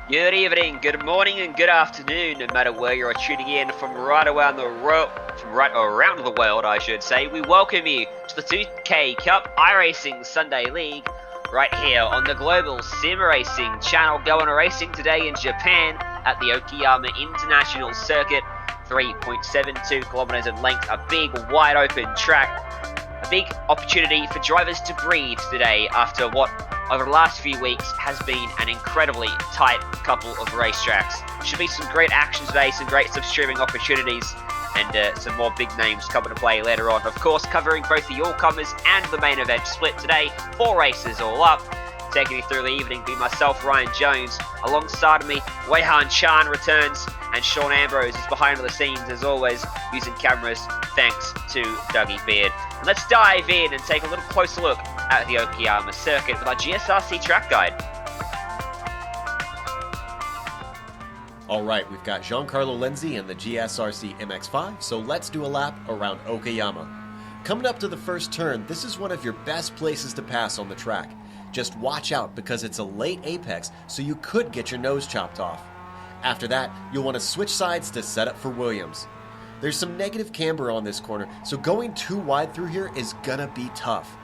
Good evening, good morning, and good afternoon, no matter where you're tuning in from right around the world, I should say. We welcome you to the 2K Cup iRacing Sunday League, right here on the Global SimRacing Channel. Going racing today in Japan at the Okayama International Circuit, 3.72 kilometers in length, a big, wide open track. A big opportunity for drivers to breathe today after what over the last few weeks has been an incredibly tight couple of racetracks. Should be some great action today, some great substreaming opportunities, and some more big names coming to play later on. Of course, covering both the all-comers and the main event split today, 4 races all up. Taking you through the evening be myself, Ryan Jones. Alongside of me, Wei-Han Chan returns, and Sean Ambrose is behind the scenes as always, using cameras thanks to Dougie Beard. And let's dive in and take a little closer look at the Okayama circuit with our GSRC track guide. Alright, we've got Giancarlo Lenzi and the GSRC MX5, so let's do a lap around Okayama. Coming up to the first turn, this is one of your best places to pass on the track. Just watch out because it's a late apex, so you could get your nose chopped off. After that, you'll want to switch sides to set up for Williams. There's some negative camber on this corner, so going too wide through here is gonna be tough.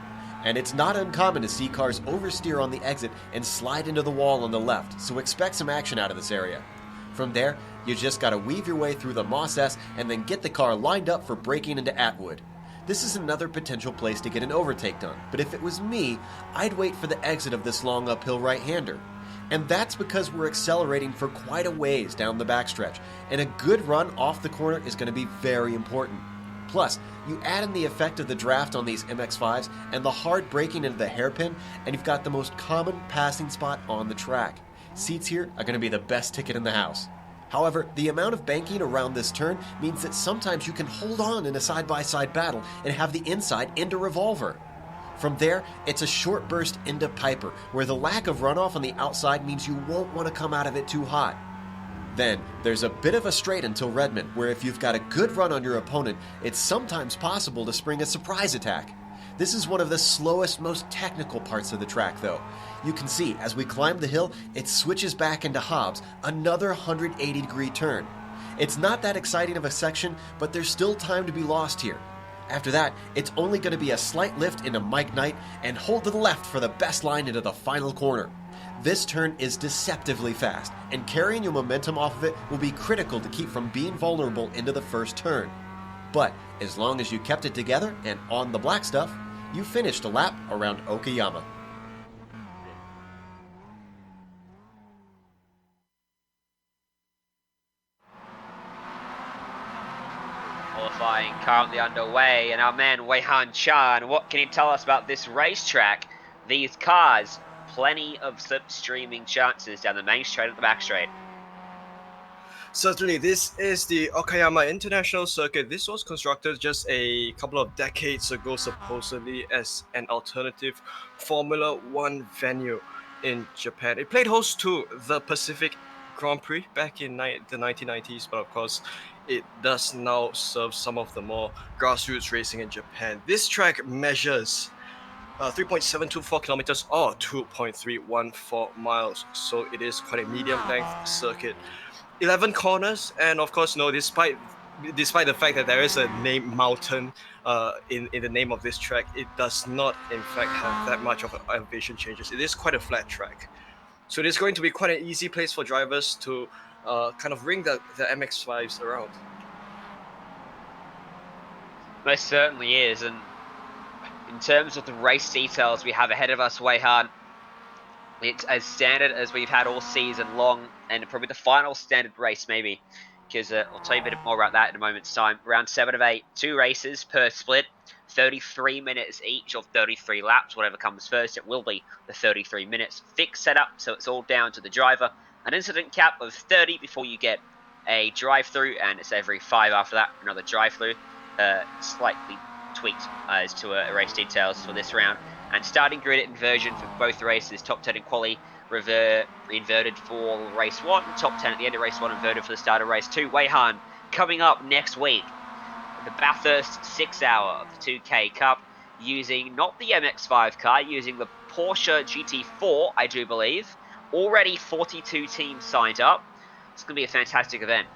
And it's not uncommon to see cars oversteer on the exit and slide into the wall on the left, so expect some action out of this area. From there, you just gotta weave your way through the Moss S and then get the car lined up for braking into Atwood. This is another potential place to get an overtake done, but if it was me, I'd wait for the exit of this long uphill right-hander. And that's because we're accelerating for quite a ways down the backstretch, and a good run off the corner is going to be very important. Plus, you add in the effect of the draft on these MX5s and the hard braking into the hairpin, and you've got the most common passing spot on the track. Seats here are going to be the best ticket in the house. However, the amount of banking around this turn means that sometimes you can hold on in a side-by-side battle and have the inside into revolver. From there, it's a short burst into Piper, where the lack of runoff on the outside means you won't want to come out of it too hot. Then, there's a bit of a straight until Redmond, where if you've got a good run on your opponent, it's sometimes possible to spring a surprise attack. This is one of the slowest, most technical parts of the track, though. You can see, as we climb the hill, it switches back into Hobbs, another 180-degree turn. It's not that exciting of a section, but there's still time to be lost here. After that, it's only going to be a slight lift into Mike Knight and hold to the left for the best line into the final corner. This turn is deceptively fast, and carrying your momentum off of it will be critical to keep from being vulnerable into the first turn. But as long as you kept it together and on the black stuff, you finished a lap around Okayama. Qualifying currently underway, and our man Wei-Han Chan, what can you tell us about this racetrack? These cars, plenty of slipstreaming chances down the main straight at the back straight. Certainly, this is the Okayama International Circuit. This was constructed just a couple of decades ago, supposedly as an alternative Formula One venue in Japan. It played host to the Pacific Grand Prix back in the 1990s, but of course, it does now serve some of the more grassroots racing in Japan. This track measures 3.724 kilometers or 2.314 miles, so it is quite a medium-length circuit. 11 corners, and of course, despite the fact that there is a name mountain in the name of this track, it does not in fact have that much of elevation changes. It is quite a flat track, so it is going to be quite an easy place for drivers to kind of ring the MX5s around. Most certainly is, and in terms of the race details we have ahead of us, Wei-Han, it's as standard as we've had all season long, and probably the final standard race maybe, because I'll tell you a bit more about that in a moment's time. Round 7 of 8, 2 races per split, 33 minutes each of 33 laps, whatever comes first, it will be the 33 minutes. Fixed setup, so it's all down to the driver. An incident cap of 30 before you get a drive-through, and it's every 5 after that, another drive-through. Slightly tweaked as to race details for this round. And starting grid inversion for both races, top 10 in quali, inverted for race 1, top 10 at the end of race 1, inverted for the start of race 2. Wei-Han coming up next week, the Bathurst 6 hour of the 2K Cup, using not the MX5 car, using the Porsche GT4, I do believe, Already 42 teams signed up. It's going to be a fantastic event.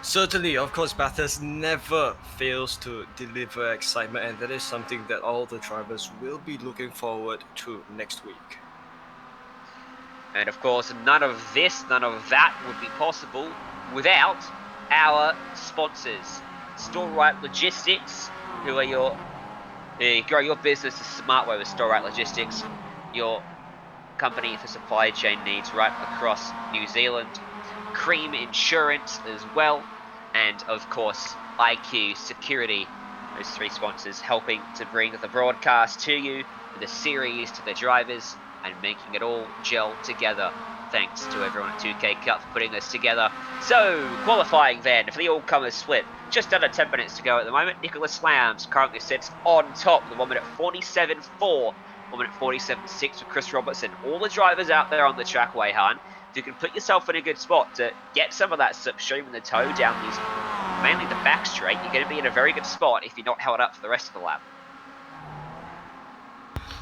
Certainly, of course, Bathurst never fails to deliver excitement, and that is something that all the drivers will be looking forward to next week. And of course, none of this, none of that would be possible without our sponsors. Store Right Logistics, who are grow your business the smart way with Store Right Logistics, your company for supply chain needs right across New Zealand. Cream Insurance as well, and of course IQ Security. Those three sponsors helping to bring the broadcast to you, the series to the drivers, and making it all gel together. Thanks to everyone at 2K Cup for putting this together. So, qualifying then for the all-comers split. Just under 10 minutes to go at the moment. Nicholas Lambs currently sits on top with 1 minute 47.4. 1 minute 47.6 for Chris Robertson. All the drivers out there on the track, Wayhan, if you can put yourself in a good spot to get some of that substream in the toe down these, mainly the back straight, you're going to be in a very good spot if you're not held up for the rest of the lap.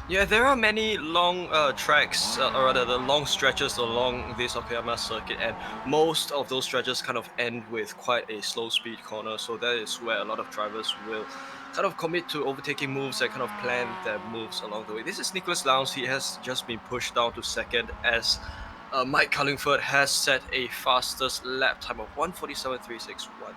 Yeah, there are many long tracks, or rather the long stretches along this Okayama circuit, and most of those stretches kind of end with quite a slow speed corner, so that is where a lot of drivers will kind of commit to overtaking moves and kind of plan their moves along the way. This is Nicholas Lowndes. He has just been pushed down to second as Mike Cullingford has set a fastest lap time of 1:47.361.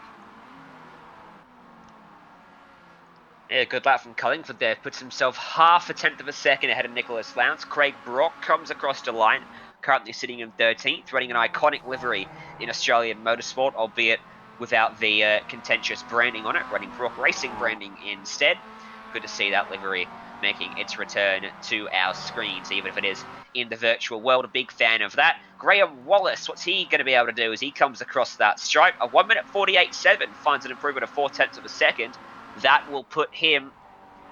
Yeah, good lap from Cullingford there. Puts himself half a tenth of a second ahead of Nicholas Lowndes. Craig Brock comes across the line, currently sitting in 13th, running an iconic livery in Australian motorsport, albeit without the contentious branding on it, running Brock Racing branding instead. Good to see that livery making its return to our screens, even if it is in the virtual world. A big fan of that. Graham Wallace, what's he going to be able to do as he comes across that stripe? A 1 minute 48.7 finds an improvement of 4/10 of a second. That will put him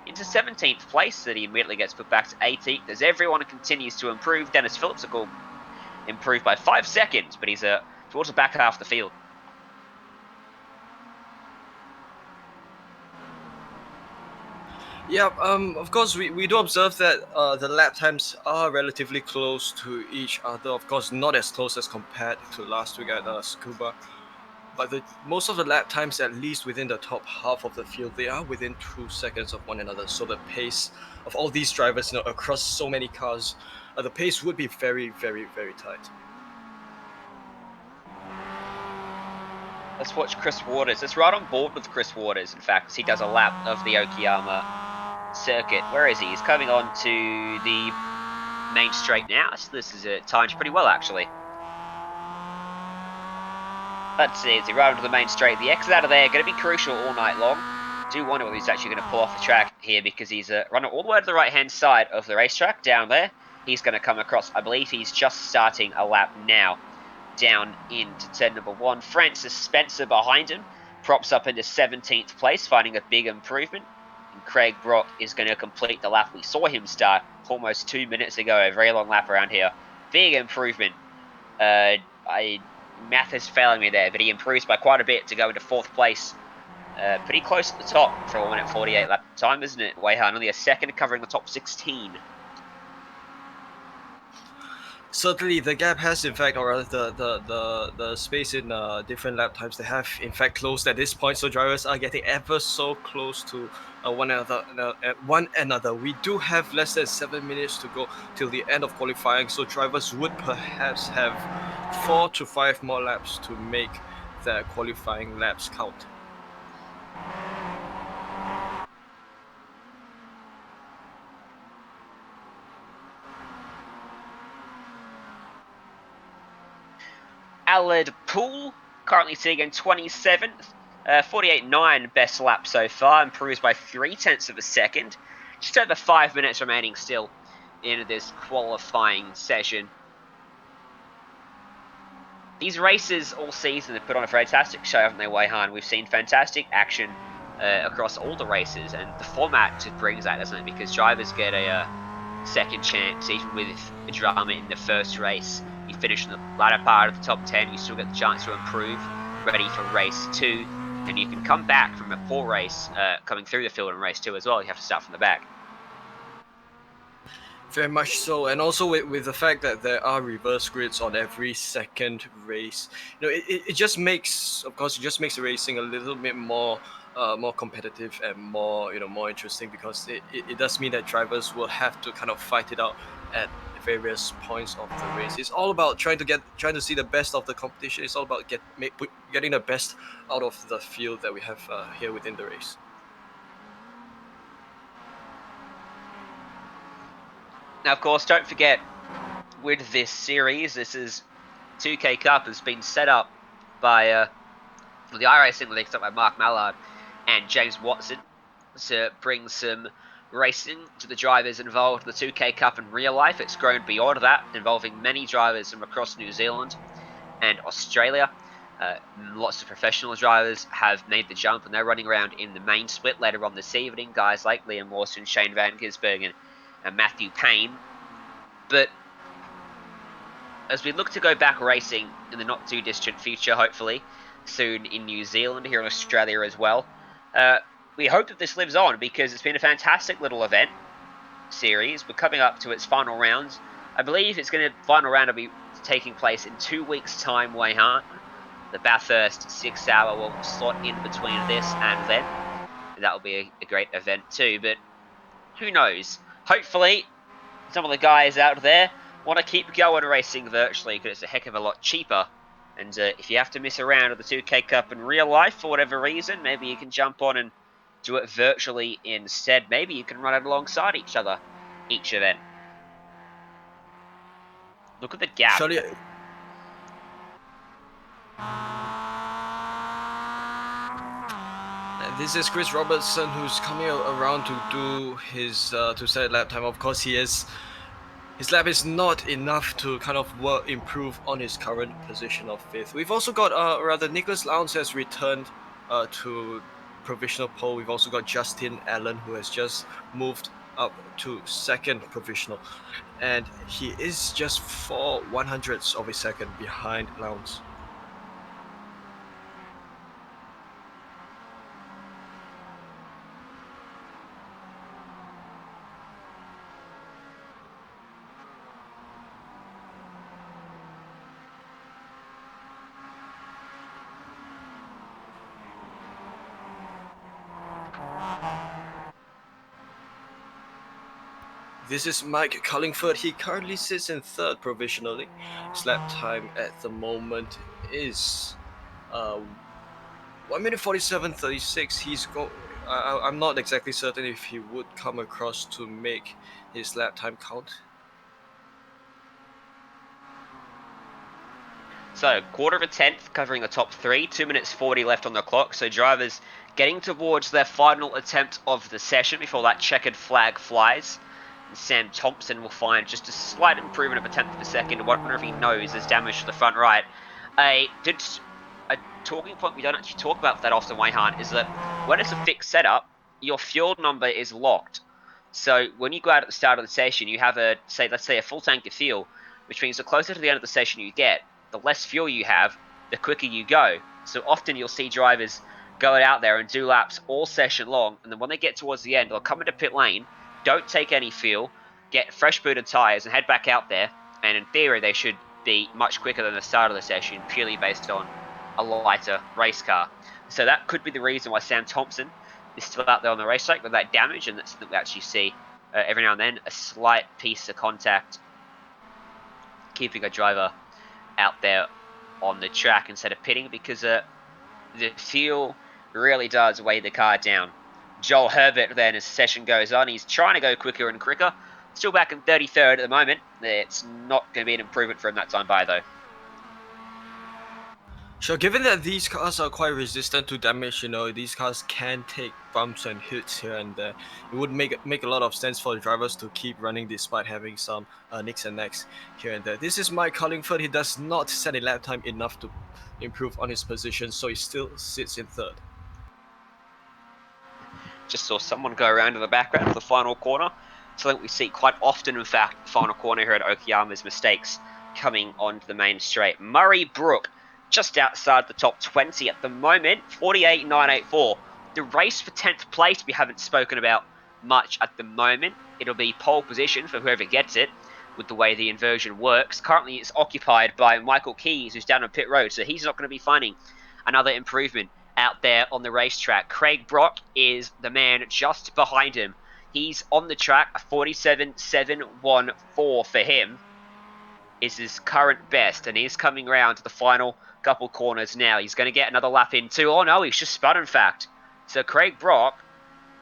into 17th place, that he immediately gets put back to 18th as everyone continues to improve. Dennis Phillips will improve by 5 seconds, but he's towards the back half of the field. Yeah, of course, we do observe that the lap times are relatively close to each other. Of course, not as close as compared to last week at Scuba. But most of the lap times, at least within the top half of the field, they are within 2 seconds of one another. So the pace of all these drivers, across so many cars, the pace would be very, very, very tight. Let's watch Chris Waters. Let's ride on board with Chris Waters, in fact, as he does a lap of the Okayama circuit. Where is he? He's coming on to the main straight now. So this is timed pretty well, actually. Let's see, as he rides onto the main straight. The exit out of there going to be crucial all night long. Do wonder whether he's actually going to pull off the track here, because he's running all the way to the right-hand side of the racetrack down there. He's going to come across. I believe he's just starting a lap now down into turn number 1. Francis Spencer behind him props up into 17th place, finding a big improvement. And Craig Brock is going to complete the lap we saw him start almost 2 minutes ago. A very long lap around here. Big improvement. Math is failing me there, but he improves by quite a bit to go into 4th place. Pretty close at the top for a 1 minute 48 lap time, isn't it, Wayhan? Only a second covering the top 16. Certainly, the gap has, in fact, or rather the space in different lap times, they have, in fact, closed at this point. So drivers are getting ever so close to one another. We do have less than 7 minutes to go till the end of qualifying, so drivers would perhaps have 4 to 5 more laps to make their qualifying laps count. Aled Poole, currently sitting in 27th. 48.9 best lap so far, improves by 0.3 of a second. Just over 5 minutes remaining still in this qualifying session. These races all season have put on a fantastic show, haven't they, Wayhan? We've seen fantastic action across all the races, and the format just brings that, doesn't it? Because drivers get a second chance, even with a drama in the first race. You finish in the latter part of the top 10, you still get the chance to improve, ready for race 2, and you can come back from a poor race coming through the field in race 2 as well. You have to start from the back. Very much so, and also with the fact that there are reverse grids on every second race, it just makes, of course, it just makes the racing a little bit more competitive and more interesting, because it does mean that drivers will have to kind of fight it out at various points of the race. It's all about trying to see the best of the competition. It's all about getting the best out of the field that we have here within the race. Now, of course, don't forget, with this series, this is 2K Cup has been set up by the iRacing League, set up by Mark Mallard and James Watson to bring some racing to the drivers involved in the 2K Cup in real life. It's grown beyond that, involving many drivers from across New Zealand and Australia. Lots of professional drivers have made the jump, and they're running around in the main split later on this evening. Guys like Liam Mawson, Shane Van Gisbergen, and Matthew Payne. But as we look to go back racing in the not too distant future, hopefully soon in New Zealand, here in Australia as well, we hope that this lives on, because it's been a fantastic little event series. We're coming up to its final rounds. I believe final round will be taking place in 2 weeks' time, Wayhan. The Bathurst 6 hour will slot in between this and then. And that will be a great event too, but who knows? Hopefully, some of the guys out there want to keep going racing virtually, because it's a heck of a lot cheaper. And if you have to miss a round of the 2K Cup in real life for whatever reason, maybe you can jump on and do it virtually instead. Maybe you can run it alongside each other each event. Look at the gap. Surely, this is Chris Robertson, who's coming around to do his to set lap time. Of course, his lap is not enough to kind of improve on his current position of 5th. We've also got Nicholas Lowndes has returned to provisional pole. We've also got Justin Allen, who has just moved up to 2nd provisional, and he is just 4/100ths of a second behind Lowndes. This is Mike Cullingford. He currently sits in 3rd provisionally. His lap time at the moment is 1 minute 47.36. I'm not exactly certain if he would come across to make his lap time count. So, quarter of a tenth covering the top 3, 2 minutes 40 left on the clock. So drivers getting towards their final attempt of the session before that checkered flag flies. And Sam Thompson will find just a slight improvement of a tenth of a second. I wonder if he knows there's damage to the front right. A talking point we don't actually talk about that often, Wayhan, is that when it's a fixed setup, your fuel number is locked. So when you go out at the start of the session, you have let's say a full tank of fuel, which means the closer to the end of the session you get, the less fuel you have, the quicker you go. So often you'll see drivers go out there and do laps all session long, and then when they get towards the end, they'll come into pit lane, don't take any fuel, get fresh booted tyres and head back out there, and in theory they should be much quicker than the start of the session, purely based on a lighter race car. So that could be the reason why Sam Thompson is still out there on the racetrack with that damage, and that's something we actually see every now and then, a slight piece of contact keeping a driver out there on the track instead of pitting, because the fuel really does weigh the car down. Joel Herbert then, as the session goes on, he's trying to go quicker and quicker. Still back in 33rd at the moment. It's not going to be an improvement for him that time by, though. Sure, given that these cars are quite resistant to damage, these cars can take bumps and hits here and there. It would make a lot of sense for the drivers to keep running despite having some nicks and necks here and there. This is Mike Cullingford. He does not set a lap time enough to improve on his position, so he still sits in 3rd. Just saw someone go around in the background for the final corner. Something we see quite often, in fact, the final corner here at Okayama is mistakes coming onto the main straight. Murray Brook, just outside the top 20 at the moment, 48.984. The race for 10th place we haven't spoken about much at the moment. It'll be pole position for whoever gets it with the way the inversion works. Currently, it's occupied by Michael Keys, who's down on pit road, so he's not going to be finding another improvement out there on the racetrack. Craig Brock is the man just behind him. He's on the track, a 47.714 for him is his current best, and he's coming around to the final couple corners now. He's going to get another lap in too. Oh no, he's just spun, in fact. So Craig Brock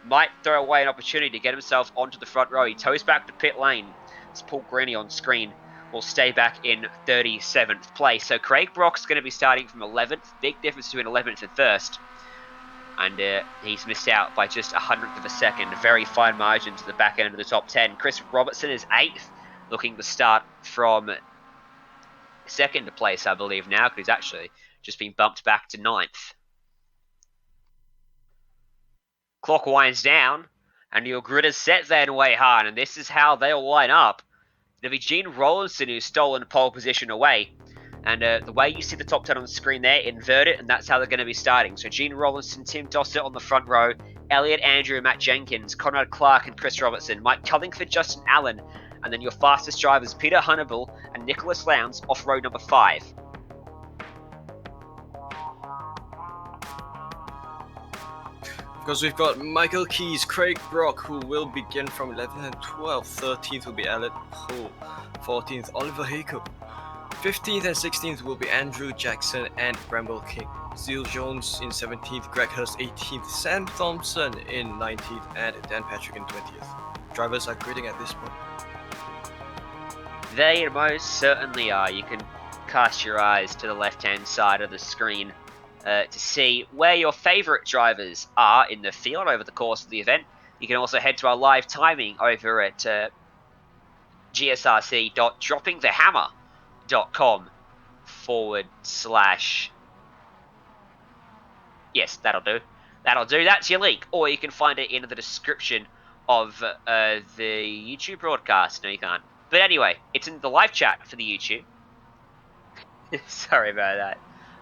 might throw away an opportunity to get himself onto the front row. He toes back to pit lane. It's Paul Greeny on screen. Will stay back in 37th place. So Craig Brock's going to be starting from 11th. Big difference between 11th and 1st. And he's missed out by just 100th of a second. Very fine margin to the back end of the top 10. Chris Robertson is 8th, looking to start from 2nd place, I believe, now, because he's actually just been bumped back to 9th. Clock winds down, and your grid is set then, Wei-Han, and this is how they'll line up. It'll be Gene Rollinson who's stolen pole position away. And the way you see the top 10 on the screen there, invert it, and that's how they're going to be starting. So Gene Rollinson, Tim Dossett on the front row, Elliot Andrew, Matt Jenkins, Conrad Clark and Chris Robertson, Mike Cullingford, Justin Allen, and then your fastest drivers, Peter Hunnable and Nicholas Lowndes, off road number 5. Because we've got Michael Keys, Craig Brock, who will begin from 11th and 12th. 13th will be Elliot Poole. 14th, Oliver Haycock. 15th and 16th will be Andrew Jackson and Bramble King. Zeal Jones in 17th, Greg Hurst 18th, Sam Thompson in 19th, and Dan Patrick in 20th. Drivers are gridding at this point. They most certainly are. You can cast your eyes to the left-hand side of the screen to see where your favourite drivers are in the field over the course of the event. You can also head to our live timing over at gsrc.droppingthehammer.com/. Yes, that'll do. That'll do. That's your link. Or you can find it in the description of the YouTube broadcast. No, you can't. But anyway, it's in the live chat for the YouTube. Sorry about that.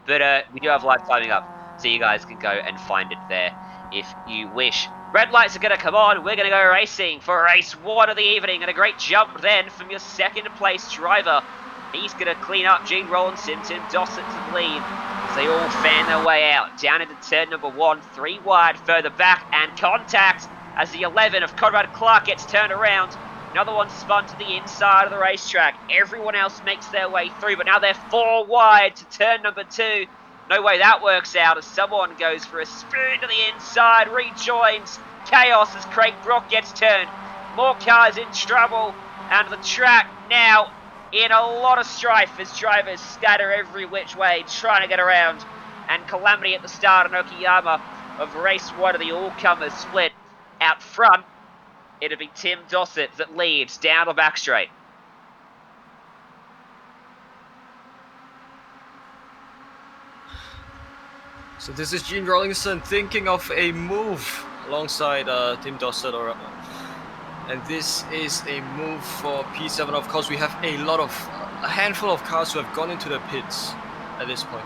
But we do have live timing up, so you guys can go and find it there if you wish. Red lights are going to come on. We're going to go racing for race 1 of the evening. And a great jump then from your 2nd place driver. He's going to clean up Gene Rollinson, Tim Dossett to the lead. As they all fan their way out. Down into turn number 1, 3 wide, further back, and contact as the 11 of Conrad Clark gets turned around. Another one spun to the inside of the racetrack. Everyone else makes their way through, but now they're 4 wide to turn number 2. No way that works out as someone goes for a spin to the inside, rejoins chaos as Craig Brock gets turned. More cars in trouble, and the track now in a lot of strife as drivers scatter every which way, trying to get around. And calamity at the start in Okayama of race 1 of the all-comers split. Out front, it'll be Tim Dossett that leads down the back straight. So this is Gene Rollinson thinking of a move alongside Tim Dossett. And this is a move for P7. Of course, we have a handful of cars who have gone into the pits at this point.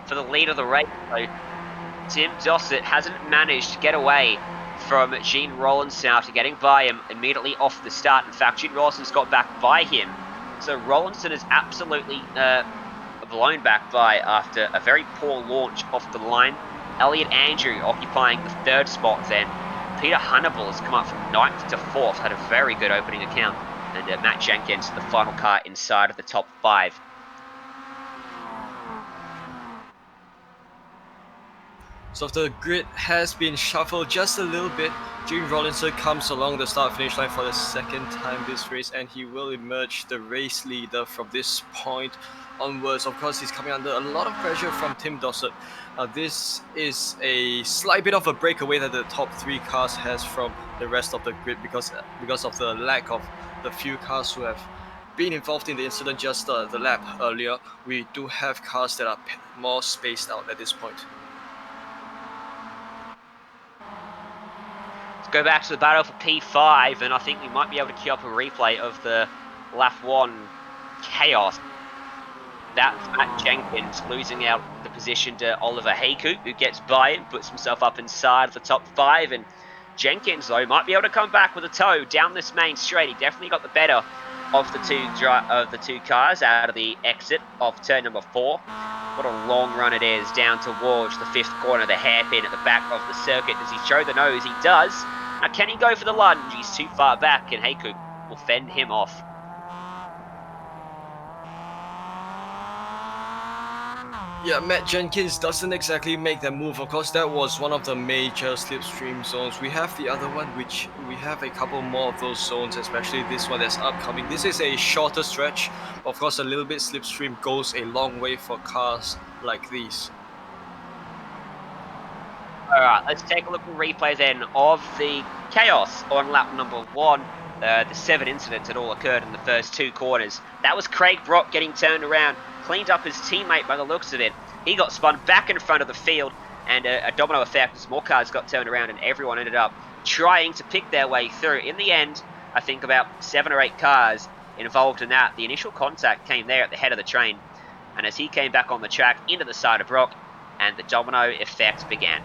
For the lead of the race, though, Tim Dossett hasn't managed to get away from Gene Rollinson after getting by him immediately off the start. In fact, Gene Rollinson's got back by him. So Rollinson is absolutely blown back by after a very poor launch off the line. Elliot Andrew occupying the 3rd spot then. Peter Hunnable has come up from 9th to 4th, had a very good opening account. And Matt Jenkins, the final car inside of the top 5. So the grid has been shuffled just a little bit. Gene Rollinson comes along the start-finish line for the 2nd time this race, and he will emerge the race leader from this point onwards. Of course, he's coming under a lot of pressure from Tim Dossett. This is a slight bit of a breakaway that the top 3 cars has from the rest of the grid because of the lack of the few cars who have been involved in the incident just the lap earlier. We do have cars that are more spaced out at this point. Go back to the battle for P5, and I think we might be able to queue up a replay of the lap 1 chaos. That's Matt Jenkins losing out the position to Oliver Haycoop, who gets by him, puts himself up inside of the top 5. And Jenkins, though, might be able to come back with a tow down this main straight. He definitely got the better of the two cars out of the exit of turn number 4. What a long run it is down towards the 5th corner, the hairpin at the back of the circuit. Does he show the nose? He does. Now, can he go for the lunge? He's too far back, and Haycoop will fend him off. Yeah, Matt Jenkins doesn't exactly make that move. Of course, that was one of the major slipstream zones. We have the other one, which we have a couple more of those zones, especially this one that's upcoming. This is a shorter stretch. Of course, a little bit slipstream goes a long way for cars like these. Alright, let's take a look at the replay then of the chaos on lap number 1. The 7 incidents that all occurred in the first 2 corners. That was Craig Brock getting turned around, cleaned up his teammate by the looks of it. He got spun back in front of the field, and a domino effect as more cars got turned around and everyone ended up trying to pick their way through. In the end, I think about 7 or 8 cars involved in that. The initial contact came there at the head of the train, and as he came back on the track into the side of Brock, and the domino effect began.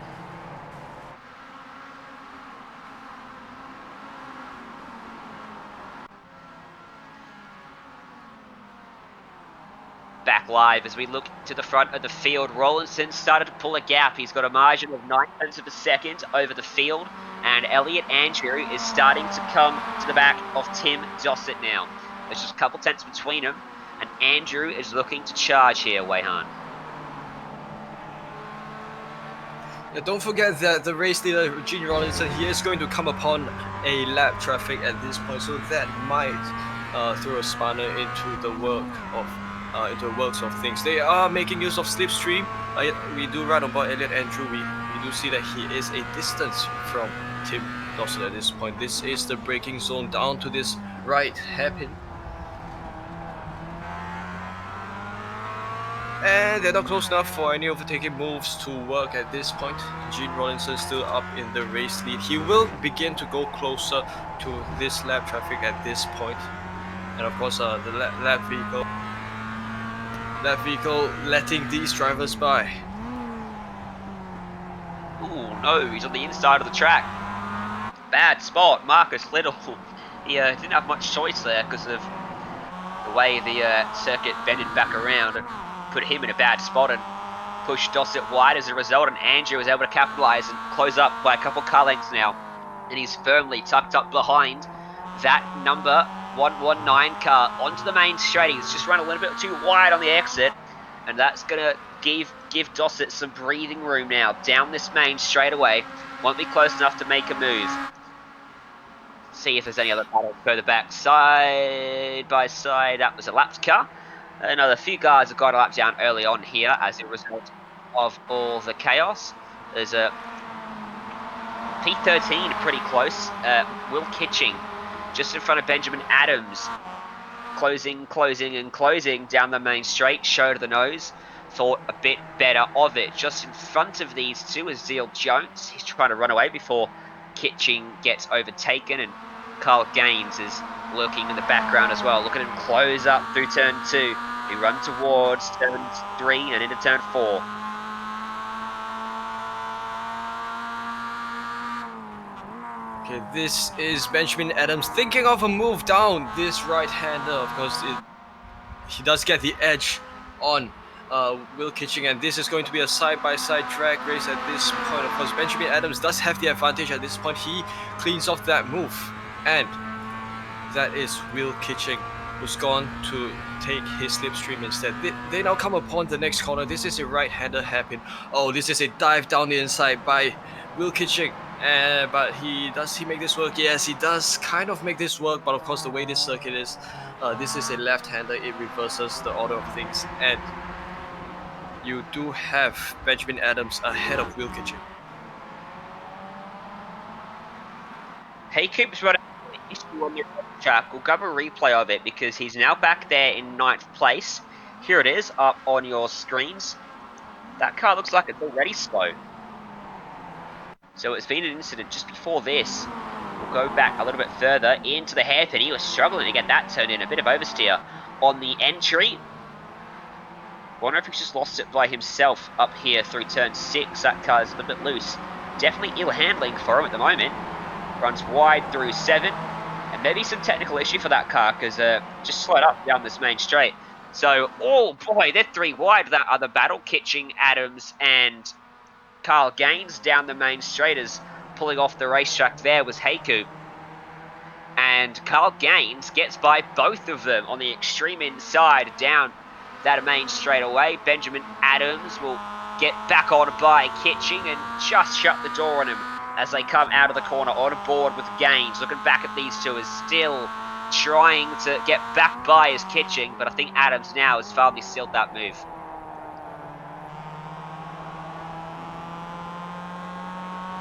Back live as we look to the front of the field. Rollinson started to pull a gap. He's got a margin of 9/10 of a second over the field, and Elliot Andrew is starting to come to the back of Tim Dossett now. There's just a couple tenths between them, and Andrew is looking to charge here, Wayhan. Yeah, don't forget that the race leader, Gene Rollinson, he is going to come upon a lap traffic at this point, so that might throw a spanner into the works of things. They are making use of slipstream. We do right on board Elliot Andrew. We do see that he is a distance from Tim Dossett at this point. This is the braking zone down to this right hairpin. And they're not close enough for any overtaking moves to work at this point. Gene Rollinson still up in the race lead. He will begin to go closer to this lap traffic at this point. And of course, the lap vehicle letting these drivers by. Ooh, no, he's on the inside of the track. Bad spot, Marcus Little. He didn't have much choice there because of the way the circuit bended back around and put him in a bad spot and pushed Dossett wide as a result, and Andrew was able to capitalise and close up by a couple car lengths now. And he's firmly tucked up behind that number 119 car onto the main straight. He's just run a little bit too wide on the exit, and that's going to give Dossett some breathing room now down this main straightaway. Won't be close enough to make a move. See if there's any other battles further back. Side by side, that was a lapped car. Another few guys have got a lap down early on here as a result of all the chaos. There's a P13 pretty close. Will Kitching just in front of Benjamin Adams. Closing down the main straight. Show to the nose. Thought a bit better of it. Just in front of these two is Zeal Jones. He's trying to run away before Kitching gets overtaken, and Carl Gaines is lurking in the background as well. Look at him close up through turn 2. He run towards turn 3 and into turn 4. Okay, this is Benjamin Adams thinking of a move down this right-hander. Of course, he does get the edge on Will Kitching, and this is going to be a side-by-side drag race at this point. Of course, Benjamin Adams does have the advantage at this point. He cleans off that move, and that is Will Kitching, who's gone to take his slipstream instead. They now come upon the next corner. This is a right-hander hairpin. Oh, this is a dive down the inside by Will Kitching. But does he make this work? Yes, he does kind of make this work, but of course the way this circuit is, this is a left-hander. It reverses the order of things, and you do have Benjamin Adams ahead of Will Kitching. Haycoop's running issue on the track. We'll grab a replay of it because he's now back there in 9th place. Here it is up on your screens. That car looks like it's already slow. So it's been an incident just before this. We'll go back a little bit further into the hairpin. He was struggling to get that turned in. A bit of oversteer on the entry. Wonder if he's just lost it by himself up here through turn 6. That car's a bit loose. Definitely ill handling for him at the moment. Runs wide through 7. And maybe some technical issue for that car because just slowed up down this main straight. So, oh boy, they're 3 wide that other battle. Kitching, Adams, and Carl Gaines down the main straight as pulling off the racetrack there was Heiku. And Carl Gaines gets by both of them on the extreme inside down that main straight away. Benjamin Adams will get back on by Kitching and just shut the door on him as they come out of the corner on board with Gaines. Looking back at these two is still trying to get back by his Kitching, but I think Adams now has finally sealed that move.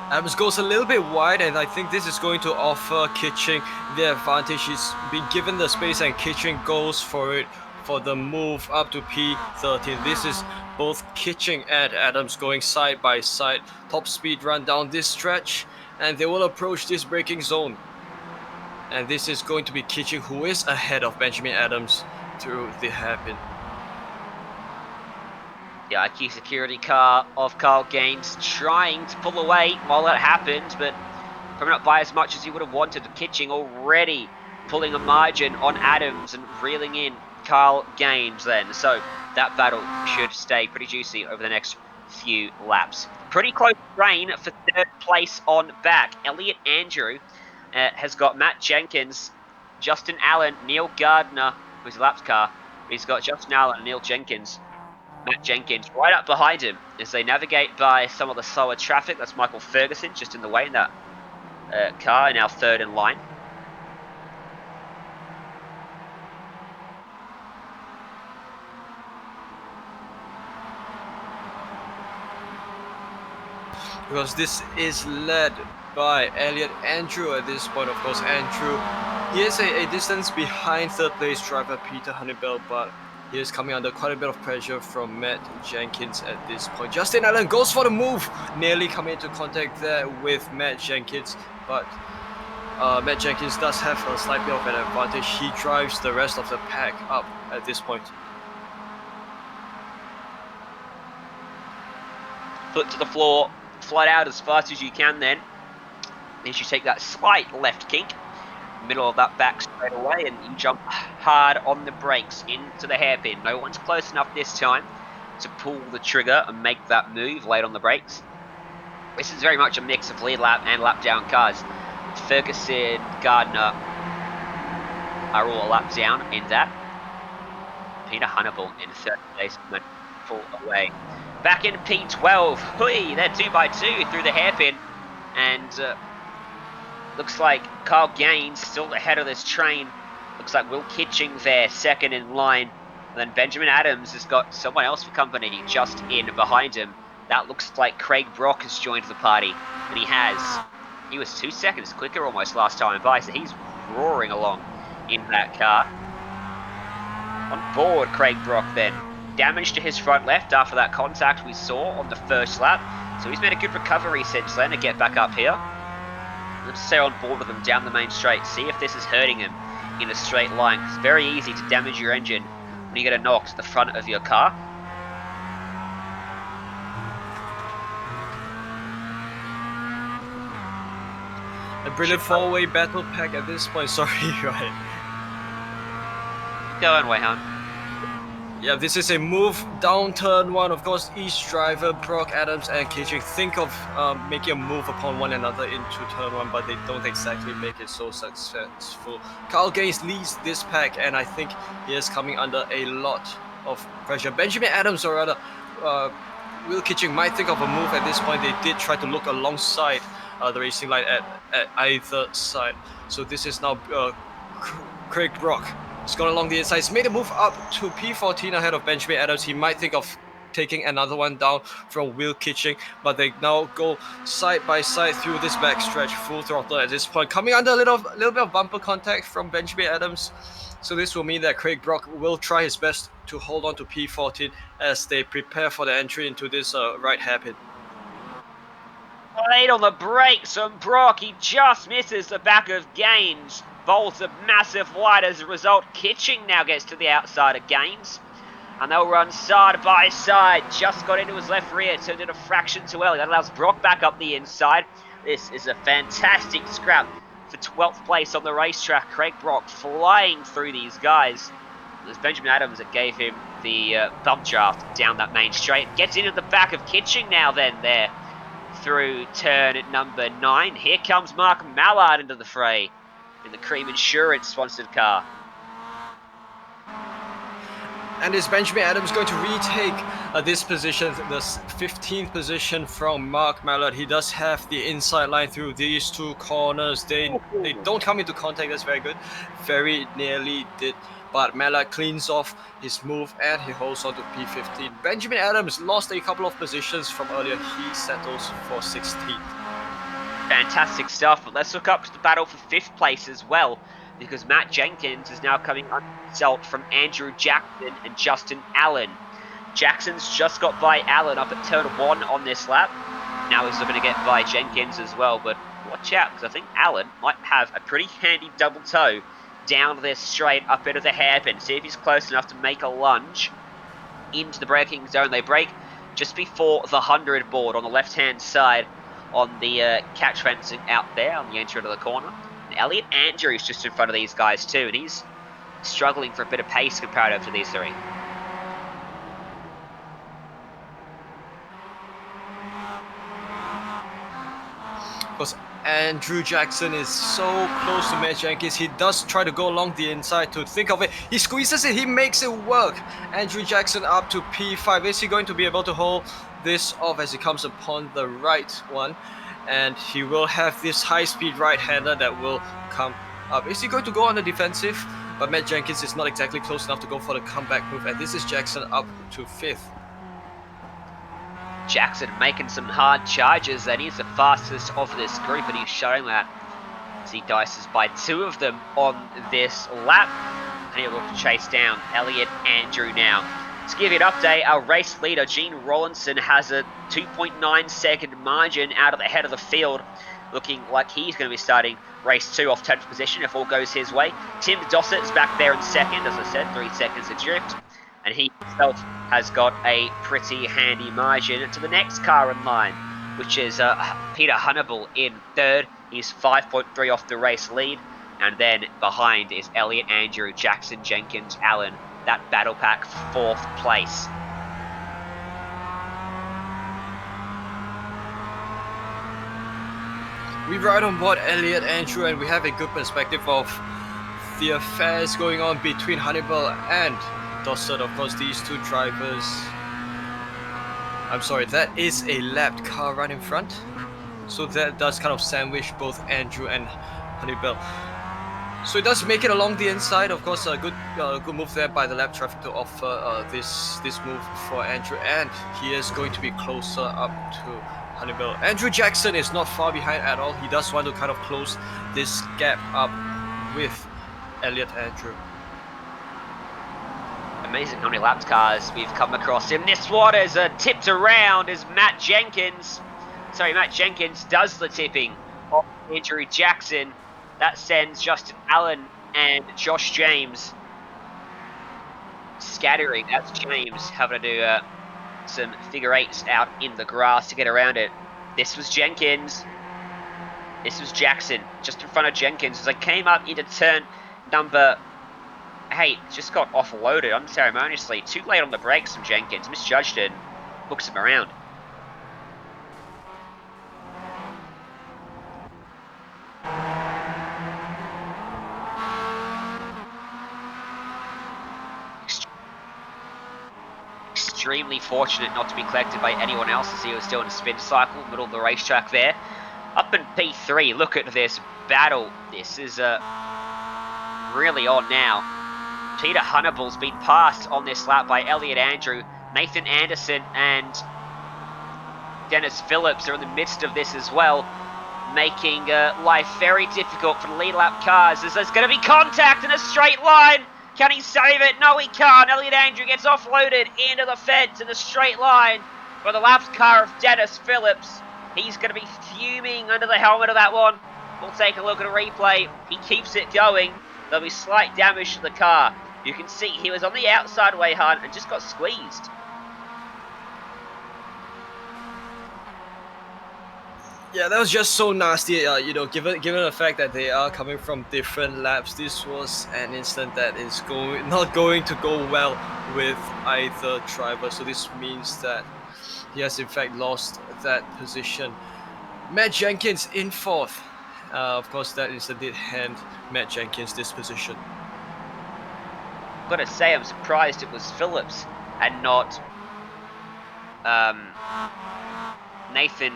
Adams goes a little bit wide, and I think this is going to offer Kitching the advantage. He's been given the space, and Kitching goes for it for the move up to P13. This is both Kitching and Adams going side by side. Top speed run down this stretch, and they will approach this braking zone. And this is going to be Kitching, who is ahead of Benjamin Adams through the hairpin. The IQ security car of Carl Gaines trying to pull away while that happens, but probably not by as much as he would have wanted. Kitching already pulling a margin on Adams and reeling in Carl Gaines then. So that battle should stay pretty juicy over the next few laps. Pretty close rain for 3rd place on back. Elliot Andrew has got Matt Jenkins, Justin Allen, Neil Gardner, who's a laps car. He's got Justin Allen and Neil Jenkins. Matt Jenkins right up behind him as they navigate by some of the slower traffic. That's Michael Ferguson just in the way in that car, now 3rd in line. Because this is led by Elliot Andrew at this point. Of course, Andrew, he is a distance behind 3rd place driver Peter Honeybell, but he is coming under quite a bit of pressure from Matt Jenkins at this point. Justin Allen goes for the move, nearly coming into contact there with Matt Jenkins, but Matt Jenkins does have a slight bit of an advantage. He drives the rest of the pack up at this point. Foot to the floor, flat out as fast as you can then. Then you take that slight left kink, middle of that back straight away, and you jump hard on the brakes into the hairpin. No one's close enough this time to pull the trigger and make that move late on the brakes. This is very much a mix of lead lap and lap down cars. Ferguson, Gardner are all a lap down in that. Peter Hannibal in 3rd place, pull away. Back in P12, hui, they're 2x2 through the hairpin, and looks like Carl Gaines still ahead of this train. Looks like Will Kitching there, 2nd in line. And then Benjamin Adams has got someone else for company just in behind him. That looks like Craig Brock has joined the party, and he has. He was 2 seconds quicker almost last time by, so he's roaring along in that car. On board, Craig Brock then. Damage to his front left after that contact we saw on the 1st lap. So he's made a good recovery since then to get back up here. Let's stay on board with him down the main straight. See if this is hurting him in a straight line. It's very easy to damage your engine when you get a knock to the front of your car. A brilliant 4-way battle pack at this point. Sorry, right. Go on, Wayhan. Yeah, this is a move down turn 1. Of course, each driver, Brock, Adams, and Kitching, think of making a move upon one another into turn 1, but they don't exactly make it so successful. Carl Gaines leads this pack, and I think he is coming under a lot of pressure. Benjamin Adams, or rather, Will Kitching might think of a move at this point. They did try to look alongside the racing line at either side. So this is now Craig Brock. He's gone along the inside. He's made a move up to P14 ahead of Benjamin Adams. He might think of taking another one down from Will Kitching, but they now go side by side through this backstretch, full throttle at this point. Coming under a little bit of bumper contact from Benjamin Adams. So this will mean that Craig Brock will try his best to hold on to P14 as they prepare for the entry into this right hairpin. Late on the brakes from Brock. He just misses the back of Gaines. Bowls a massive wide as a result. Kitching now gets to the outside of Gaines. And they'll run side by side. Just got into his left rear, turned it a fraction too early. That allows Brock back up the inside. This is a fantastic scrap for 12th place on the racetrack. Craig Brock flying through these guys. It was Benjamin Adams that gave him the bump draft down that main straight. Gets into the back of Kitching now then there through turn number 9. Here comes Mark Mallard into the fray in the Cream Insurance sponsored car. And is Benjamin Adams going to retake this position, the 15th position from Mark Mallard? He does have the inside line through these two corners. They don't come into contact. That's very good. Very nearly did. But Mallard cleans off his move and he holds on to P15. Benjamin Adams lost a couple of positions from earlier. He settles for 16th. Fantastic stuff. But let's look up to the battle for 5th place as well, because Matt Jenkins is now coming unresult from Andrew Jackson and Justin Allen. Jackson's just got by Allen up at turn 1 on this lap. Now he's looking to get by Jenkins as well, but watch out, because I think Allen might have a pretty handy double toe down this straight up into the hairpin. See if he's close enough to make a lunge into the braking zone. They brake just before the 100 board on the left-hand side on the catch fencing out there on the entry to the corner. Elliot Andrews just in front of these guys too, and he's struggling for a bit of pace comparative to these three. Because Andrew Jackson is so close to Matt Jenkins. He does try to go along the inside to think of it. He squeezes it, he makes it work. Andrew Jackson up to P5. Is he going to be able to hold this off as he comes upon the right one? And he will have this high-speed right-hander that will come up. Is he going to go on the defensive? But Matt Jenkins is not exactly close enough to go for the comeback move. And this is Jackson up to 5th. Jackson making some hard charges, and he's the fastest of this group, and he's showing that as he dices by 2 of them on this lap. And he'll look to chase down Elliot Andrew now. To give you an update, our race leader, Gene Rollinson, has a 2.9 second margin out of the head of the field, looking like he's going to be starting race 2 off 10th position if all goes his way. Tim Dossett's back there in 2nd, as I said, 3 seconds adrift, and he himself has got a pretty handy margin to the next car in line, which is Peter Hannibal in 3rd. He's 5.3 off the race lead, and then behind is Elliot Andrew, Jackson, Jenkins, Allen. That battle pack for 4th place. We ride on board Elliot Andrew, and we have a good perspective of the affairs going on between Hannibal and Dossett. Of course, these two drivers. I'm sorry, that is a lapped car right in front. So that does kind of sandwich both Andrew and Hannibal. So it does make it along the inside. Of course, a good move there by the lap traffic to offer this move for Andrew, and he is going to be closer up to Hannibal. Andrew Jackson is not far behind at all. He does want to kind of close this gap up with Elliot Andrew. Amazing how many lapped cars we've come across him. This one is tipped around as Matt Jenkins does the tipping of Andrew Jackson. That sends Justin Allen and Josh James scattering. That's James having to do some figure 8s out in the grass to get around it. This was Jenkins. This was Jackson just in front of Jenkins as they came up into turn number 8. Just got offloaded unceremoniously. Too late on the brakes from Jenkins. Misjudged it and hooks him around. Extremely fortunate not to be collected by anyone else as he was still in a spin cycle, middle of the racetrack there. Up in P3, look at this battle. This is really on now. Peter Hannibal's been passed on this lap by Elliot Andrew. Nathan Anderson and Dennis Phillips are in the midst of this as well, making life very difficult for the lead lap cars as there's going to be contact in a straight line. Can he save it? No, he can't. Elliot Andrew gets offloaded into the fence in a straight line by the lapped car of Dennis Phillips. He's going to be fuming under the helmet of that one. We'll take a look at a replay. He keeps it going. there'll be slight damage to the car. You can see he was on the outside way hard and just got squeezed. Yeah, that was just so nasty. You know, given the fact that they are coming from different laps, this was an incident that is not going to go well with either driver. So this means that he has in fact lost that position. Matt Jenkins in fourth. Of course, that incident did hand Matt Jenkins this position. Gotta say, I'm surprised it was Phillips and not Nathan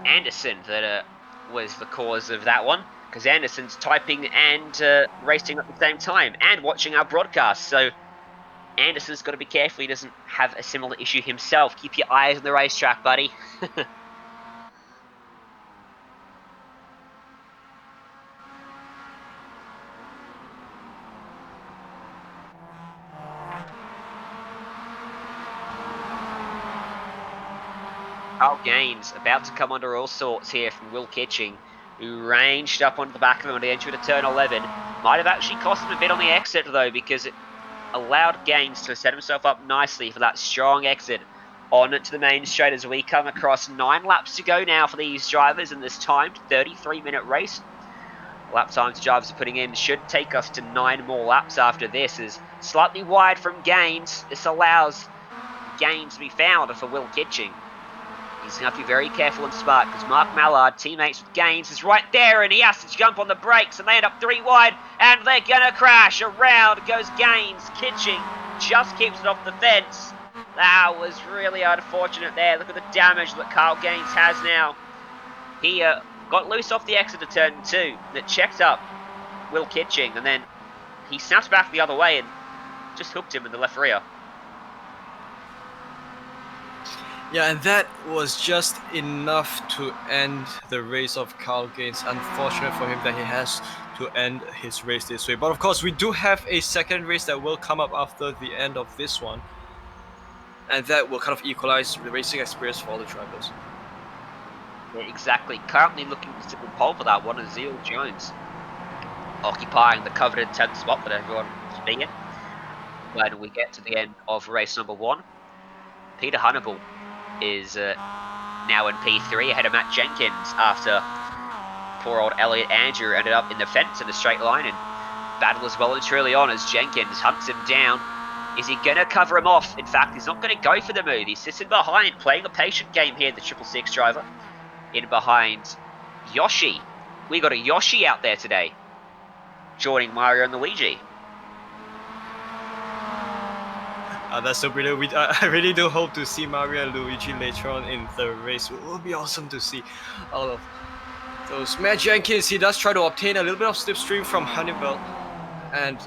Anderson that was the cause of that one, because Anderson's typing and racing at the same time and watching our broadcast, so Anderson's got to be careful he doesn't have a similar issue himself. Keep your eyes on the racetrack, buddy. Carl Gaines about to come under all sorts here from Will Kitching, who ranged up onto the back of him on the entry to turn 11. Might have actually cost him a bit on the exit though, because it allowed Gaines to set himself up nicely for that strong exit on to the main straight as we come across 9 laps to go now for these drivers in this timed 33-minute race. Lap times drivers are putting in should take us to 9 more laps after this. Is slightly wide from Gaines. This allows Gaines to be found for Will Kitching. He's going to have to be very careful and smart because Mark Mallard, teammates with Gaines, is right there and he has to jump on the brakes and they end up 3 wide and they're going to crash. Around goes Gaines. Kitching just keeps it off the fence. That was really unfortunate there. Look at the damage that Carl Gaines has now. He got loose off the exit of turn 2 that checked up Will Kitching and then he snapped back the other way and just hooked him in the left rear. Yeah, and that was just enough to end the race of Carl Gaines. Unfortunate for him that he has to end his race this way. But of course, we do have a second race that will come up after the end of this one. And that will kind of equalize the racing experience for all the drivers. Yeah, exactly. Currently looking to sit in pole for that one is Zeal Jones, occupying the coveted 10th spot that everyone should be in. When we get to the end of race number 1, Peter Hannibal is now in P3 ahead of Matt Jenkins after poor old Elliot Andrew ended up in the fence in a straight line and battle is well and truly on as Jenkins hunts him down. Is he going to cover him off? In fact, he's not going to go for the move. He's sitting behind, playing a patient game here, the 666 driver. In behind Yoshi. We got a Yoshi out there today, joining Mario and Luigi. That's so brilliant. I really do hope to see Mario and Luigi later on in the race. It will be awesome to see all of those. Matt Jenkins, he does try to obtain a little bit of slipstream from Hannibal, and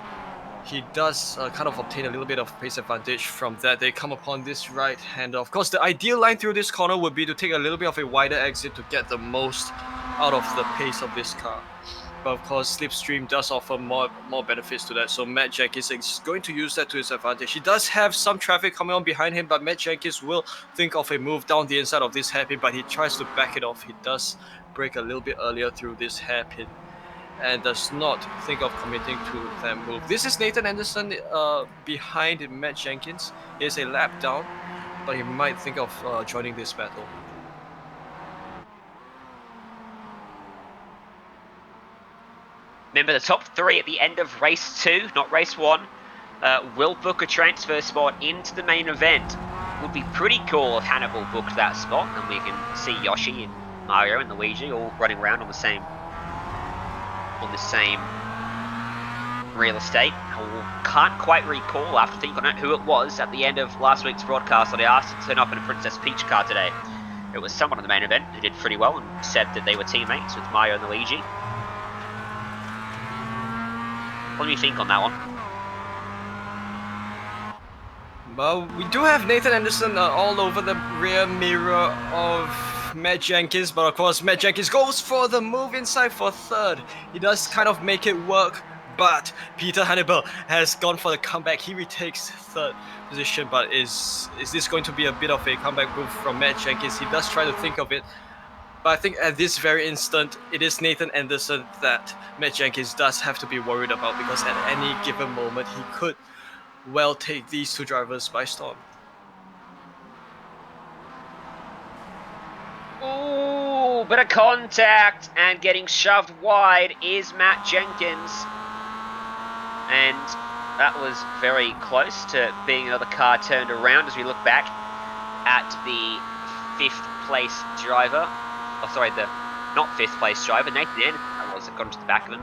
he does kind of obtain a little bit of pace advantage from that. They come upon this right-hander. Of course, the ideal line through this corner would be to take a little bit of a wider exit to get the most out of the pace of this car. But of course, slipstream does offer more benefits to that. So Matt Jenkins is going to use that to his advantage. He does have some traffic coming on behind him, but Matt Jenkins will think of a move down the inside of this hairpin, but he tries to back it off. He does brake a little bit earlier through this hairpin and does not think of committing to that move. This is Nathan Anderson behind Matt Jenkins. He is a lap down, but he might think of joining this battle. Remember, the top 3 at the end of race 2, not race 1, will book a transfer spot into the main event. Would be pretty cool if Hannibal booked that spot and we can see Yoshi and Mario and Luigi all running around on the same real estate. I can't quite recall after thinking on it who it was at the end of last week's broadcast that I asked to turn up in a Princess Peach car today. It was someone in the main event who did pretty well and said that they were teammates with Mario and Luigi. What do you think on that one? Well, we do have Nathan Anderson all over the rear mirror of Matt Jenkins, but of course Matt Jenkins goes for the move inside for third. He does kind of make it work, but Peter Hannibal has gone for the comeback. He retakes third position, but is this going to be a bit of a comeback move from Matt Jenkins? He does try to think of it, But I think at this very instant, it is Nathan Anderson that Matt Jenkins does have to be worried about, because at any given moment, he could well take these two drivers by storm. Ooh, bit of contact, and getting shoved wide is Matt Jenkins. And that was very close to being another car turned around as we look back at the 5th place driver. Oh, sorry, the not 5th place driver, Nathan Anderson, that was got into the back of him.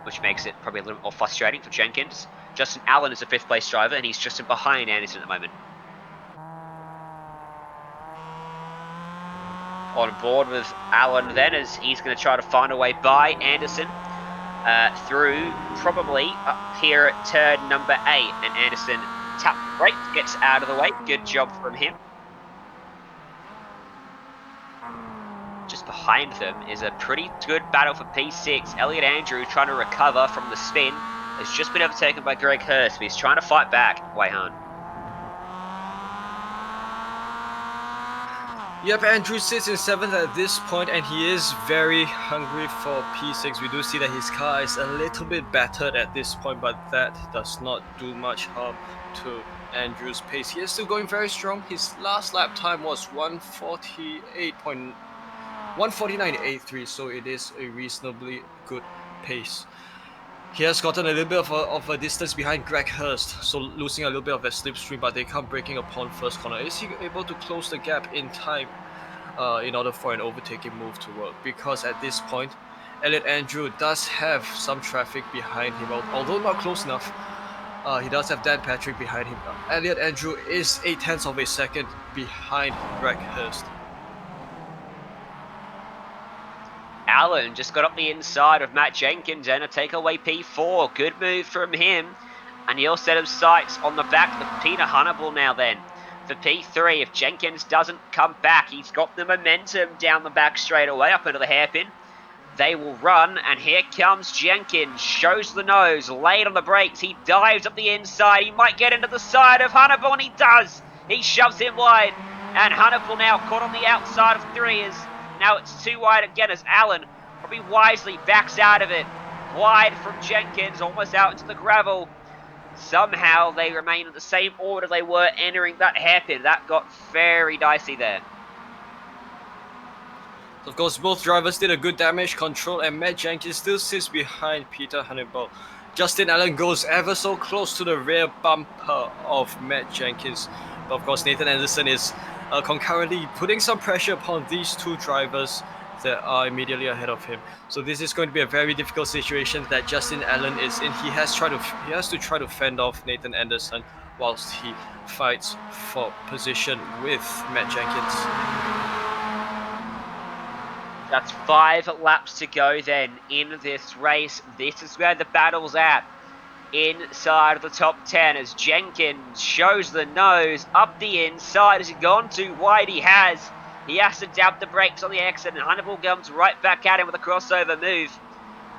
Which makes it probably a little more frustrating for Jenkins. Justin Allen is a 5th place driver, and he's just in behind Anderson at the moment. On board with Allen then, as he's going to try to find a way by Anderson through probably up here at turn number 8, and Anderson tap brake, gets out of the way. Good job from him. Just behind them is a pretty good battle for P6. Elliot Andrew trying to recover from the spin. Has just been overtaken by Greg Hurst, but he's trying to fight back. Wayhan. Yep, Andrew sits in 7th at this point, and he is very hungry for P6. We do see that his car is a little bit battered at this point, but that does not do much harm to Andrew's pace. He is still going very strong. His last lap time was 149.83, so it is a reasonably good pace. He has gotten a little bit of a distance behind Greg Hurst, so losing a little bit of that slipstream, but they come breaking upon first corner. Is he able to close the gap in time in order for an overtaking move to work? Because at this point, Elliot Andrew does have some traffic behind him, although not close enough. He does have Dan Patrick behind him. Elliot Andrew is 0.8 of a second behind Greg Hurst. Allen just got up the inside of Matt Jenkins and a takeaway P4. Good move from him. And he'll set his sights on the back of Peter Hannibal now then. For P3, if Jenkins doesn't come back, he's got the momentum down the back straight away up into the hairpin. They will run, and here comes Jenkins. Shows the nose, late on the brakes. He dives up the inside. He might get into the side of Hannibal, and he does. He shoves him wide. And Hannibal now caught on the outside of 3 as now it's too wide again as Allen probably wisely backs out of it. Wide from Jenkins, almost out into the gravel. Somehow they remain in the same order they were entering that hairpin. That got very dicey there. Of course, both drivers did a good damage control, and Matt Jenkins still sits behind Peter Hannibal. Justin Allen goes ever so close to the rear bumper of Matt Jenkins. But of course, Nathan Anderson is concurrently putting some pressure upon these two drivers that are immediately ahead of him. So this is going to be a very difficult situation that Justin Allen is in. He has to try to fend off Nathan Anderson whilst he fights for position with Matt Jenkins. That's 5 laps to go then in this race. This is where the battle's at. Inside of the top 10 as Jenkins shows the nose up the inside. Has he gone too wide? He has. He has to dab the brakes on the exit, and Hannibal comes right back at him with a crossover move.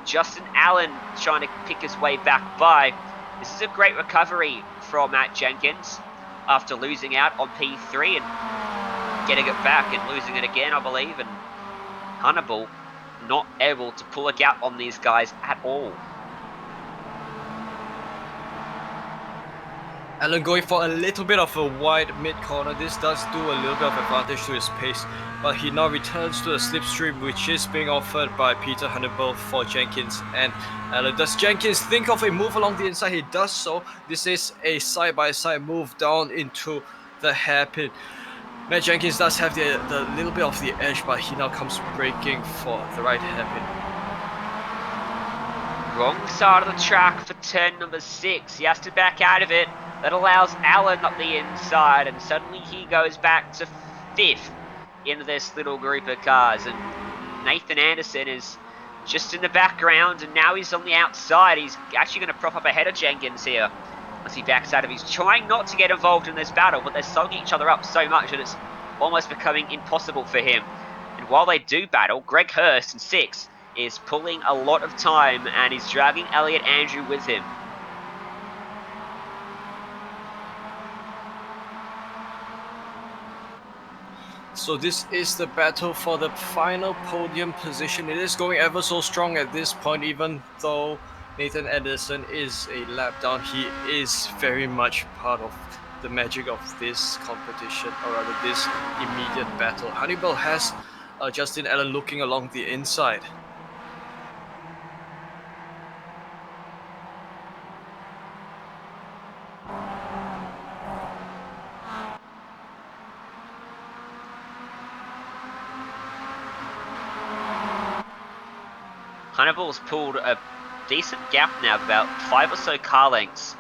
Justin Allen trying to pick his way back by. This is a great recovery from Matt Jenkins after losing out on P3 and getting it back and losing it again, I believe. And Hannibal not able to pull a gap on these guys at all. Allen going for a little bit of a wide mid-corner. This does do a little bit of advantage to his pace, but he now returns to the slipstream which is being offered by Peter Hannibal for Jenkins and Allen. Does Jenkins think of a move along the inside? He does so. This is a side-by-side move down into the hairpin. Matt Jenkins does have the little bit of the edge, but he now comes braking for the right hairpin. Wrong side of the track for turn number 6. He has to back out of it. That allows Allen up the inside, and suddenly he goes back to 5th in this little group of cars. And Nathan Anderson is just in the background, and now he's on the outside. He's actually going to prop up ahead of Jenkins here as he backs out of. He's trying not to get involved in this battle, but they're soaking each other up so much that it's almost becoming impossible for him. And while they do battle, Greg Hurst in 6th is pulling a lot of time, and he's dragging Elliot Andrew with him. So this is the battle for the final podium position. It is going ever so strong at this point, even though Nathan Anderson is a lap down. He is very much part of the magic of this competition, or rather this immediate battle. Hannibal has Justin Allen looking along the inside. Hannibal's pulled a decent gap now of about 5 or so car lengths,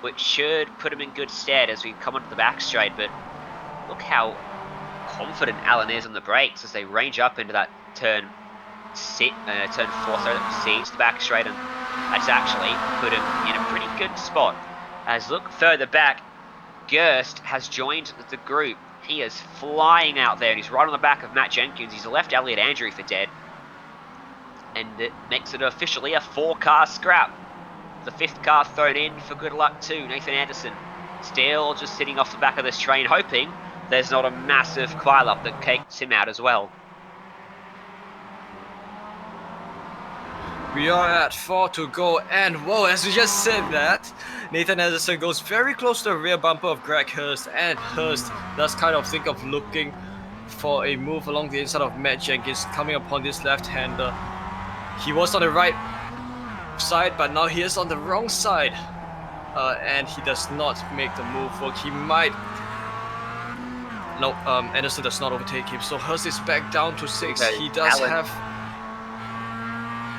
which should put him in good stead as we come onto the back straight. But look how confident Allen is on the brakes as they range up into that turn 4, sorry, that precedes the back straight, and that's actually put him in a pretty good spot. As look further back, Gerst has joined the group. He is flying out there, and he's right on the back of Matt Jenkins. He's left Elliot Andrew for dead, and it makes it officially a 4-car scrap. The 5th car thrown in for good luck too. Nathan Anderson still just sitting off the back of this train, hoping there's not a massive pile-up that takes him out as well. We are at 4 to go, and whoa, as we just said that, Nathan Anderson goes very close to the rear bumper of Greg Hurst, and Hurst does kind of think of looking for a move along the inside of Matt Jenkins, coming upon this left-hander. He was on the right side, but now he is on the wrong side, and he does not make the move work. He might... No, Anderson does not overtake him, so Hurst is back down to 6. Okay, He does have...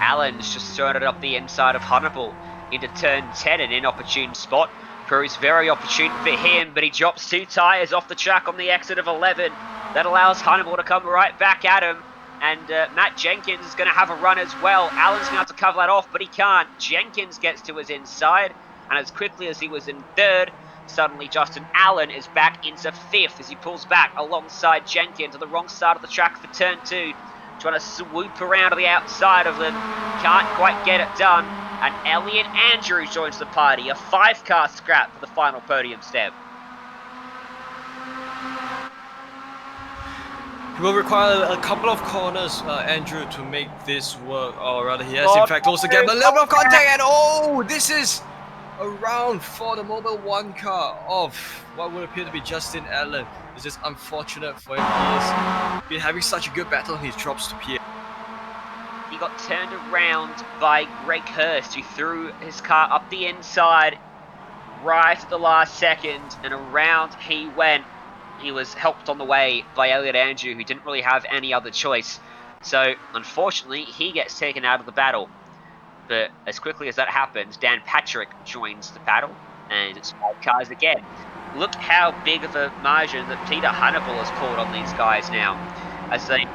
Allen's just thrown it up the inside of Hannibal into turn 10, an inopportune spot. Proves very opportune for him, but he drops 2 tyres off the track on the exit of 11. That allows Hannibal to come right back at him, and Matt Jenkins is going to have a run as well. Allen's going to have to cover that off, but he can't. Jenkins gets to his inside, and as quickly as he was in 3rd, suddenly Justin Allen is back into 5th as he pulls back alongside Jenkins on the wrong side of the track for turn 2. Trying to swoop around to the outside of them. Can't quite get it done. And Elliot Andrew joins the party. A 5-car scrap for the final podium step. He will require a couple of corners, Andrew, to make this work. Or rather, he has in fact also get a little bit of contact. And oh, this is a round for the Mobile 1 car of what would appear to be Justin Allen. It's just unfortunate for him. He has been having such a good battle, and he drops to P8. He got turned around by Greg Hurst, who threw his car up the inside right at the last second, and around he went. He was helped on the way by Elliot Andrew, who didn't really have any other choice. So, unfortunately, he gets taken out of the battle. But as quickly as that happens, Dan Patrick joins the battle, and it's 5 cars again. Look how big of a margin that Peter Hannibal has pulled on these guys now. As they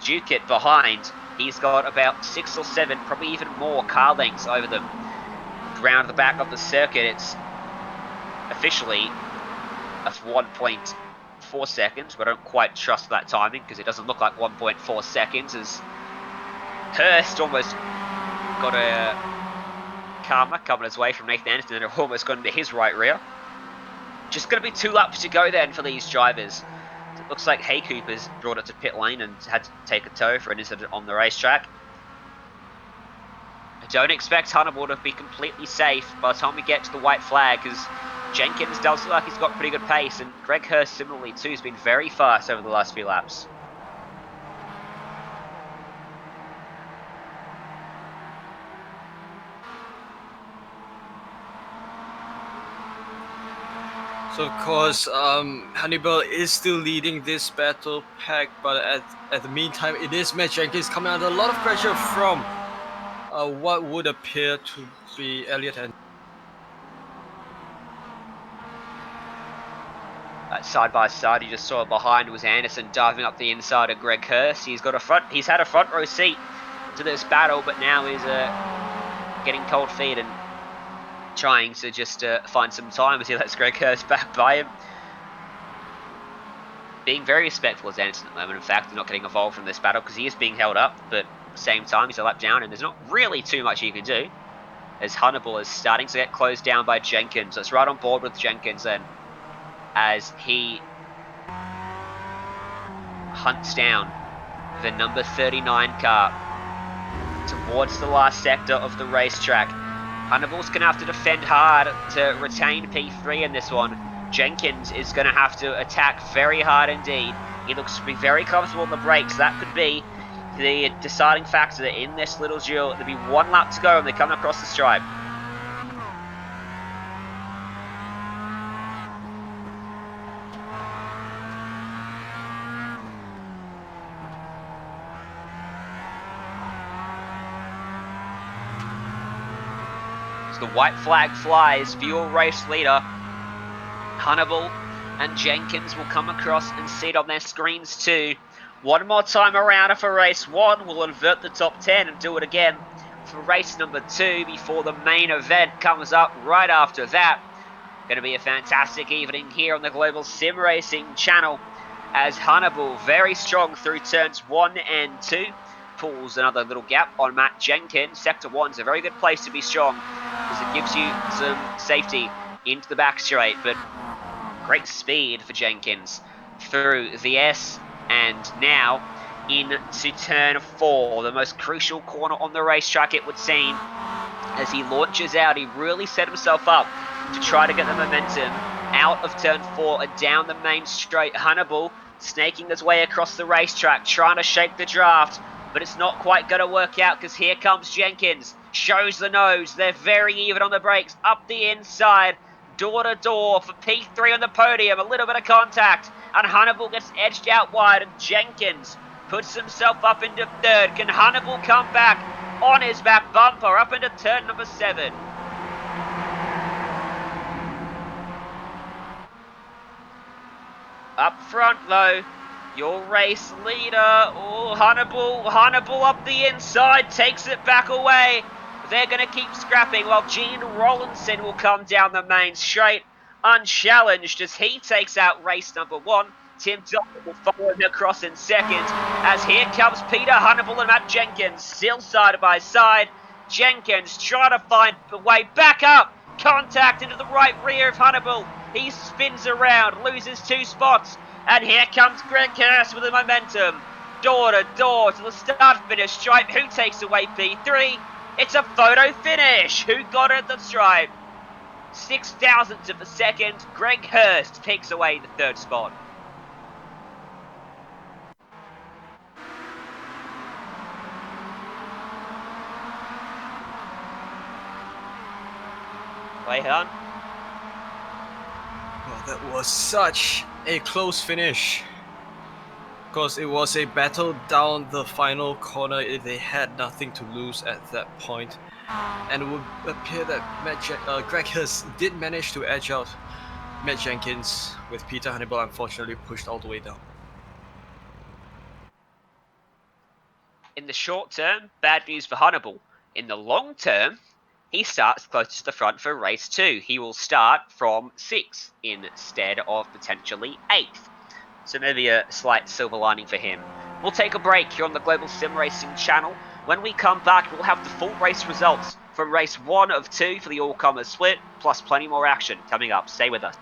duke it behind, he's got about 6 or 7, probably even more car lengths over them. Round the back of the circuit, it's officially a 1.4 seconds, but I don't quite trust that timing because it doesn't look like 1.4 seconds as Hurst almost got a karma coming his way from Nathan Anderson and almost got into his right rear. Just going to be 2 laps to go then for these drivers. It looks like Hay Cooper's brought it to pit lane and had to take a tow for an incident on the racetrack. I don't expect Hannibal to be completely safe by the time we get to the white flag, because Jenkins does look like he's got pretty good pace, and Greg Hurst similarly too has been very fast over the last few laps. So of course, Hannibal is still leading this battle pack, but at the meantime, it is Matt Jenkins coming under a lot of pressure from what would appear to be Elliot and side by side, you just saw behind was Anderson diving up the inside of Greg Hurst. He's had a front row seat to this battle, but now he's getting cold feet and trying to just find some time as he lets Greg Hurst back by him. Being very respectful as Anderson at the moment, in fact, not getting involved in this battle because he is being held up, but at the same time he's a lap down and there's not really too much he can do as Hannibal is starting to get closed down by Jenkins. That's right on board with Jenkins then, as he hunts down the number 39 car towards the last sector of the racetrack. Hannibal's going to have to defend hard to retain P3 in this one. Jenkins is going to have to attack very hard indeed. He looks to be very comfortable on the brakes. That could be the deciding factor in this little duel. There'll be 1 lap to go and they come across the stripe. The white flag flies for your race leader. Hannibal and Jenkins will come across and see it on their screens too. 1 more time around for race 1. We'll invert the top 10 and do it again for race number 2 before the main event comes up right after that. Going to be a fantastic evening here on the Global SimRacing Channel as Hannibal, very strong through turns 1 and 2. Pulls another little gap on Matt Jenkins. Sector 1's a very good place to be strong because it gives you some safety into the back straight, but great speed for Jenkins through the S and now into turn 4, the most crucial corner on the racetrack it would seem. As he launches out, he really set himself up to try to get the momentum out of turn 4 and down the main straight. Hannibal snaking his way across the racetrack, trying to shake the draft, but it's not quite going to work out because here comes Jenkins. Shows the nose. They're very even on the brakes. Up the inside. Door to door for P3 on the podium. A little bit of contact. And Hannibal gets edged out wide. And Jenkins puts himself up into 3rd. Can Hannibal come back on his back bumper up into turn number 7? Up front though, your race leader, oh, Hannibal up the inside, takes it back away. They're going to keep scrapping while Gene Rollinson will come down the main straight, unchallenged as he takes out race number 1. Tim Dolan will follow him across in 2nd, as here comes Peter Hannibal and Matt Jenkins, still side by side. Jenkins trying to find a way back up, contact into the right rear of Hannibal. He spins around, loses 2 spots, and here comes Greg Hurst with the momentum. Door to door to the start-finish stripe. Who takes away P3? It's a photo finish. Who got it at the stripe? 6 thousandths of a second. Greg Hurst takes away the 3rd spot. Wei-Han? Well, that was such a close finish. Because it was a battle down the final corner. They had nothing to lose at that point. And it would appear that Greg Hurst did manage to edge out Matt Jenkins, with Peter Hannibal unfortunately pushed all the way down. In the short term, bad news for Hannibal. In the long term, he starts close to the front for race 2. He will start from 6th instead of potentially 8th. So maybe a slight silver lining for him. We'll take a break here on the Global SimRacing Channel. When we come back, we'll have the full race results from race 1 of 2 for the all-comers split, plus plenty more action coming up. Stay with us.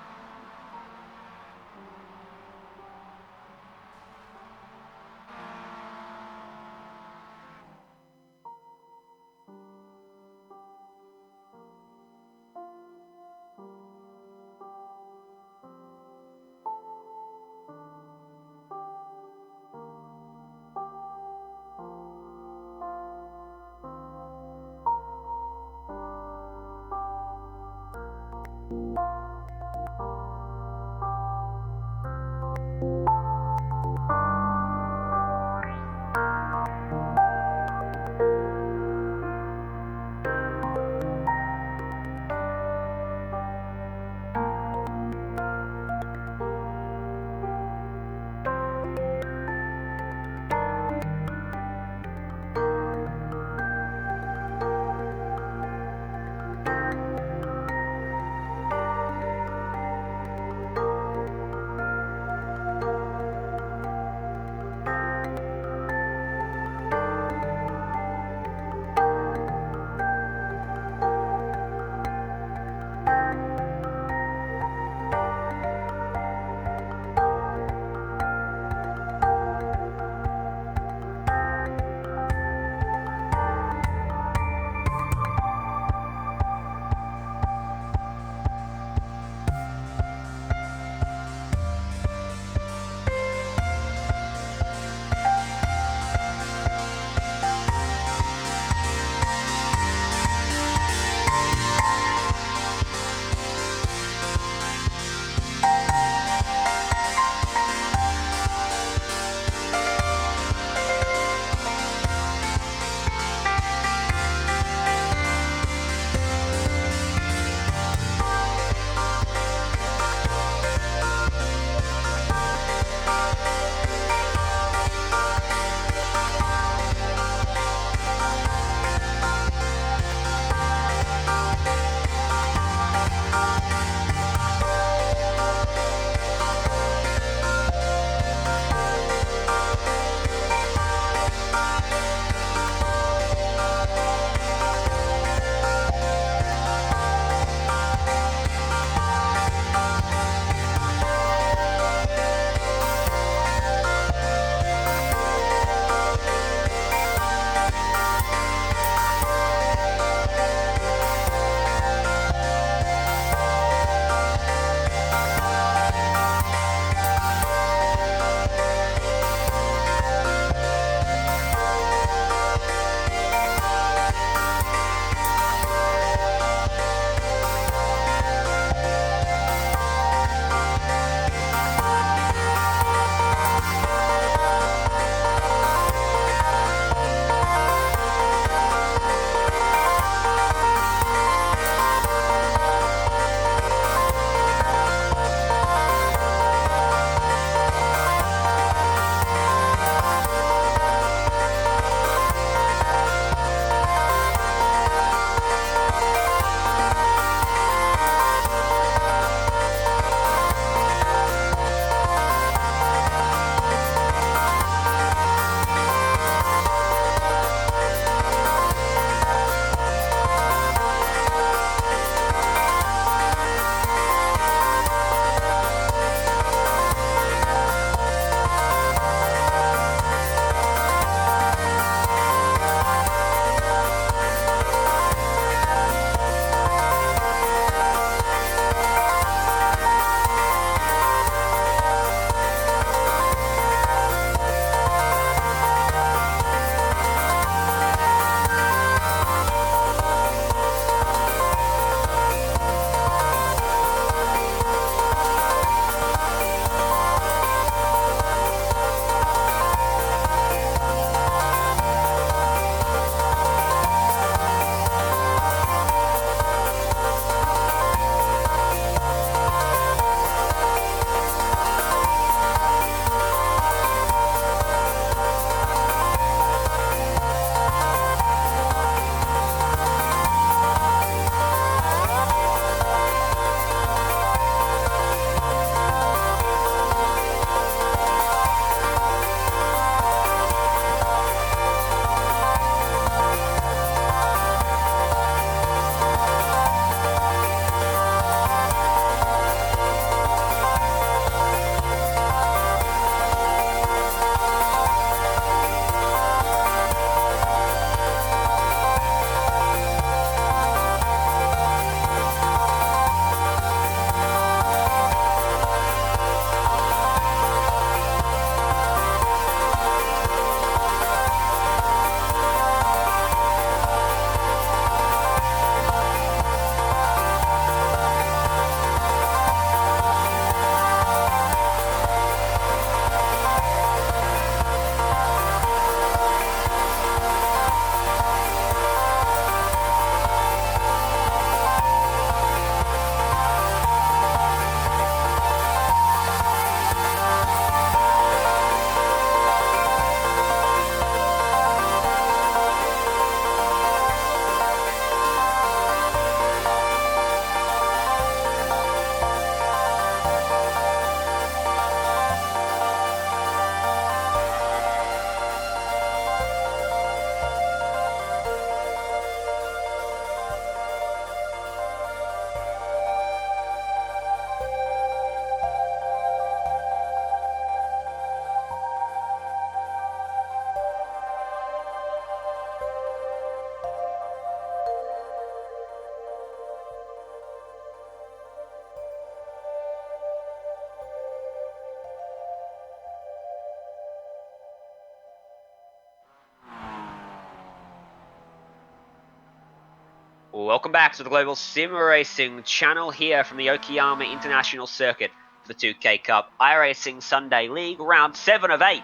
Welcome back to the Global SimRacing Channel here from the Okayama International Circuit for the 2K Cup iRacing Sunday League, round 7 of 8,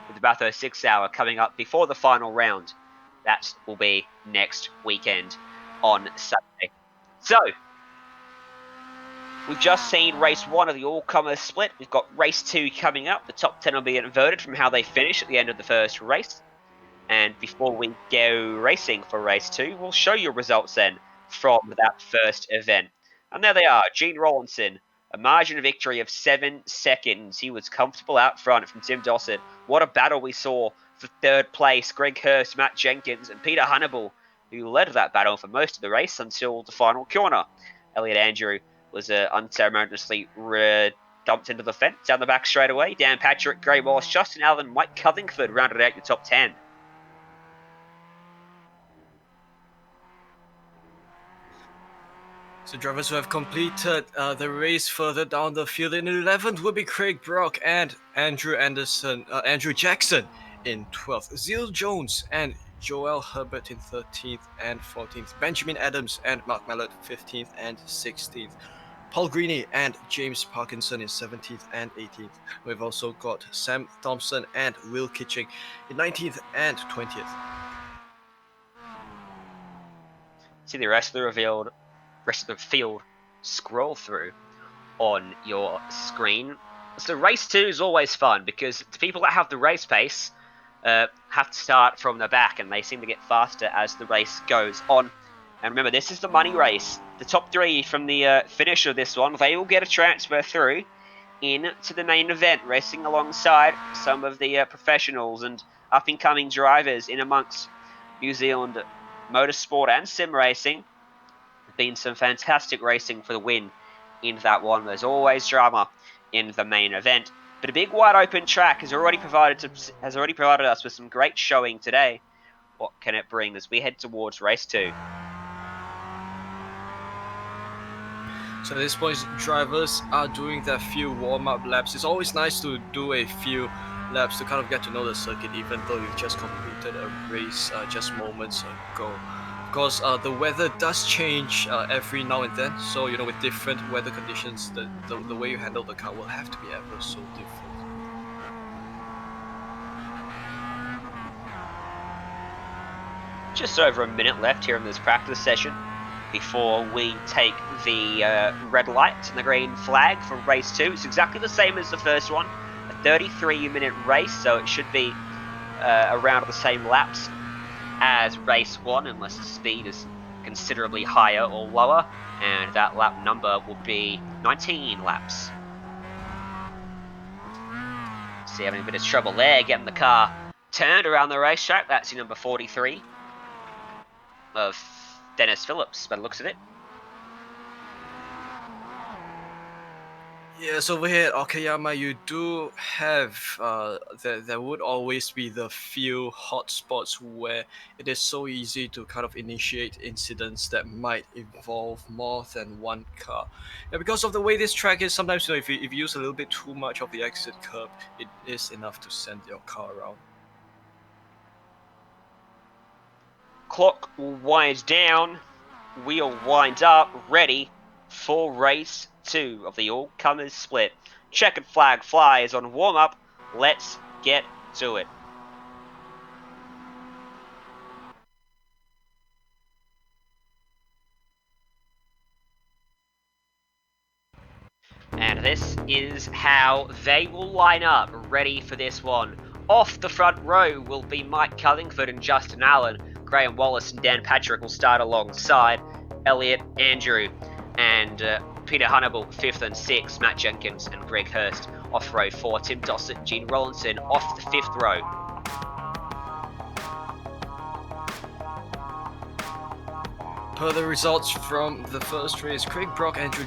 with the Bathurst 6 hour coming up before the final round. That will be next weekend on Saturday. So, we've just seen race 1 of the all-comers split. We've got race 2 coming up. The top 10 will be inverted from how they finish at the end of the first race. And before we go racing for race 2, we'll show you results then from that first event. And there they are, Gene Rollinson, a margin of victory of 7 seconds. He was comfortable out front from Tim Dossett. What a battle we saw for third place. Greg Hurst, Matt Jenkins, and Peter Hannibal, who led that battle for most of the race until the final corner. Elliot Andrew was unceremoniously dumped into the fence down the back straight away. Dan Patrick, Gray Wallace, Justin Allen, Mike Covingford rounded out the top 10. So drivers who have completed the race further down the field in 11th will be Craig Brock and Andrew Jackson in 12th, Zeal Jones and Joel Herbert in 13th and 14th, Benjamin Adams and Mark Mallett 15th and 16th, Paul Greeny and James Parkinson in 17th and 18th. We've also got Sam Thompson and Will Kitching in 19th and 20th. See the rest of the field scroll through on your screen. So race 2 is always fun because the people that have the race pace have to start from the back, and they seem to get faster as the race goes on. And remember, this is the money race. The top 3 from the finish of this one, they will get a transfer through into the main event, racing alongside some of the professionals and up-and-coming drivers in amongst New Zealand motorsport and sim racing. Been some fantastic racing for the win in that one. There's always drama in the main event, but a big wide open track has already provided us with some great showing today. What can it bring as we head towards race 2? So at this point, drivers are doing their few warm-up laps. It's always nice to do a few laps to kind of get to know the circuit, even though you've just completed a race just moments ago. Of course, the weather does change every now and then, so with different weather conditions, the way you handle the car will have to be ever so different. Just over a minute left here in this practice session before we take the red light and the green flag for race 2. It's exactly the same as the first one, a 33-minute race, so it should be around the same laps as race 1, unless the speed is considerably higher or lower, and that lap number will be 19 laps. See, having a bit of trouble there, getting the car turned around the racetrack. That's your number 43 of Dennis Phillips, by the looks of it. Yes, over here at Okayama, you do have, there would always be the few hotspots where it is so easy to kind of initiate incidents that might involve more than one car. Yeah, because of the way this track is, sometimes if you use a little bit too much of the exit curb, it is enough to send your car around. Clock will wind down, wheel wind up, ready for race 2 of the all-comers split. Checkered flag flies on warm-up. Let's get to it. And this is how they will line up, ready for this one. Off the front row will be Mike Cullingford and Justin Allen. Graham Wallace and Dan Patrick will start alongside Elliot Andrew and Peter Hannibal, 5th and 6th, Matt Jenkins and Greg Hurst. Off row 4, Tim Dossett and Gene Rollinson. Off the 5th row. Per the results from the first race, Craig Brock, Andrew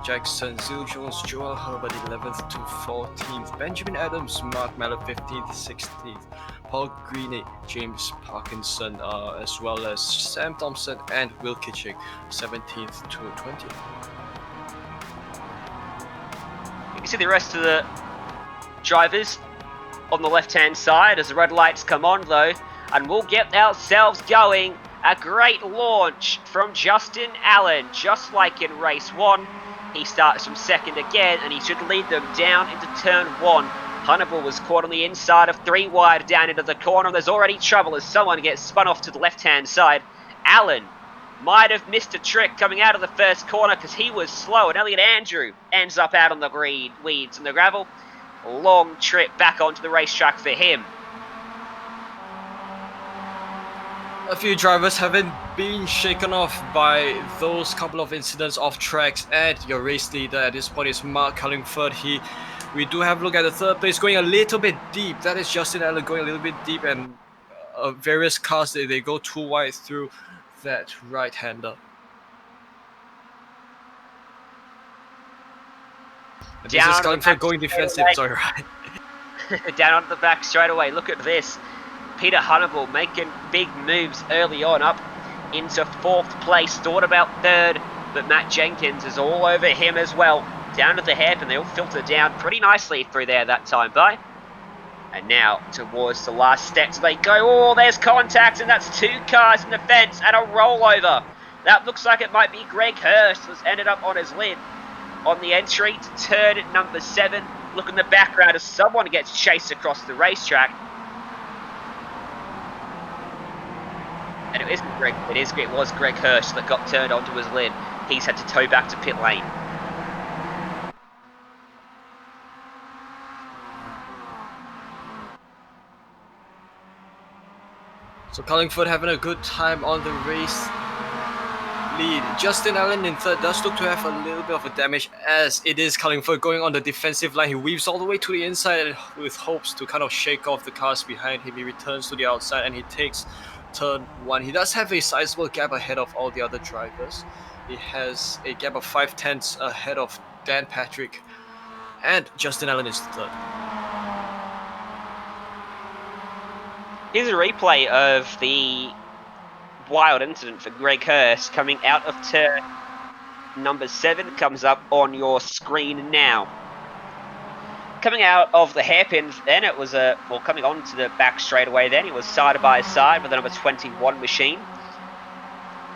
Jackson, Zeal Jones, Joel Herbert 11th to 14th, Benjamin Adams, Mark Mallett 15th, 16th, Paul Greeny, James Parkinson, as well as Sam Thompson and Will Kitching 17th to 20th. You can see the rest of the drivers on the left-hand side as the red lights come on though, and we'll get ourselves going A great launch from Justin Allen, just like in race 1. He starts from second again, and he should lead them down into turn 1. Hannibal was caught on the inside of 3 wide down into the corner. There's already trouble as someone gets spun off to the left-hand side. Allen might have missed a trick coming out of the first corner because he was slow, and Elliot Andrew ends up out on the weeds and the gravel. Long trip back onto the racetrack for him. A few drivers haven't been shaken off by those couple of incidents off tracks, and your race leader at this point is Mark Cullingford. We do have a look at the third place, going a little bit deep. That is Justin Allen going a little bit deep, and various cars, they go too wide through that right-hander. This is Cullingford going defensive, sorry, right? Down onto the back straight away. Look at this. Peter Hannibal making big moves early on, up into 4th place, thought about 3rd, but Matt Jenkins is all over him as well. Down to the hairpin, they all filter down pretty nicely through there that time by. And now towards the last steps they go. Oh, there's contact, and that's 2 cars in the fence and a rollover. That looks like it might be Greg Hurst, who's ended up on his lid on the entry to turn number 7. Look in the background as someone gets chased across the racetrack. And it was Greg Hurst that got turned onto his lid. He's had to tow back to pit lane. So Cullingford having a good time on the race lead. Justin Allen in 3rd does look to have a little bit of a damage, as it is Cullingford going on the defensive line. He weaves all the way to the inside and with hopes to kind of shake off the cars behind him. He returns to the outside and he takes turn 1. He does have a sizable gap ahead of all the other drivers. He has a gap of 5/10 ahead of Dan Patrick, and Justin Allen is 3rd. Here's a replay of the wild incident for Greg Hurst coming out of turn number 7. Comes up on your screen now. Coming out of the hairpin, then it was coming onto the back straightaway. Then it was side by side with the number 21 machine,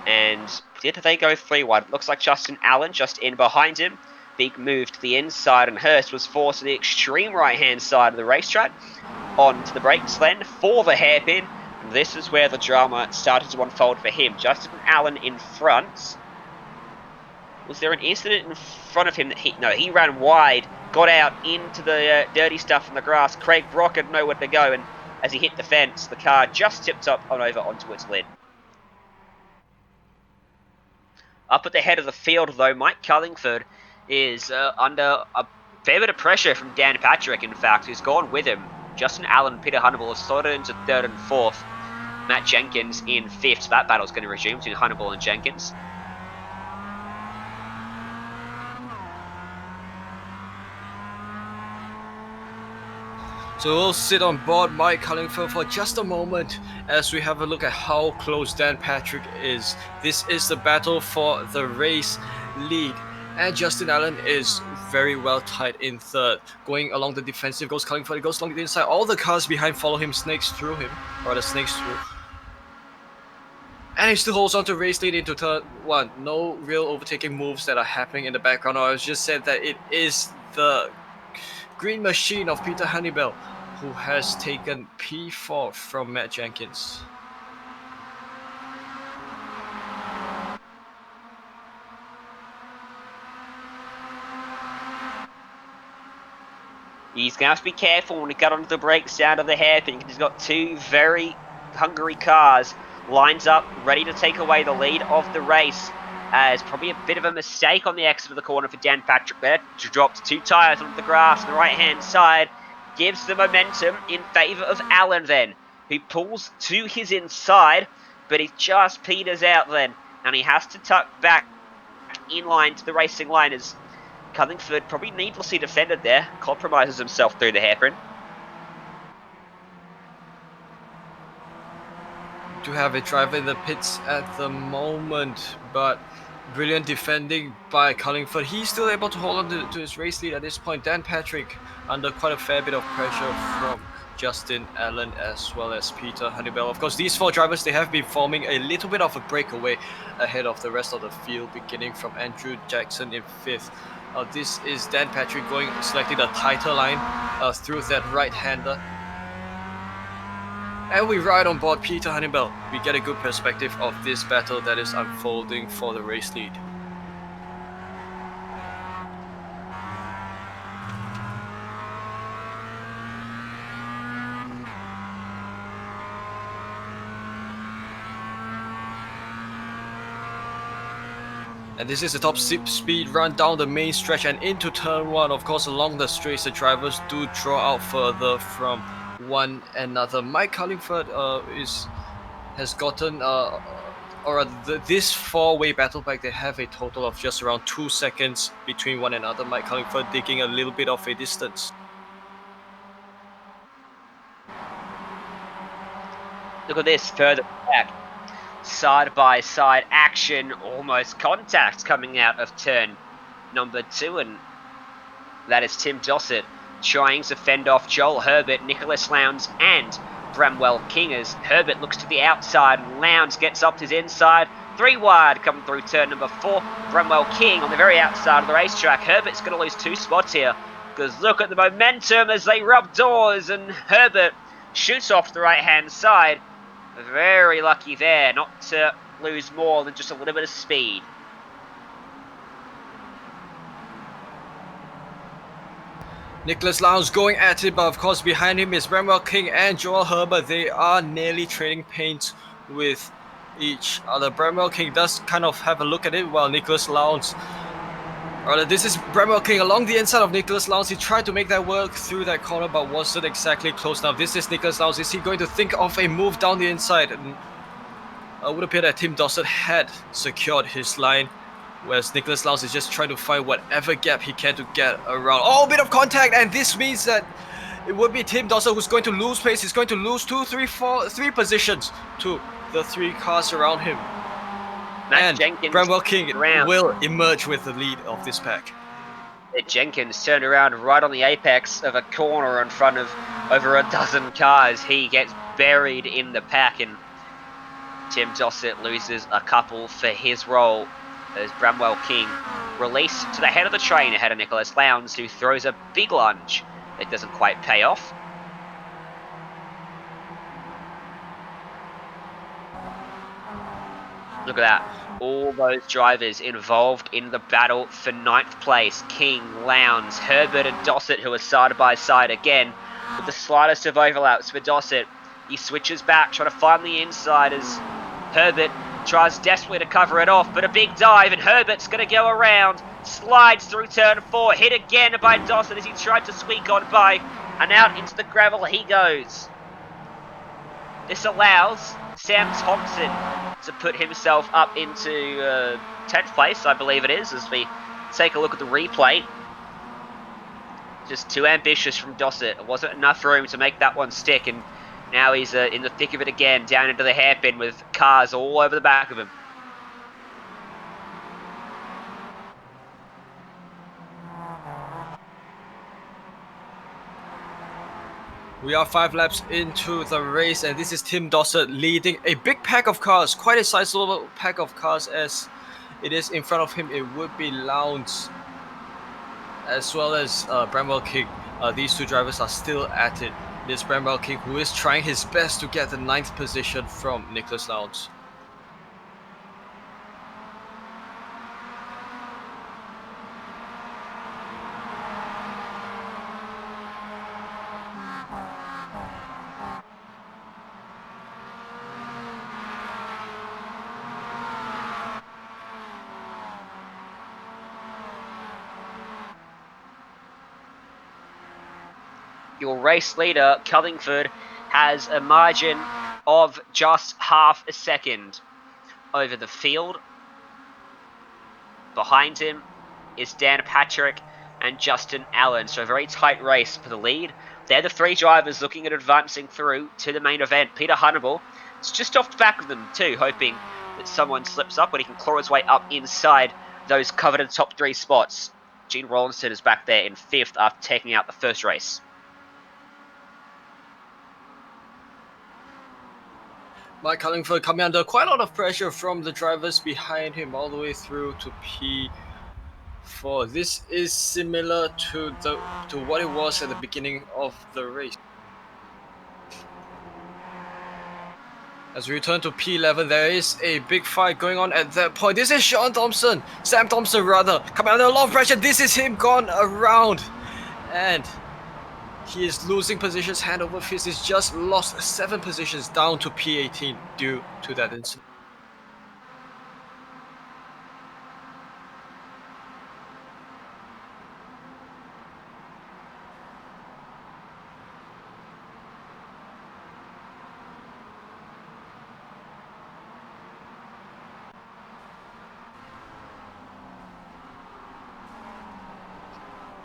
and did they go 3 wide? Looks like Justin Allen just in behind him. Big move to the inside, and Hurst was forced to the extreme right-hand side of the racetrack onto the brakes then for the hairpin. And this is where the drama started to unfold for him. Justin Allen in front. Was there an incident in front of him that he ran wide, got out into the dirty stuff in the grass. Craig Brock had nowhere to go, and as he hit the fence, the car just tipped up and over onto its lid. Up at the head of the field, though, Mike Cullingford is under a fair bit of pressure from Dan Patrick, in fact, who's gone with him. Justin Allen and Peter Hannibal have slotted into 3rd and 4th. Matt Jenkins in 5th. So that battle's going to resume between Hannibal and Jenkins. So we'll sit on board Mike Cullingford for just a moment as we have a look at how close Dan Patrick is. This is the battle for the race lead, and Justin Allen is very well tied in 3rd. Going along the defensive goes Cullingford, he goes along the inside. All the cars behind follow him, snakes through. And he still holds on to race lead into turn 1. No real overtaking moves that are happening in the background. I was just said that it is the green machine of Peter Hannibal who has taken P4 from Matt Jenkins. He's going to have to be careful when he got onto the brakes down to the hairpin, because he's got 2 very hungry cars lined up, ready to take away the lead of the race. As probably a bit of a mistake on the exit of the corner for Dan Patrick there. Dropped 2 tyres onto the grass on the right-hand side. Gives the momentum in favour of Allen then, who pulls to his inside, but he just peters out then. And he has to tuck back in line to the racing line as Cullingford, probably needlessly defended there, compromises himself through the hairpin. To have a driver in the pits at the moment, but brilliant defending by Cullingford. He's still able to hold on to his race lead at this point. Dan Patrick under quite a fair bit of pressure from Justin Allen, as well as Peter Hannibal. Of course, these 4 drivers, they have been forming a little bit of a breakaway ahead of the rest of the field, beginning from Andrew Jackson in 5th. This is Dan Patrick selecting the title line through that right-hander. And we ride on board Peter Hannibal. We get a good perspective of this battle that is unfolding for the race lead. And this is the top speed run down the main stretch and into turn 1. Of course, along the straights, the drivers do draw out further from one another. Mike Cullingford has gotten, this 4-way battle pack, they have a total of just around 2 seconds between one another. Mike Cullingford digging a little bit of a distance. Look at this further back. Side-by-side action, almost contact coming out of turn number 2, and that is Tim Dossett trying to fend off Joel Herbert, Nicholas Lowndes, and Bramwell King as Herbert looks to the outside and Lowndes gets up to his inside. 3 wide coming through turn number 4. Bramwell King on the very outside of the racetrack. Herbert's going to lose 2 spots here because look at the momentum as they rub doors and Herbert shoots off the right-hand side. Very lucky there not to lose more than just a little bit of speed. Nicholas Lowndes going at it, but of course behind him is Bramwell King and Joel Herbert. They are nearly trading paint with each other. Bramwell King does kind of have a look at it while Nicholas Lowndes... this is Bramwell King along the inside of Nicholas Lowndes. He tried to make that work through that corner, but wasn't exactly close enough. This is Nicholas Lowndes. Is he going to think of a move down the inside? And it would appear that Tim Dossett had secured his line, whereas Nicholas Lowndes is just trying to find whatever gap he can to get around. Oh, a bit of contact, and this means that it would be Tim Dossett who's going to lose pace. He's going to lose 3 positions to the 3 cars around him. Matt Jenkins Bramwell King will emerge with the lead of this pack. Jenkins turned around right on the apex of a corner in front of over a dozen cars. He gets buried in the pack and Tim Dossett loses a couple for his role as Bramwell King released to the head of the train ahead of Nicholas Lowndes, who throws a big lunge that doesn't quite pay off. Look at that. All those drivers involved in the battle for 9th place. King, Lowndes, Herbert and Dossett, who are side by side again with the slightest of overlaps for Dossett. He switches back, trying to find the inside as Herbert tries desperately to cover it off, but a big dive and Herbert's going to go around. Slides through turn 4, hit again by Dossett as he tried to squeak on by, and out into the gravel he goes. This allows Sam Thompson to put himself up into 10th place, I believe it is, as we take a look at the replay. Just too ambitious from Dossett. It wasn't enough room to make that one stick, and now he's in the thick of it again, down into the hairpin with cars all over the back of him. We are 5 laps into the race, and this is Tim Dossett leading a big pack of cars, quite a sizable pack of cars, as it is in front of him. It would be Lowndes as well as Bramwell King. These 2 drivers are still at it. It is Bramwell King who is trying his best to get the 9th position from Nicholas Lowndes. Your race leader, Cullingford, has a margin of just half a second over the field. Behind him is Dan Patrick and Justin Allen. So a very tight race for the lead. They're the 3 drivers looking at advancing through to the main event. Peter Hannibal is just off the back of them too, hoping that someone slips up when he can claw his way up inside those coveted top 3 spots. Gene Rollinson is back there in 5th after taking out the first race. Mike Cullingford coming under quite a lot of pressure from the drivers behind him all the way through to P4. This is similar to what it was at the beginning of the race. As we return to P11, there is a big fight going on at that point. This is Sam Thompson, coming under a lot of pressure. This is him gone around, and he is losing positions hand over fist. He's just lost 7 positions down to P18 due to that incident.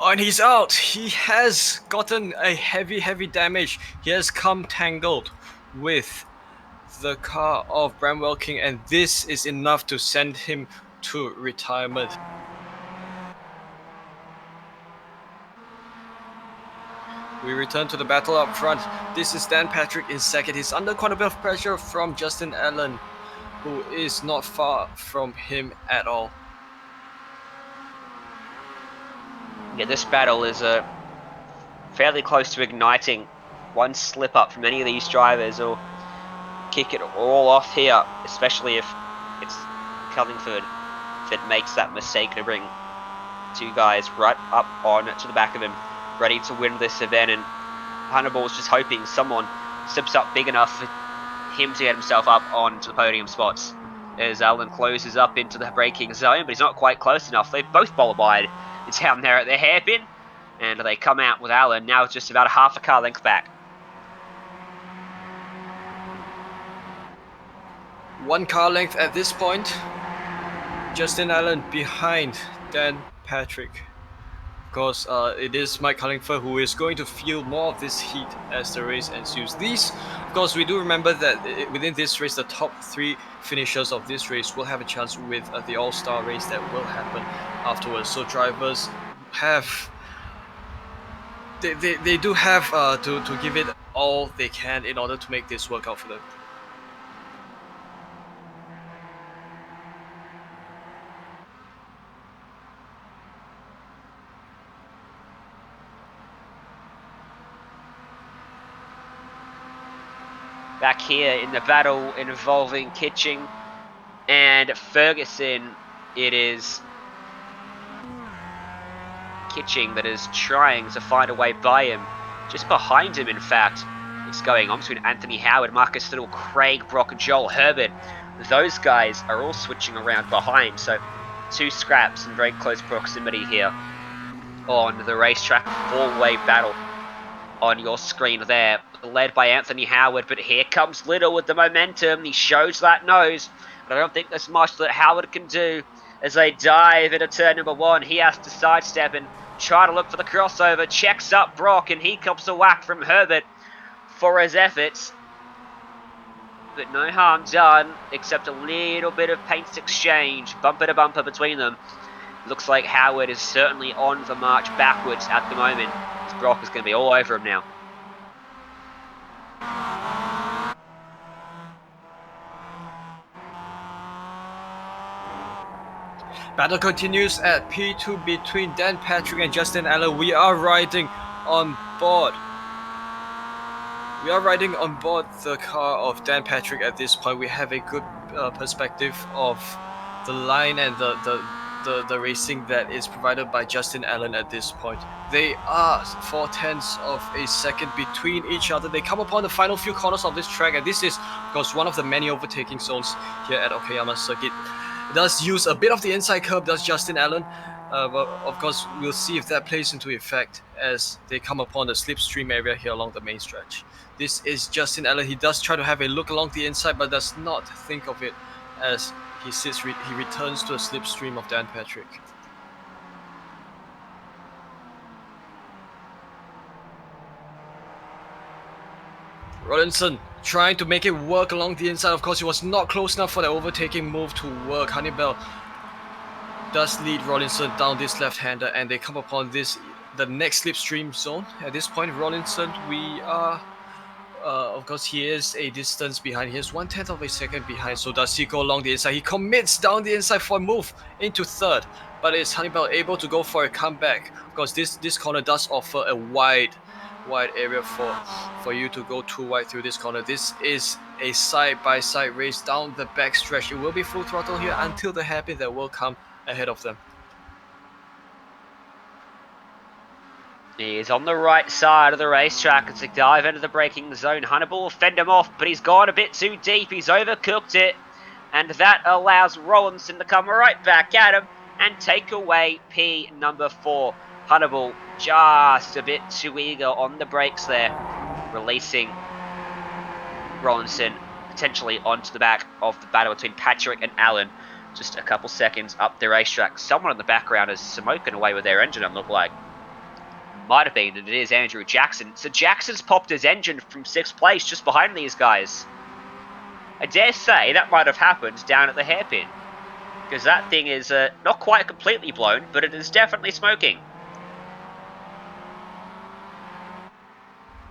And he's out. He has gotten a heavy damage. He has come tangled with the car of Bramwell King, and this is enough to send him to retirement. We return to the battle up front. This is Dan Patrick in second. He's under quite a bit of pressure from Justin Allen, who is not far from him at all. Yeah, this battle is fairly close to igniting. One slip up from any of these drivers will kick it all off here, especially if it's Cullingford that makes that mistake to bring 2 guys right up on to the back of him, ready to win this event. And Hannibal's just hoping someone steps up big enough for him to get himself up onto the podium spots. As Allen closes up into the braking zone, but he's not quite close enough. They both ball wide. It's down there at the hairpin, and they come out with Allen now just about a half a car length back. 1 car length at this point. Justin Allen behind Dan Patrick. Of course, it is Mike Cullingford who is going to feel more of this heat as the race ensues. Of course, we do remember that within this race, the top 3 finishers of this race will have a chance with the All-Star race that will happen afterwards. So drivers have, they do have to give it all they can in order to make this work out for them. Back here in the battle involving Kitching and Ferguson, it is Kitching that is trying to find a way by him. Just behind him, in fact, it's going on between Anthony Howard, Marcus Little, Craig, Brock, and Joel Herbert. Those guys are all switching around behind, so 2 scraps in very close proximity here on the racetrack. 4-way battle on your screen there, led by Anthony Howard, but here comes Little with the momentum. He shows that nose, but I don't think there's much that Howard can do as they dive into turn number 1. He has to sidestep and try to look for the crossover, checks up Brock, and he comes a whack from Herbert for his efforts. But no harm done, except a little bit of paint exchange, bumper to bumper between them. Looks like Howard is certainly on the march backwards at the moment. Brock is going to be all over him now. Battle continues at P2 between Dan Patrick and Justin Allen. We are riding on board. We are riding on board the car of Dan Patrick at this point. We have a good perspective of the line and the racing that is provided by Justin Allen at this point. They are 0.4 of a second between each other. They come upon the final few corners of this track, and this is, of course, one of the many overtaking zones here at Okayama Circuit. It does use a bit of the inside curb, does Justin Allen, but of course we'll see if that plays into effect as they come upon the slipstream area here along the main stretch. This is Justin Allen. He does try to have a look along the inside, but does not think of it as he returns to a slipstream of Dan Patrick. Rollinson trying to make it work along the inside. Of course, he was not close enough for the overtaking move to work. Honeybell does lead Rollinson down this left-hander, and they come upon the next slipstream zone. At this point, Rollinson, we are Of course, he is a distance behind. He is 1/10 of a second behind. So does he go along the inside? He commits down the inside for a move into third. But is Hannibal able to go for a comeback? Of course, this corner does offer a wide area for you to go too wide through this corner. This is a side-by-side race down the backstretch. It will be full throttle here until the hairpin that will come ahead of them. He is on the right side of the racetrack. It's a dive into the braking zone. Hannibal will fend him off, but he's gone a bit too deep. He's overcooked it. And that allows Rollinson to come right back at him and take away P number 4. Hannibal just a bit too eager on the brakes there, releasing Rollinson potentially onto the back of the battle between Patrick and Allen. Just a couple seconds up the racetrack. Someone in the background is smoking away with their engine, it looked like. Might have been, and it is Andrew Jackson. So Jackson's popped his engine from 6th place just behind these guys. I dare say that might have happened down at the hairpin, because that thing is not quite completely blown, but it is definitely smoking.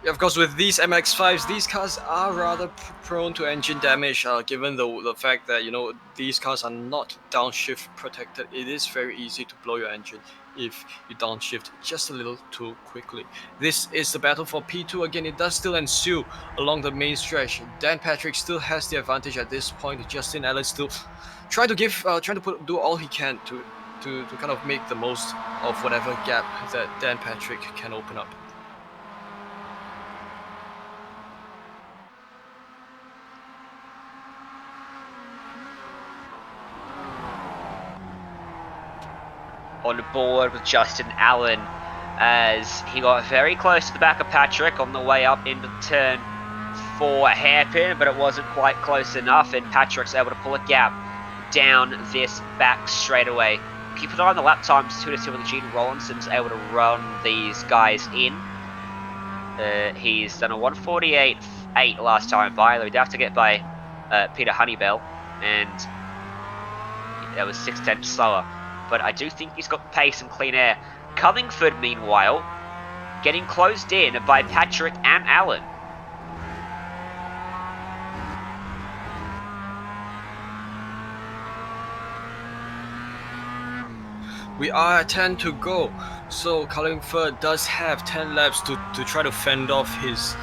Yeah, of course, with these MX5s, these cars are rather prone to engine damage, given the fact that, you know, these cars are not downshift protected. It is very easy to blow your engine if you downshift just a little too quickly. This is the battle for P2 again. It does still ensue along the main stretch. Dan Patrick still has the advantage at this point. Justin Allen still trying to do all he can to kind of make the most of whatever gap that Dan Patrick can open up. On board with Justin Allen as he got very close to the back of Patrick on the way up into turn 4 hairpin, but it wasn't quite close enough, and Patrick's able to pull a gap down this back straightaway. Keep an eye on the lap times to see whether Gene Rollinson's able to run these guys in. He's done a 1:48.8 last time by, though he'd have to get by Peter Honeybell, and that was 6/10 slower. But I do think he's got pace and clean air. Cullingford, meanwhile, getting closed in by Patrick and Allen. We are at 10 to go, so Cullingford does have 10 laps to try to fend off his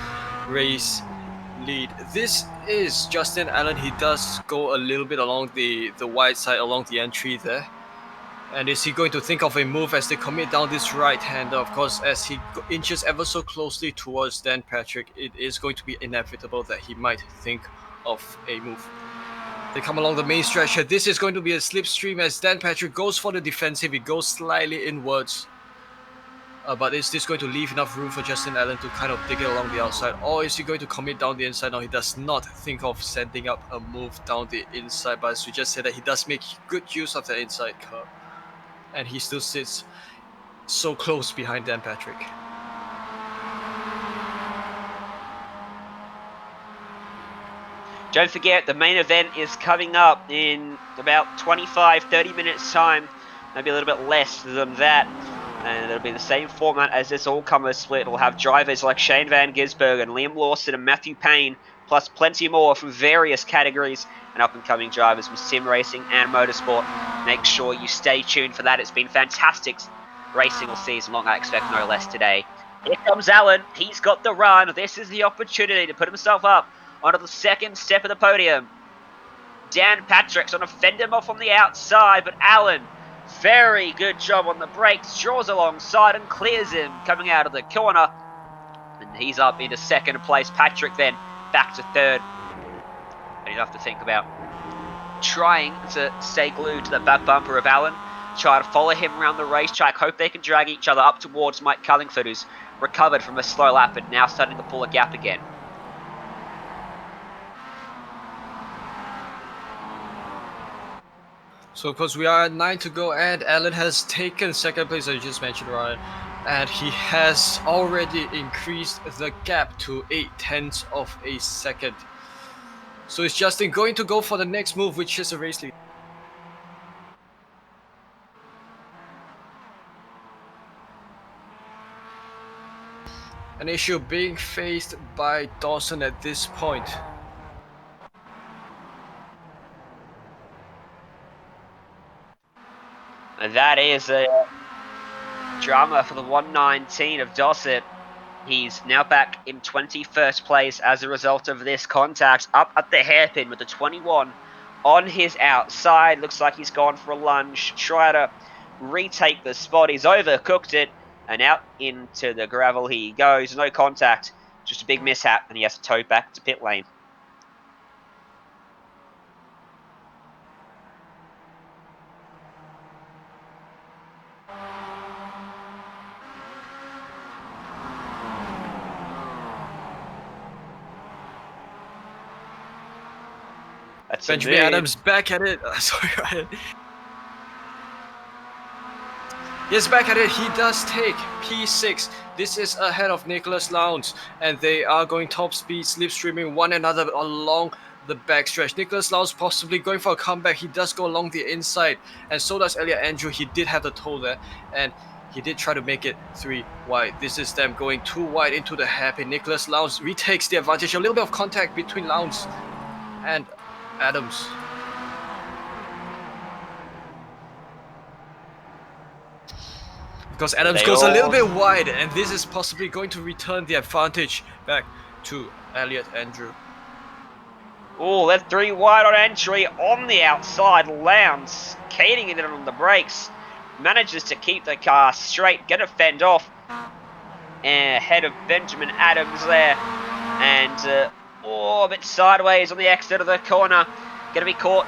race lead. This is Justin Allen. He does go a little bit along the wide side, along the entry there. And is he going to think of a move as they commit down this right-hander? Of course, as he inches ever so closely towards Dan Patrick, it is going to be inevitable that he might think of a move. They come along the main stretch here. This is going to be a slipstream as Dan Patrick goes for the defensive. He goes slightly inwards. But is this going to leave enough room for Justin Allen to kind of dig it along the outside? Or is he going to commit down the inside? No, he does not think of sending up a move down the inside. But as we just said, that he does make good use of the inside curve. And he still sits so close behind Dan Patrick. Don't forget, the main event is coming up in about 25-30 minutes time, maybe a little bit less than that. And it'll be the same format as this all-comer split. It'll have drivers like Shane Van Gisbergen, Liam Lawson and Matthew Payne, plus plenty more from various categories and up-and-coming drivers from sim racing and motorsport. Make sure you stay tuned for that. It's been fantastic racing all season long. I expect no less today. Here comes Allen. He's got the run. This is the opportunity to put himself up onto the second step of the podium. Dan Patrick's going to fend him off on the outside, but Allen, very good job on the brakes, draws alongside and clears him coming out of the corner. And he's up into second place. Patrick then back to third. And he'll have to think about trying to stay glued to the back bumper of Allen, try to follow him around the racetrack, hope they can drag each other up towards Mike Cullingford, who's recovered from a slow lap and now starting to pull a gap again. So of course we are at 9 to go, and Allen has taken second place, as you just mentioned, Ryan, and he has already increased the gap to 0.8 of a second. So is Justin going to go for the next move, which is a race lead? An issue being faced by Dawson at this point. And that is a drama for the 119 of Dossett. He's now back in 21st place as a result of this contact, up at the hairpin with the 21 on his outside. Looks like he's gone for a lunge, try to retake the spot. He's overcooked it, and out into the gravel he goes. No contact, just a big mishap, and he has to tow back to pit lane. That's Benjamin Adams back at it. Sorry, Ryan. Yes, back at it. He does take P6. This is ahead of Nicholas Lowndes, and they are going top speed, slipstreaming one another along the backstretch. Nicholas Lowndes possibly going for a comeback. He does go along the inside, and so does Elliot Andrew. He did have the toe there, and he did try to make it 3 wide. This is them going 2 wide into the hairpin. Nicholas Lowndes retakes the advantage. A little bit of contact between Lowndes and Adams. Because Adams goes a little bit wide, and this is possibly going to return the advantage back to Elliot Andrew. Oh, that 3 wide on entry on the outside. Lowndes skating it on the brakes. Manages to keep the car straight, get it fend off. Ahead of Benjamin Adams there. And a bit sideways on the exit of the corner. Going to be caught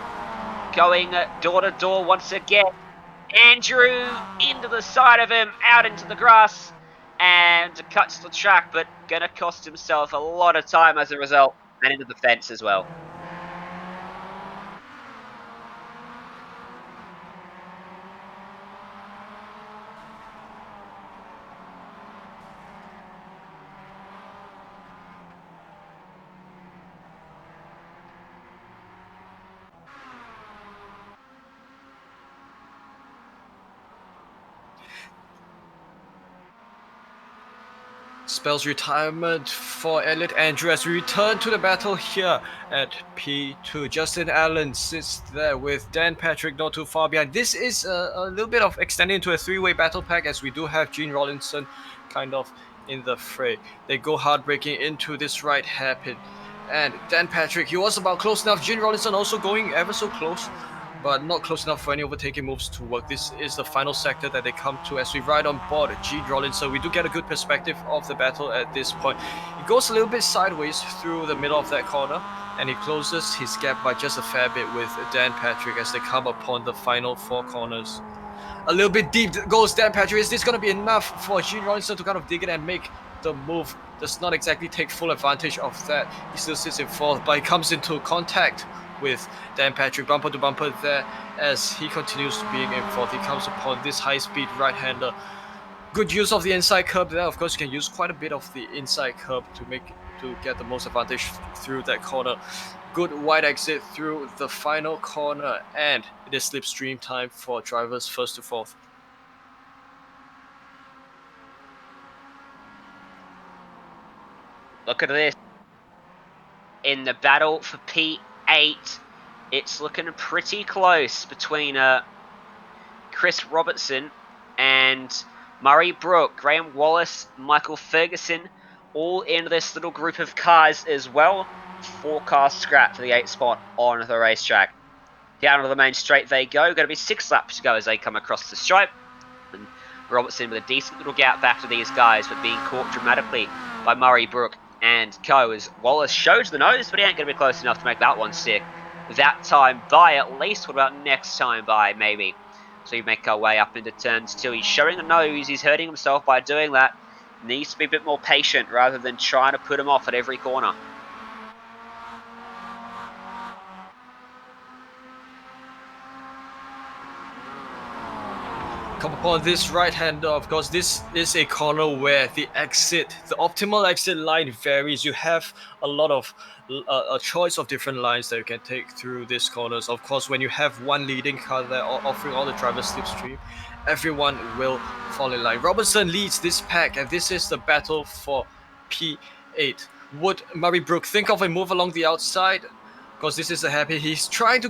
going door to door once again. Andrew into the side of him, out into the grass, and cuts the track, but going to cost himself a lot of time as a result, and into the fence as well. Spells retirement for Elliot Andrew as we return to the battle here at P2. Justin Allen sits there with Dan Patrick not too far behind. This is a little bit of extending into a 3-way battle pack, as we do have Gene Rollinson kind of in the fray. They go hard braking into this right hairpin. And Dan Patrick, he was about close enough. Gene Rollinson also going ever so close, but not close enough for any overtaking moves to work. This is the final sector that they come to as we ride on board Gene Rollinson. We do get a good perspective of the battle at this point. He goes a little bit sideways through the middle of that corner, and he closes his gap by just a fair bit with Dan Patrick as they come upon the final 4 corners. A little bit deep goes Dan Patrick. Is this going to be enough for Gene Rollinson to kind of dig it and make the move? Does not exactly take full advantage of that. He still sits in 4th, but he comes into contact with Dan Patrick bumper to bumper there as he continues being in 4th. He comes upon this high-speed right-hander. Good use of the inside curb there. Of course, you can use quite a bit of the inside curb to get the most advantage through that corner. Good wide exit through the final corner, and it is slipstream time for drivers 1st to 4th. Look at this. In the battle for P8, it's looking pretty close between Chris Robertson and Murray Brook, Graham Wallace, Michael Ferguson, all in this little group of cars as well. 4 cars scrapped for the 8th spot on the racetrack. Down to the main straight they go. Going to be 6 laps to go as they come across the stripe. And Robertson with a decent little gap back to these guys, but being caught dramatically by Murray Brook and co. As Wallace shows the nose, but he ain't going to be close enough to make that one stick. That time by at least. What about next time by, maybe? So you make our way up into turns 2. He's showing the nose. He's hurting himself by doing that. Needs to be a bit more patient rather than trying to put him off at every corner. Come upon this right-hander. Of course, this is a corner where the optimal exit line varies. You have a lot of a choice of different lines that you can take through these corners. Of course, when you have one leading car there offering all the drivers slipstream, everyone will fall in line. Robertson leads this pack, and this is the battle for P8. Would Murray Brook think of a move along the outside? Because this is a happy. He's trying to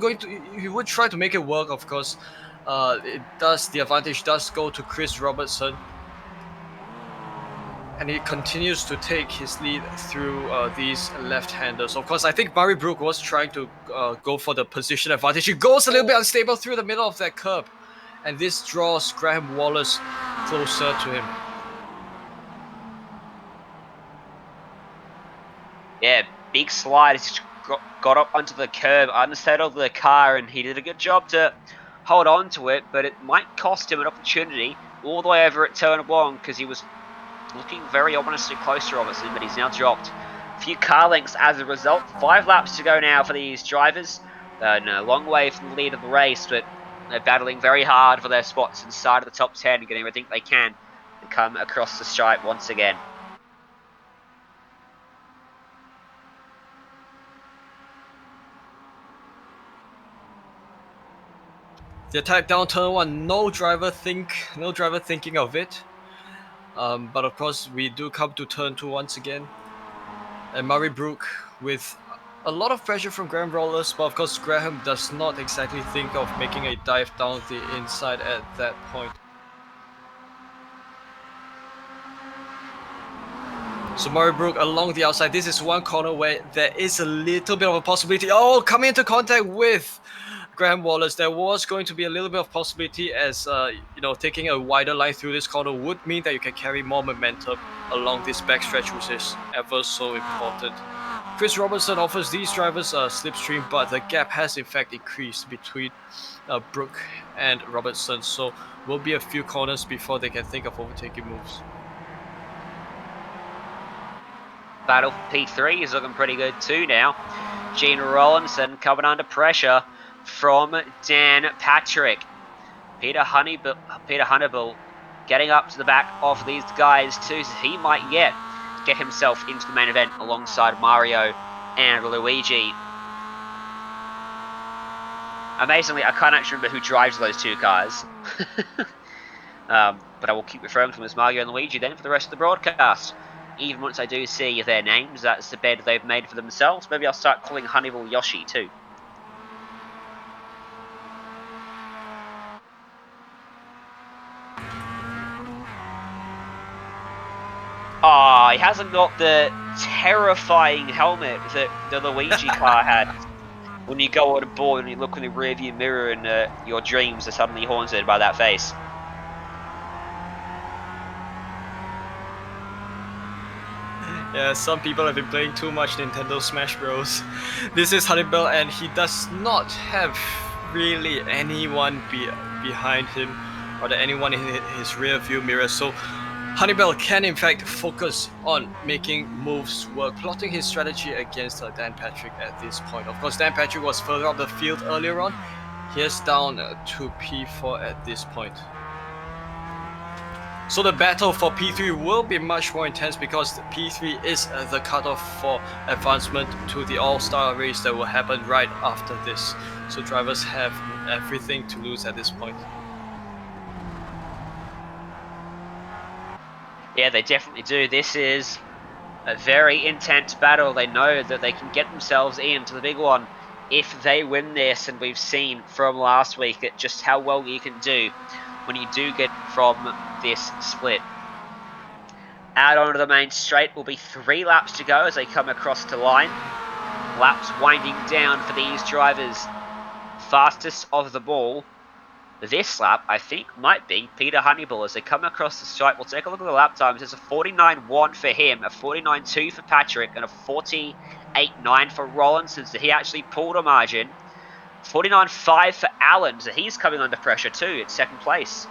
he would try to make it work, of course. The advantage does go to Chris Robertson. And he continues to take his lead through these left-handers. Of course, I think Murray Brook was trying to go for the position advantage. He goes a little bit unstable through the middle of that curb. And this draws Graham Wallace closer to him. Yeah, big slide. He's got up onto the curb, unsettled the car, and he did a good job to hold on to it, but it might cost him an opportunity all the way over at turn 1 because he was looking very ominously close to Robertson, but he's now dropped a few car lengths as a result. 5 laps to go now for these drivers. They're a long way from the lead of the race, but they're battling very hard for their spots inside of the top 10 and getting everything they can to come across the stripe once again. The attack down turn 1, no driver thinking of it. But of course, we do come to turn 2 once again. And Murray Brook with a lot of pressure from Graham Wallace, but of course Graham does not exactly think of making a dive down the inside at that point. So Murray Brook along the outside. This is one corner where there is a little bit of a possibility. Oh, coming into contact with Graham Wallace. There was going to be a little bit of possibility as taking a wider line through this corner would mean that you can carry more momentum along this backstretch, which is ever so important. Chris Robertson offers these drivers a slipstream, but the gap has in fact increased between Brook and Robertson, so will be a few corners before they can think of overtaking moves. Battle for P3 is looking pretty good too now. Gene Rollinson coming under pressure from Dan Patrick. Peter Hunterbull getting up to the back of these guys too, so he might yet get himself into the main event alongside Mario and Luigi. Amazingly, I can't actually remember who drives those two cars. But I will keep referring to them as Mario and Luigi then for the rest of the broadcast. Even once I do see their names, that's the bed they've made for themselves. Maybe I'll start calling Honeywell Yoshi too. Ah, he hasn't got the terrifying helmet that the Luigi car had. When you go on board and you look in the rearview mirror and your dreams are suddenly haunted by that face. Yeah, some people have been playing too much Nintendo Smash Bros. This is Honeybell, and he does not have really anyone behind him or anyone in his rear view mirror, so Honeybell can in fact focus on making moves work, plotting his strategy against Dan Patrick at this point. Of course, Dan Patrick was further up the field earlier on. He is down to P4 at this point. So the battle for P3 will be much more intense because P3 is the cutoff for advancement to the All-Star race that will happen right after this. So drivers have everything to lose at this point. Yeah, they definitely do. This is a very intense battle. They know that they can get themselves into the big one if they win this, and we've seen from last week just how well you can do when you do get from this split. Out onto the main straight will be 3 laps to go as they come across the line. Laps winding down for these drivers. Fastest of the ball this lap, I think, might be Peter Honeyball as they come across the stripe. We'll take a look at the lap times. There's a 49.1 for him, a 49.2 for Patrick, and a 48.9 for Rollinson. So he actually pulled a margin. 49.5 for Allen, so he's coming under pressure too at second place.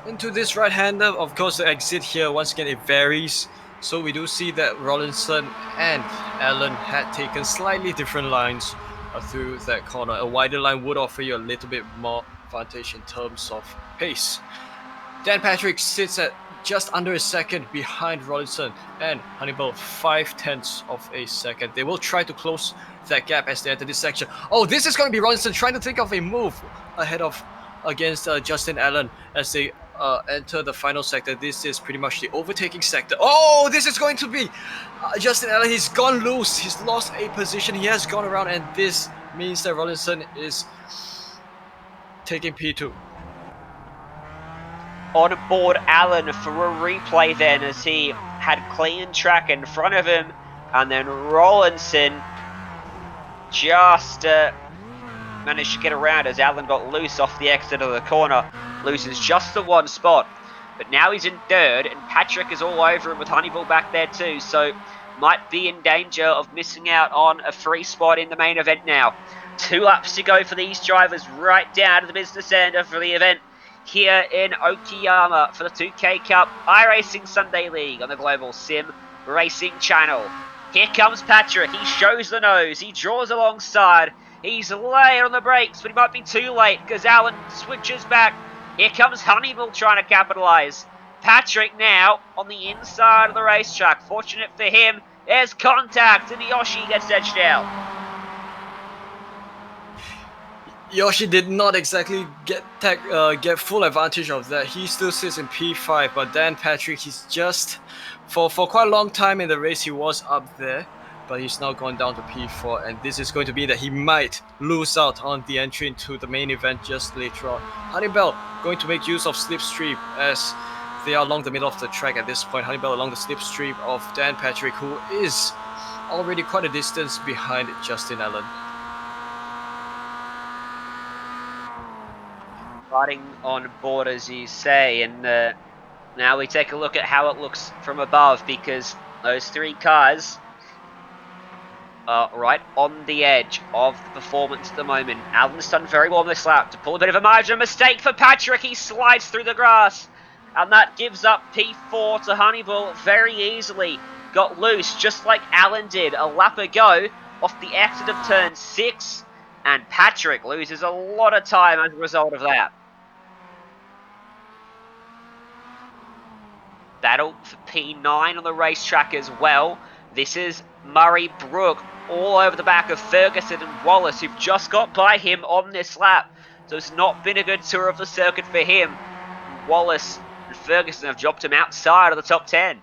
Into this right-hander, of course, the exit here, once again, it varies. So we do see that Rollinson and Allen had taken slightly different lines through that corner. A wider line would offer you a little bit more advantage in terms of pace. Dan Patrick sits at just under a second behind Rollinson, and Hannibal 5/10 of a second. They will try to close that gap as they enter this section. Oh, this is going to be Rollinson trying to think of a move ahead of against Justin Allen as they enter the final sector. This is pretty much the overtaking sector. Oh, this is going to be Justin Allen. He's gone loose. He's lost a position. He has gone around, and this means that Rollinson is taking P2. On board Allen for a replay then, as he had clean track in front of him, and then Rollinson just managed to get around as Allen got loose off the exit of the corner, loses just the one spot. But now he's in third, and Patrick is all over him with Honeyball back there too, so might be in danger of missing out on a free spot in the main event now. 2 laps to go for these drivers right down to the business end for the event here in Okayama for the 2K Cup iRacing Sunday League on the Global Sim Racing Channel. Here comes Patrick. He shows the nose. He draws alongside. He's late on the brakes, but he might be too late because Allen switches back. Here comes Honeyball trying to capitalise. Patrick now on the inside of the racetrack. Fortunate for him, there's contact and Yoshi gets edged out. Yoshi did not exactly get full advantage of that. He still sits in P5, but Dan Patrick, he's just for quite a long time in the race he was up there, but he's now gone down to P4, and this is going to mean that he might lose out on the entry into the main event just later on. Hannibal going to make use of slipstream as they are along the middle of the track at this point. Hannibal along the slipstream of Dan Patrick, who is already quite a distance behind Justin Allen. Riding on board, as you say, and now we take a look at how it looks from above, because those 3 cars are right on the edge of the performance at the moment. Allen's done very well on this lap to pull a bit of a margin. A mistake for Patrick. He slides through the grass, and that gives up P4 to Honeyball very easily. Got loose just like Allen did a lap ago off the exit of turn 6, and Patrick loses a lot of time as a result of that. Battle for P9 on the racetrack as well. This is Murray Brook all over the back of Ferguson and Wallace, who've just got by him on this lap. So it's not been a good tour of the circuit for him. Wallace and Ferguson have dropped him outside of the top 10.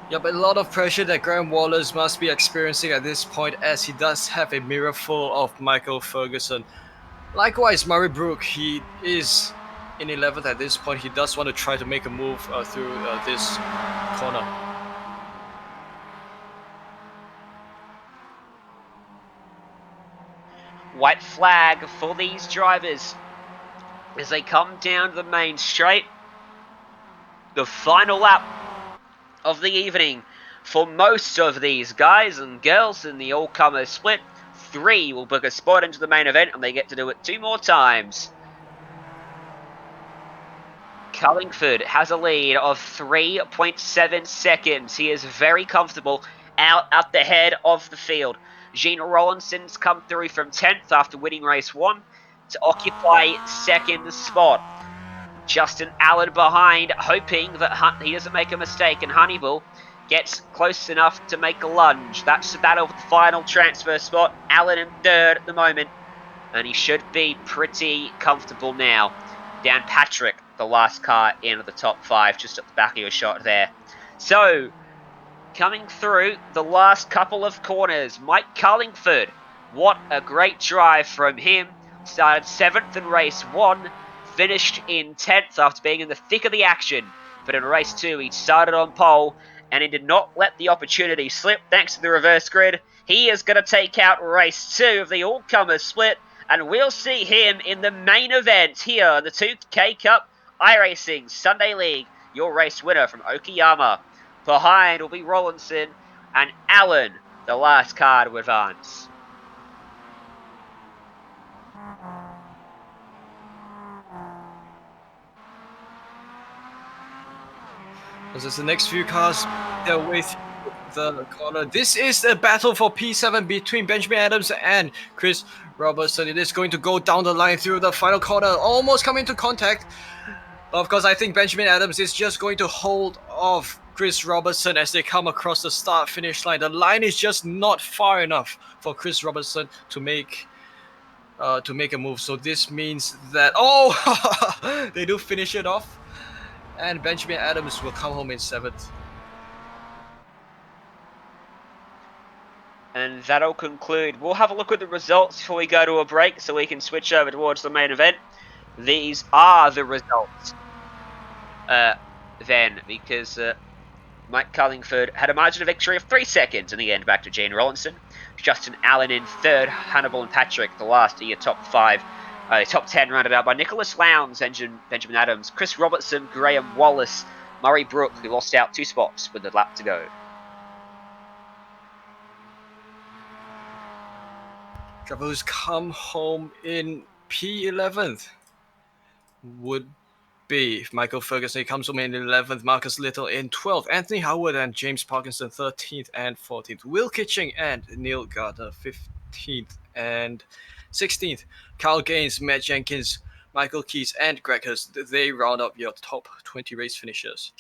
Yeah, but a lot of pressure that Graham Wallace must be experiencing at this point, as he does have a mirror full of Michael Ferguson. Likewise, Murray Brook, he is in 11th at this point. He does want to try to make a move through this corner. White flag for these drivers as they come down the main straight. The final lap of the evening for most of these guys and girls in the all-comer split. 3 will book a spot into the main event, and they get to do it 2 more times. Cullingford has a lead of 3.7 seconds. He is very comfortable out at the head of the field. Gene Rollinson's come through from 10th after winning race 1 to occupy 2nd spot. Justin Allen behind, hoping that he doesn't make a mistake, and Honeyball gets close enough to make a lunge. That's the battle for the final transfer spot. Allen in 3rd at the moment, and he should be pretty comfortable now. Dan Patrick, the last car in the top 5, just at the back of your shot there. So, coming through the last couple of corners, Mike Cullingford. What a great drive from him. Started 7th in race 1. Finished in 10th after being in the thick of the action. But in race 2, he started on pole, and he did not let the opportunity slip thanks to the reverse grid. He is going to take out race 2 of the all-comers split, and we'll see him in the main event here in the 2K Cup iRacing Sunday League. Your race winner from Okayama. Behind will be Rollinson and Allen, the last car to advance. As the next few cars their way the corner. This is a battle for P7 between Benjamin Adams and Chris Robertson. It is going to go down the line through the final corner, almost coming into contact. Of course, I think Benjamin Adams is just going to hold off Chris Robertson as they come across the start-finish line. The line is just not far enough for Chris Robertson to make a move. So this means that they do finish it off, and Benjamin Adams will come home in 7th. And that'll conclude. We'll have a look at the results before we go to a break so we can switch over towards the main event. These are the results then, because Mike Cullingford had a margin of victory of 3 seconds in the end, back to Gene Rollinson. Justin Allen in 3rd, Hannibal and Patrick the last of your top 5. Top 10 rounded out by Nicholas Lowndes, Benjamin Adams, Chris Robertson, Graham Wallace, Murray Brook, who lost out 2 spots with a lap to go. Driver who's come home in P11th would be Michael Ferguson. He comes home in 11th, Marcus Little in 12th, Anthony Howard and James Parkinson 13th and 14th, Will Kitching and Neil Gardner 15th and 16th, Kyle Gaines, Matt Jenkins, Michael Keys and Greg Hurst. They round up your top 20 race finishers.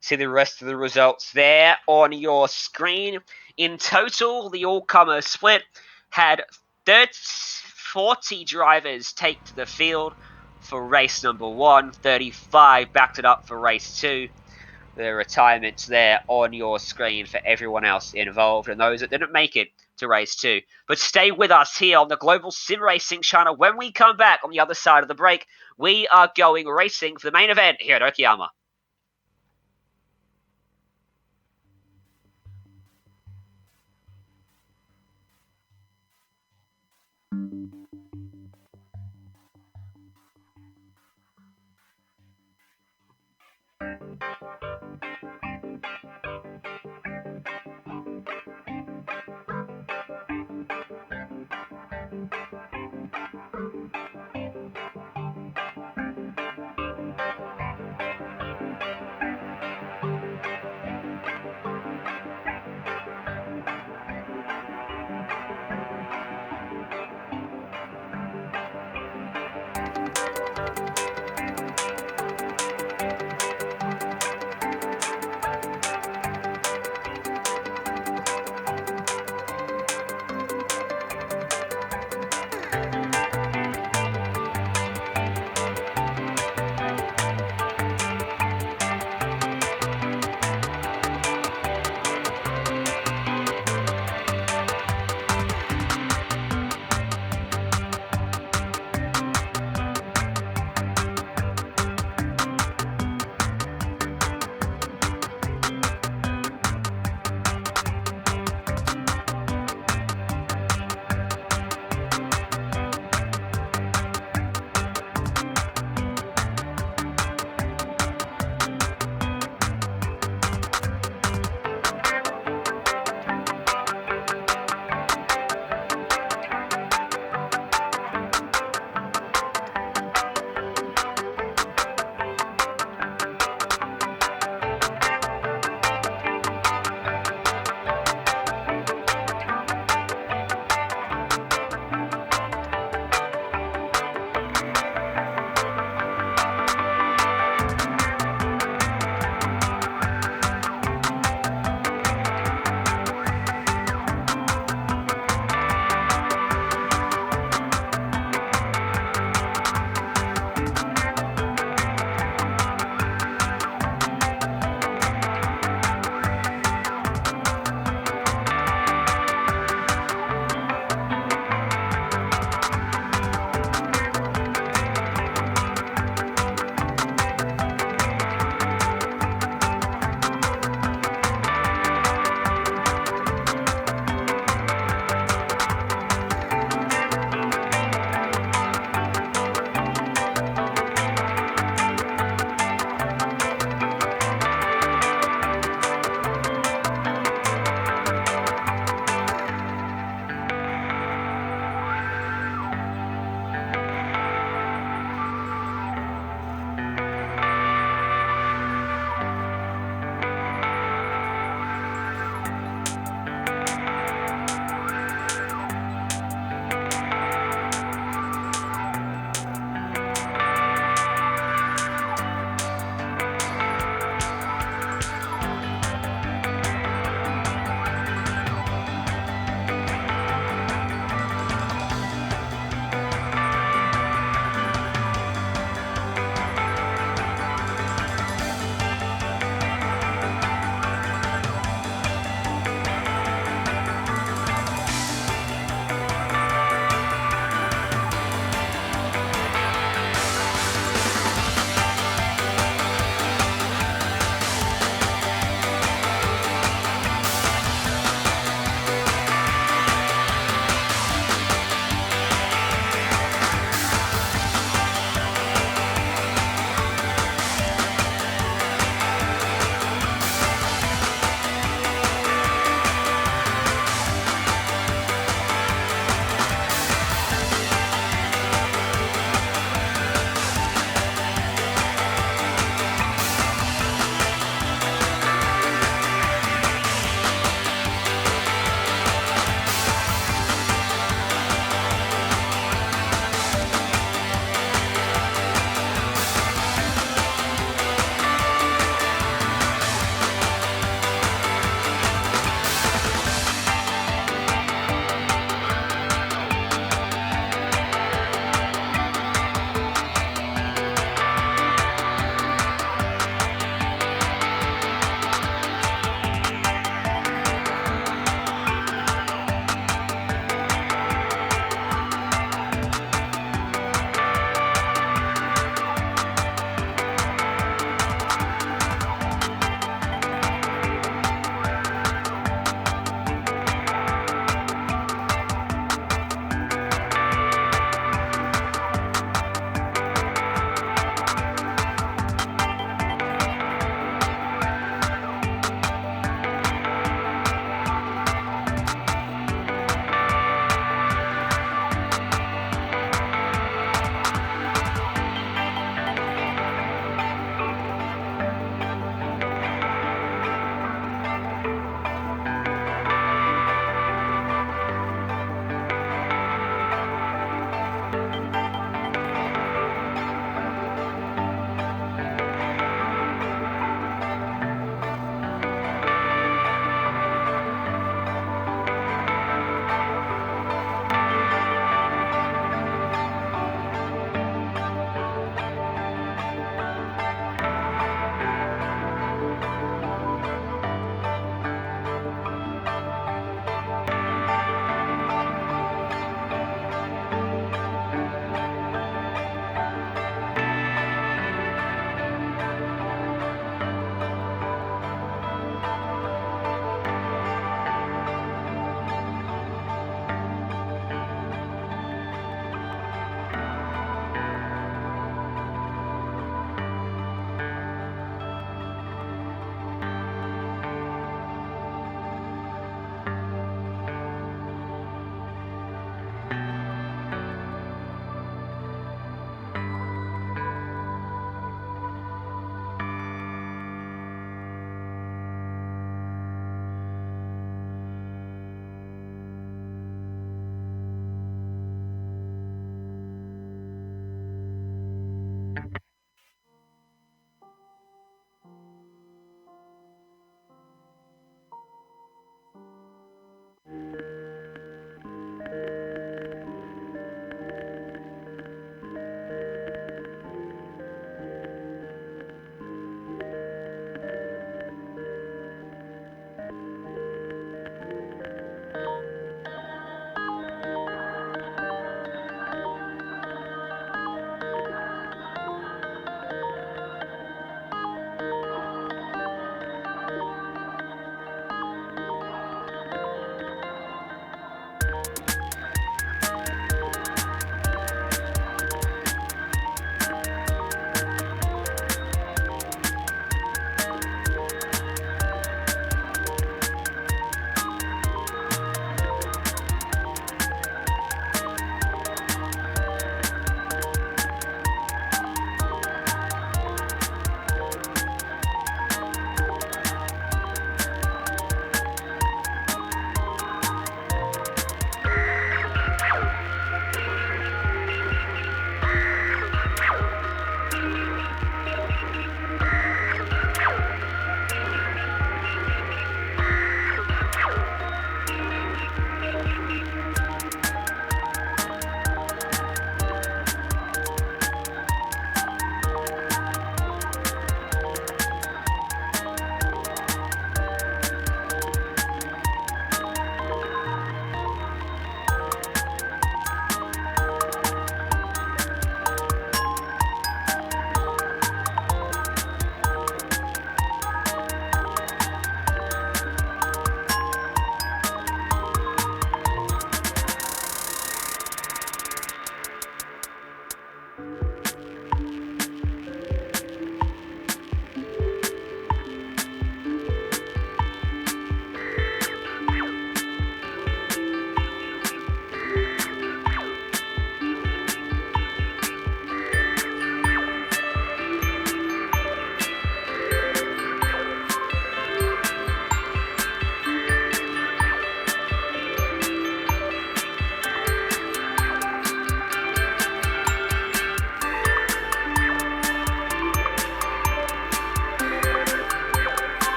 See the rest of the results there on your screen. In total, the all-comer split had 40 drivers take to the field for race number 1, 35 backed it up for race 2. The retirements there on your screen for everyone else involved and those that didn't make it to race 2. But stay with us here on the Global SimRacing Channel. When we come back on the other side of the break, we are going racing for the main event here at Okayama.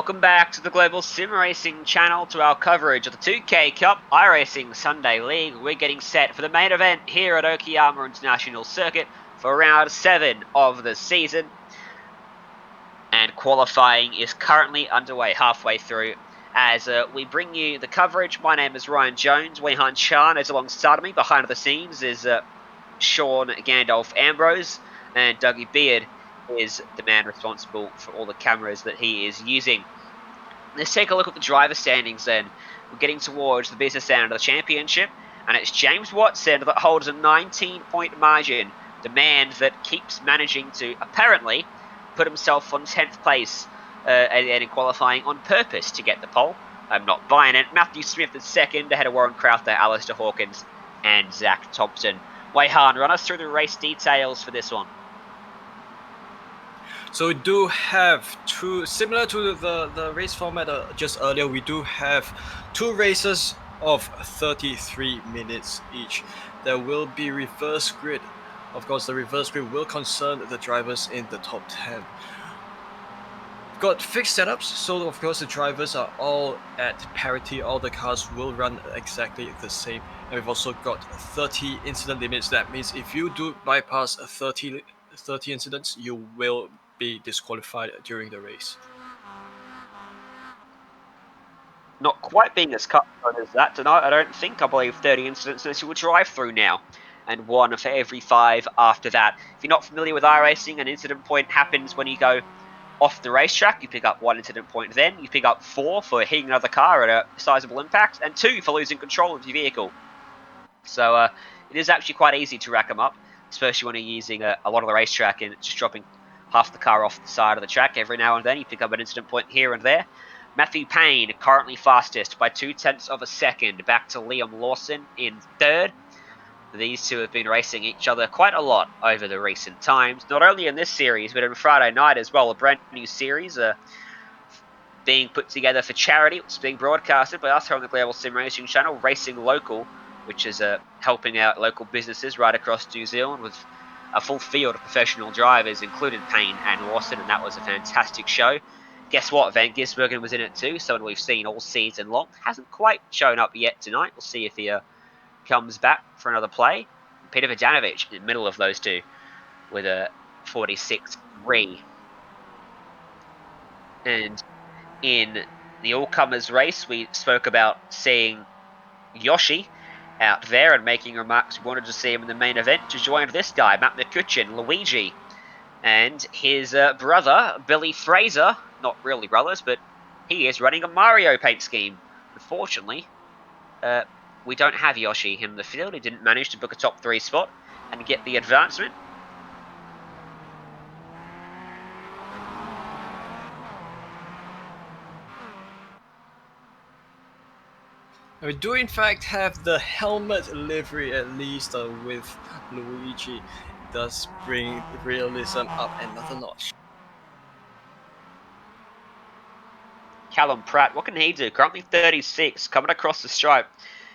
Welcome back to the Global SimRacing Channel, to our coverage of the 2K Cup iRacing Sunday League. We're getting set for the main event here at Okayama International Circuit for round 7 of the season. And qualifying is currently underway, halfway through. As we bring you the coverage, my name is Ryan Jones. Weihan Chan is alongside me. Behind the scenes is Sean Gandalf Ambrose, and Dougie Beard is the man responsible for all the cameras that he is using. Let's take a look at the driver standings then. We're getting towards the business end of the championship, and it's James Watson that holds a 19-point margin. The man that keeps managing to apparently put himself on 10th place and in qualifying on purpose to get the pole. I'm not buying it. Matthew Smith is second, ahead of Warren Crowther, Alistair Hawkins, and Zach Thompson. Weihan, run us through the race details for this one. So we do have two, similar to the race format just earlier, we do have two races of 33 minutes each. There will be reverse grid. Of course, the reverse grid will concern the drivers in the top 10. Got fixed setups, so of course the drivers are all at parity. All the cars will run exactly the same. And we've also got 30 incident limits. That means if you do bypass 30 incidents, you will be disqualified during the race. Not quite being as cutthroat as that tonight, I don't think. I believe 30 incidents unless you will drive through now, and 1 for every 5 after that. If you're not familiar with iRacing, an incident point happens when you go off the racetrack. You pick up 1 incident point, then you pick up 4 for hitting another car at a sizable impact, and 2 for losing control of your vehicle. So it is actually quite easy to rack them up, especially when you're using a lot of the racetrack and just dropping half the car off the side of the track every now and then. You pick up an incident point here and there. Matthew Payne currently fastest by 0.2 of a second, back to Liam Lawson in third. These two have been racing each other quite a lot over the recent times, not only in this series, but in Friday night as well. A brand new series being put together for charity. It's being broadcasted by us here on the Global SimRacing Channel, Racing Local, which is helping out local businesses right across New Zealand with a full field of professional drivers, including Payne and Lawson, and that was a fantastic show. Guess what? Van Gisbergen was in it too, someone we've seen all season long. Hasn't quite shown up yet tonight. We'll see if he comes back for another play. Peter Vujanovic in the middle of those two with a 46.3. And in the all-comers race, we spoke about seeing Yoshi out there and making remarks. We wanted to see him in the main event. To join this guy, Matt McCutcheon, Luigi, and his brother, Billy Fraser. Not really brothers, but he is running a Mario paint scheme. Unfortunately, we don't have Yoshi in the field. He didn't manage to book a top 3 spot and get the advancement. We do in fact have the helmet livery, at least with Luigi. It does bring realism up another notch. Callum Pratt, what can he do? Currently 36, coming across the stripe.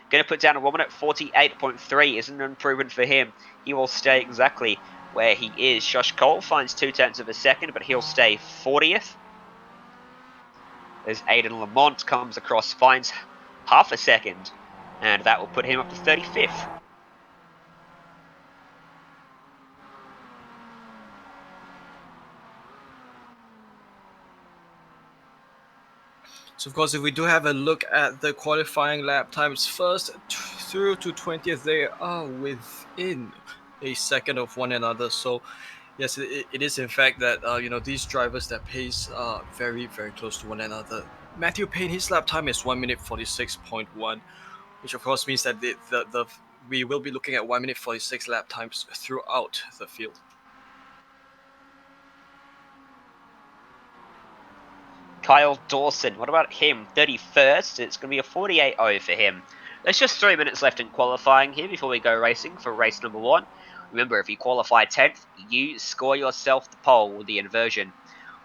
Going to put down a 1 minute 48.3 isn't an improvement for him. He will stay exactly where he is. Josh Cole finds 0.2 of a second, but he'll stay 40th. As Aidan Lamont comes across, finds half a second, and that will put him up to 35th. So of course, if we do have a look at the qualifying lap times, first through to 20th, they are within a second of one another. So yes, it is in fact that these drivers, that pace are very, very close to one another. Matthew Payne, his lap time is 1 minute 46.1, which of course means that we will be looking at 1 minute 46 lap times throughout the field. Kyle Dawson, what about him? 31st. It's going to be a 48.0 for him. There's just 3 minutes left in qualifying here before we go racing for race number 1. Remember, if you qualify 10th, you score yourself the pole with the inversion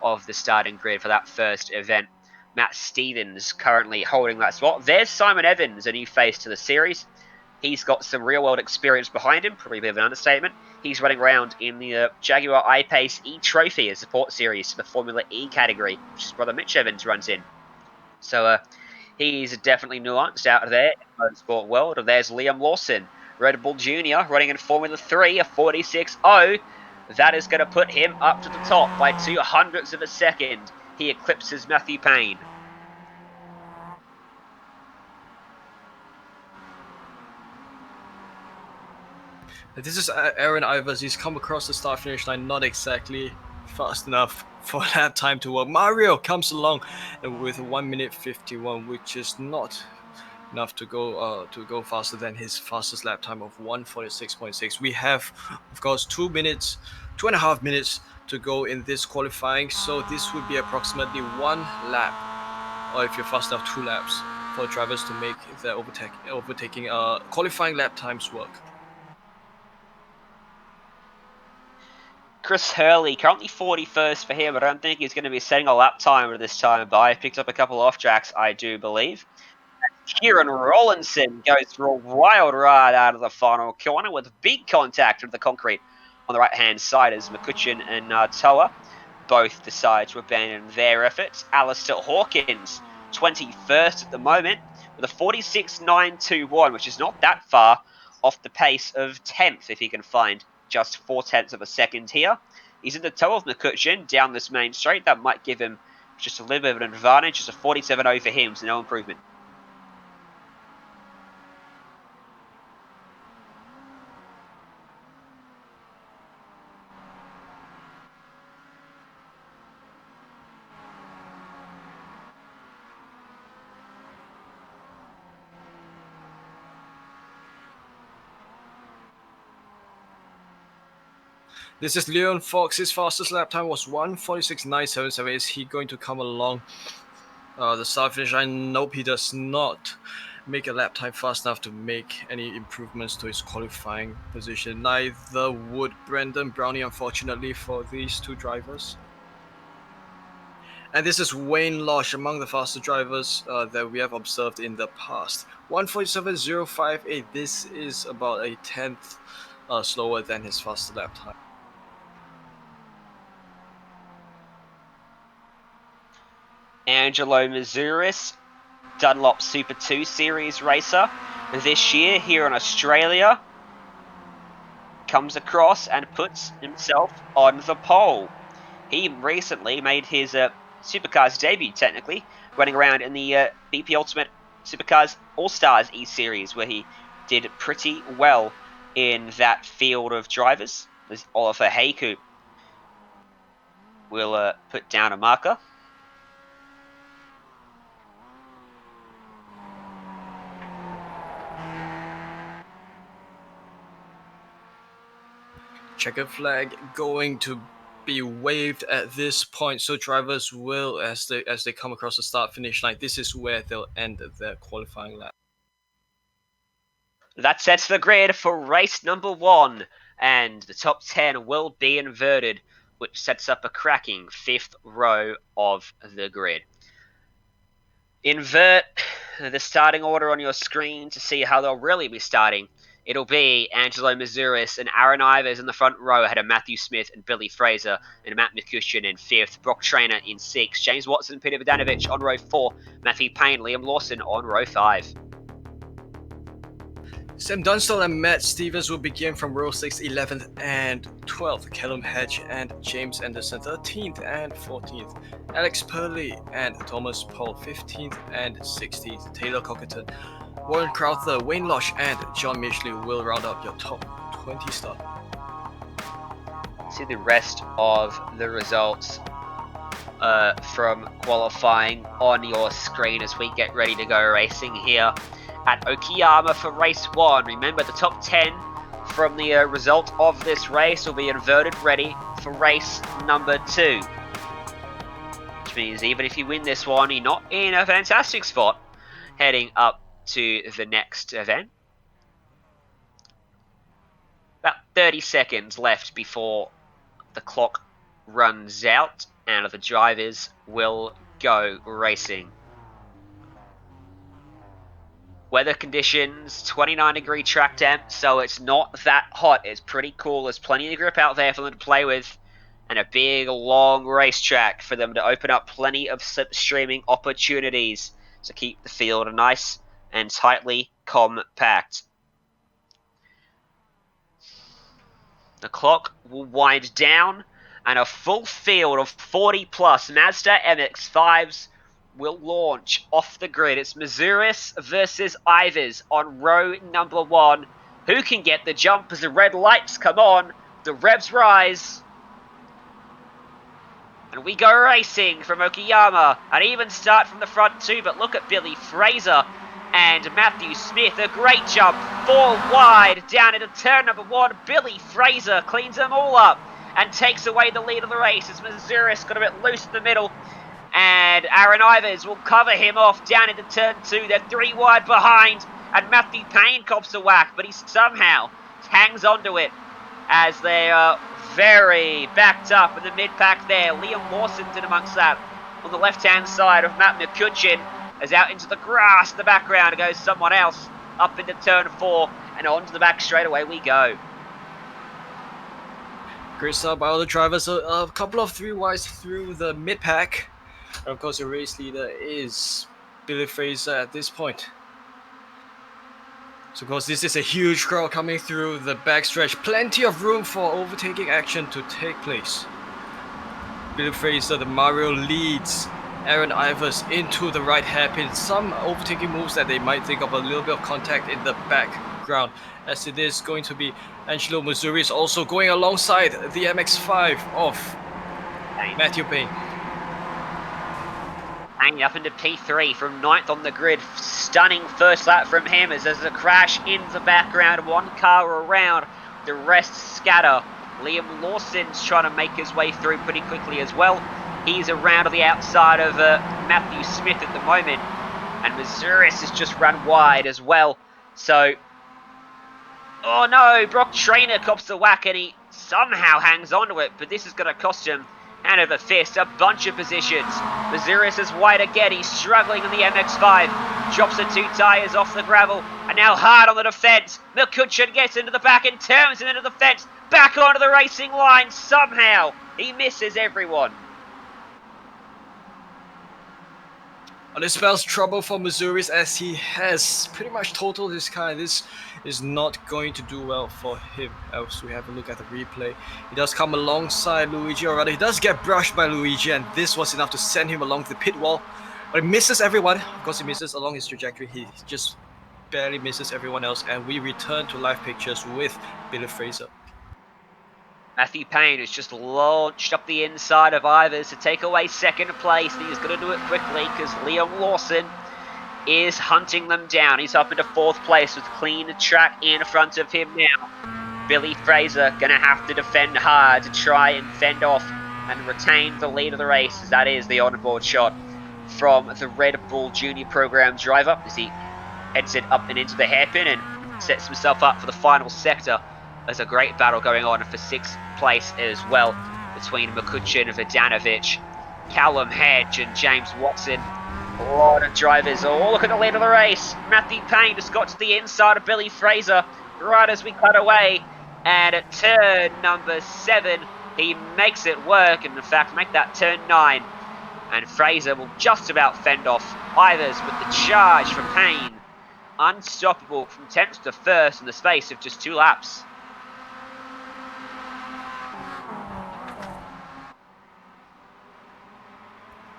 of the starting grid for that first event. Matt Stevens currently holding that spot. There's Simon Evans, a new face to the series. He's got some real-world experience behind him, probably a bit of an understatement. He's running around in the Jaguar I-Pace E-Trophy, a support series for the Formula E category, which his brother Mitch Evans runs in. So he's definitely nuanced out there in the motorsport world. And there's Liam Lawson, Red Bull Junior, running in Formula 3, a 46.0. That is going to put him up to the top by 0.02 of a second. He eclipses Matthew Payne. This is Aaron Ivers. He's come across the start finish line not exactly fast enough for that time to work. Mario comes along with 1 minute 51, which is not enough to go faster than his fastest lap time of 1:46.6. We have, of course, 2.5 minutes to go in this qualifying, so this would be approximately 1 lap, or if you're fast enough, 2 laps for drivers to make their overtaking qualifying lap times work. Chris Hurley, currently 41st for him. I don't think he's going to be setting a lap timer this time, but I picked up a couple off tracks, I do believe. Kieran Rollinson goes for a wild ride out of the final corner with big contact with the concrete on the right-hand side as McCutcheon and Toa both decide to abandon their efforts. Alistair Hawkins, 21st at the moment, with a 46.921, which is not that far off the pace of 10th if he can find just 0.4 of a second here. He's in the toe of McCutcheon down this main straight. That might give him just a little bit of an advantage. Just a 47.0 for him, so no improvement. This is Leon Fox. His fastest lap time was 1:46.977. Is he going to come along the start finish line? Nope, he does not make a lap time fast enough to make any improvements to his qualifying position. Neither would Brendan Brownie, unfortunately, for these two drivers. And this is Wayne Losh, among the faster drivers that we have observed in the past. 1:47.058. This is about a 10th slower than his fastest lap time. Angelo Mazouris, Dunlop Super 2 Series racer this year here in Australia, comes across and puts himself on the pole. He recently made his Supercars debut, technically, running around in the BP Ultimate Supercars All-Stars E-Series, where he did pretty well in that field of drivers. As Oliver Hayku will put down a marker. Checkered flag going to be waved at this point, so drivers will, as they come across the start finish line, this is where they'll end their qualifying lap. That sets the grid for race number 1, and the top 10 will be inverted, which sets up a cracking 5th row of the grid. Invert the starting order on your screen to see how they'll really be starting. It'll be Angelo Mazouris and Aaron Ivers in the front row ahead of Matthew Smith and Billy Fraser and Matt McCutcheon in 5th, Brock Trainer in 6th, James Watson, Peter Bogdanovich on row 4, Matthew Payne, Liam Lawson on row 5. Sam Dunstall and Matt Stevens will begin from row 6, 11th and 12th. Callum Hedge and James Anderson 13th and 14th. Alex Purley and Thomas Paul 15th and 16th. Taylor Cockerton, Warren Crowther, Wayne Losh and John Mishley will round up your top 20 start. See the rest of the results from qualifying on your screen as we get ready to go racing here at Okayama for race 1. Remember, the top 10 from the result of this race will be inverted ready for race number 2. Which means even if you win this one, you're not in a fantastic spot heading up to the next event. About 30 seconds left before the clock runs out and the drivers will go racing. Weather conditions, 29-degree track temp, so it's not that hot. It's pretty cool. There's plenty of grip out there for them to play with, and a big, long racetrack for them to open up plenty of slipstreaming opportunities to keep the field nice and tightly compact. The clock will wind down, and a full field of 40-plus Mazda MX-5s will launch off the grid. It's Mazuris versus Ivers on row number 1. Who can get the jump as the red lights come on, the revs rise, and we go racing from Okayama. An even start from the front too, but look at Billy Fraser and Matthew Smith. A great jump, 4 wide down into turn number 1. Billy Fraser cleans them all up and takes away the lead of the race as Mazuris got a bit loose in the middle. And Aaron Ivers will cover him off down into turn 2. They're 3 wide behind, and Matthew Payne cops a whack, but he somehow hangs onto it as they are very backed up in the mid-pack there. Liam Lawson's in amongst that on the left-hand side of Matt McCutcheon, as out into the grass in the background goes someone else up into turn 4, and onto the back straight away we go. Great start by all the drivers. A couple of 3 wides through the mid-pack. And of course, the race leader is Billy Fraser at this point. So of course, this is a huge crowd coming through the backstretch. Plenty of room for overtaking action to take place. Billy Fraser, the Mario, leads Aaron Ivers into the right hairpin. Some overtaking moves that they might think of a little bit of contact in the background, as it is going to be Angelo Mazuris also going alongside the MX5 of Matthew Payne. Hanging up into P3 from 9th on the grid. Stunning first lap from him as there's a crash in the background. 1 car around, the rest scatter. Liam Lawson's trying to make his way through pretty quickly as well. He's around on the outside of Matthew Smith at the moment. And Mazuris has just run wide as well. So, oh no, Brock Trainer cops the whack and he somehow hangs onto it. But this is going to cost him, hand over fist, a bunch of positions. Mazuris is wide again. He's struggling in the MX5. Drops the 2 tyres off the gravel. And now hard on the defence. McCutcheon gets into the back and turns into the fence. Back onto the racing line somehow. He misses everyone. And it spells trouble for Mazuris as he has pretty much totaled his car. This is not going to do well for him. As we have a look at the replay, he does come alongside Luigi, or rather he does get brushed by Luigi, and this was enough to send him along the pit wall. But he misses everyone. Of course, he misses along his trajectory. He just barely misses everyone else, and we return to live pictures with Billy Fraser. Matthew Payne has just launched up the inside of Ivers to take away 2nd place. He's going to do it quickly because Liam Lawson is hunting them down. He's up into 4th place with clean track in front of him now. Billy Fraser going to have to defend hard to try and fend off and retain the lead of the race, as that is the onboard shot from the Red Bull Junior Program driver as he heads it up and into the hairpin and sets himself up for the final sector. There's a great battle going on for 6th place as well between McCutcheon and Vidanovic, Callum Hedge and James Watson. A lot of drivers. Oh, look at the lead of the race. Matthew Payne just got to the inside of Billy Fraser right as we cut away. And at turn number 7, he makes it work, and in fact make that turn 9. And Fraser will just about fend off Ivers with the charge for Payne. Unstoppable from 10th to 1st in the space of just 2 laps.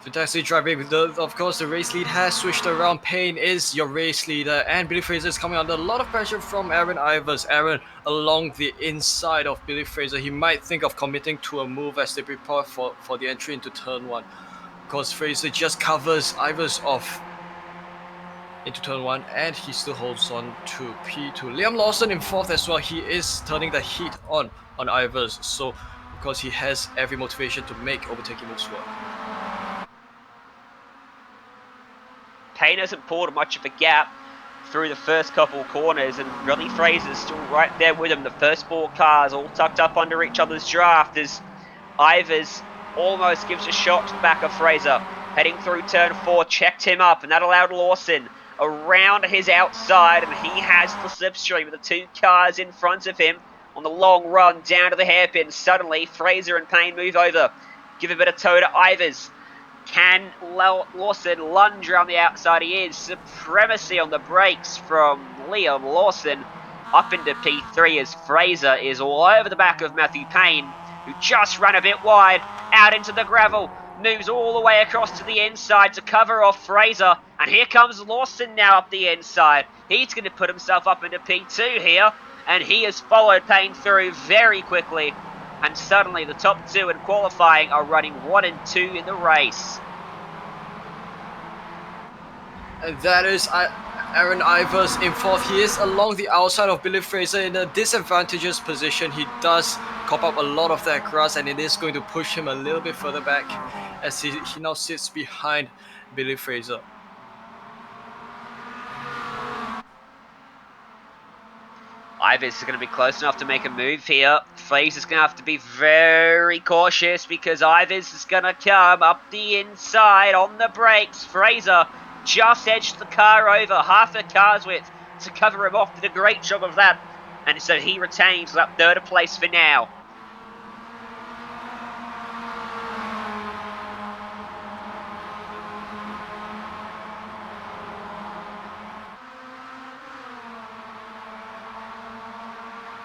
Fantastic driving. Of course, the race lead has switched around. Payne is your race leader, and Billy Fraser is coming under a lot of pressure from Aaron Ivers. Aaron along the inside of Billy Fraser. He might think of committing to a move as they prepare for the entry into turn 1. Of course, Fraser just covers Ivers off into turn 1, and he still holds on to P2. Liam Lawson in 4th as well. He is turning the heat on Ivers, so of course he has every motivation to make overtaking moves work. Payne hasn't pulled much of a gap through the first couple corners, and really Fraser's still right there with him. The first 4 cars all tucked up under each other's draft as Ivers almost gives a shot to the back of Fraser. Heading through turn 4, checked him up, and that allowed Lawson around his outside, and he has the slipstream with the 2 cars in front of him on the long run down to the hairpin. Suddenly, Fraser and Payne move over, give a bit of toe to Ivers. Can Lawson lunge around the outside? He is. Supremacy on the brakes from Liam Lawson up into P3 as Fraser is all over the back of Matthew Payne, who just ran a bit wide, out into the gravel, moves all the way across to the inside to cover off Fraser, and here comes Lawson now up the inside. He's going to put himself up into P2 here, and he has followed Payne through very quickly, and suddenly the top 2 in qualifying are running 1 and 2 in the race. And that is Aaron Ivers in 4th. He is along the outside of Billy Fraser in a disadvantageous position. He does cop up a lot of that grass, and it is going to push him a little bit further back as he now sits behind Billy Fraser. Ivers is going to be close enough to make a move here. Fraser's going to have to be very cautious because Ivers is going to come up the inside on the brakes. Fraser just edged the car over half a car's width to cover him off. Did a great job of that. And so he retains that 3rd place for now.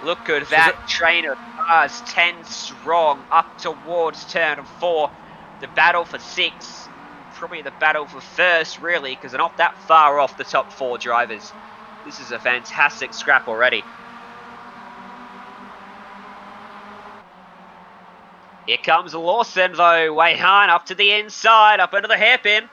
Look at that train of cars, 10 strong, up towards turn 4. The battle for 6, probably the battle for 1st, really, because they're not that far off the top 4 drivers. This is a fantastic scrap already. Here comes Lawson, though, way behind, up to the inside, up into the hairpin.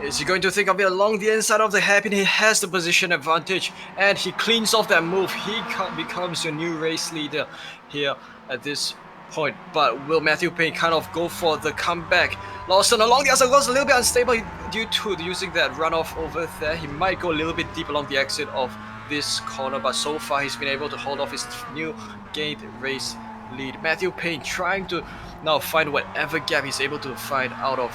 Is he going to think of it along the inside of the hairpin? He has the position advantage, and he cleans off that move. He becomes your new race leader here at this point. But will Matthew Payne kind of go for the comeback? Lawson along the outside was a little bit unstable due to using that runoff over there. He might go a little bit deep along the exit of this corner, but so far he's been able to hold off his new gained race lead. Matthew Payne trying to now find whatever gap he's able to find out of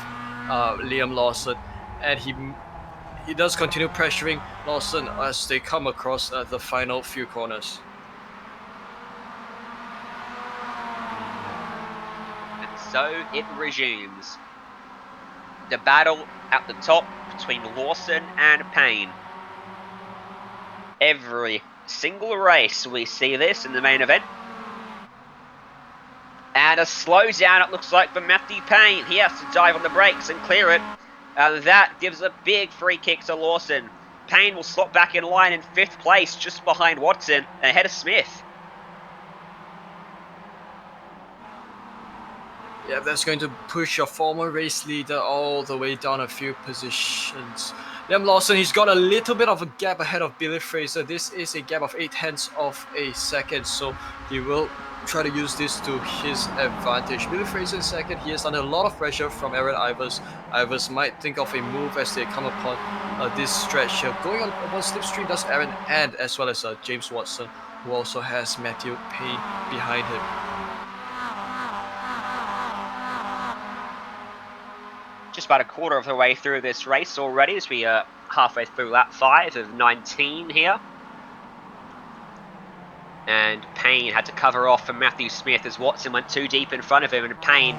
Liam Lawson. And he does continue pressuring Lawson as they come across the final few corners. And so it resumes. The battle at the top between Lawson and Payne. Every single race we see this in the main event. And a slowdown it looks like for Matthew Payne. He has to dive on the brakes and clear it. And that gives a big free kick to Lawson. Payne will slot back in line in 5th place, just behind Watson, ahead of Smith. Yeah, that's going to push your former race leader all the way down a few positions. Liam Lawson, he's got a little bit of a gap ahead of Billy Fraser. This is a gap of 0.8 of a second, so he will try to use this to his advantage. Billy Fraser in 2nd, he is under a lot of pressure from Aaron Ivers. Ivers might think of a move as they come upon this stretch here. Going on slipstream does Aaron, and as well as James Watson, who also has Matthew Payne behind him. Just about a quarter of the way through this race already, as we are halfway through lap 5 of 19 here. And Payne had to cover off from Matthew Smith as Watson went too deep in front of him, and Payne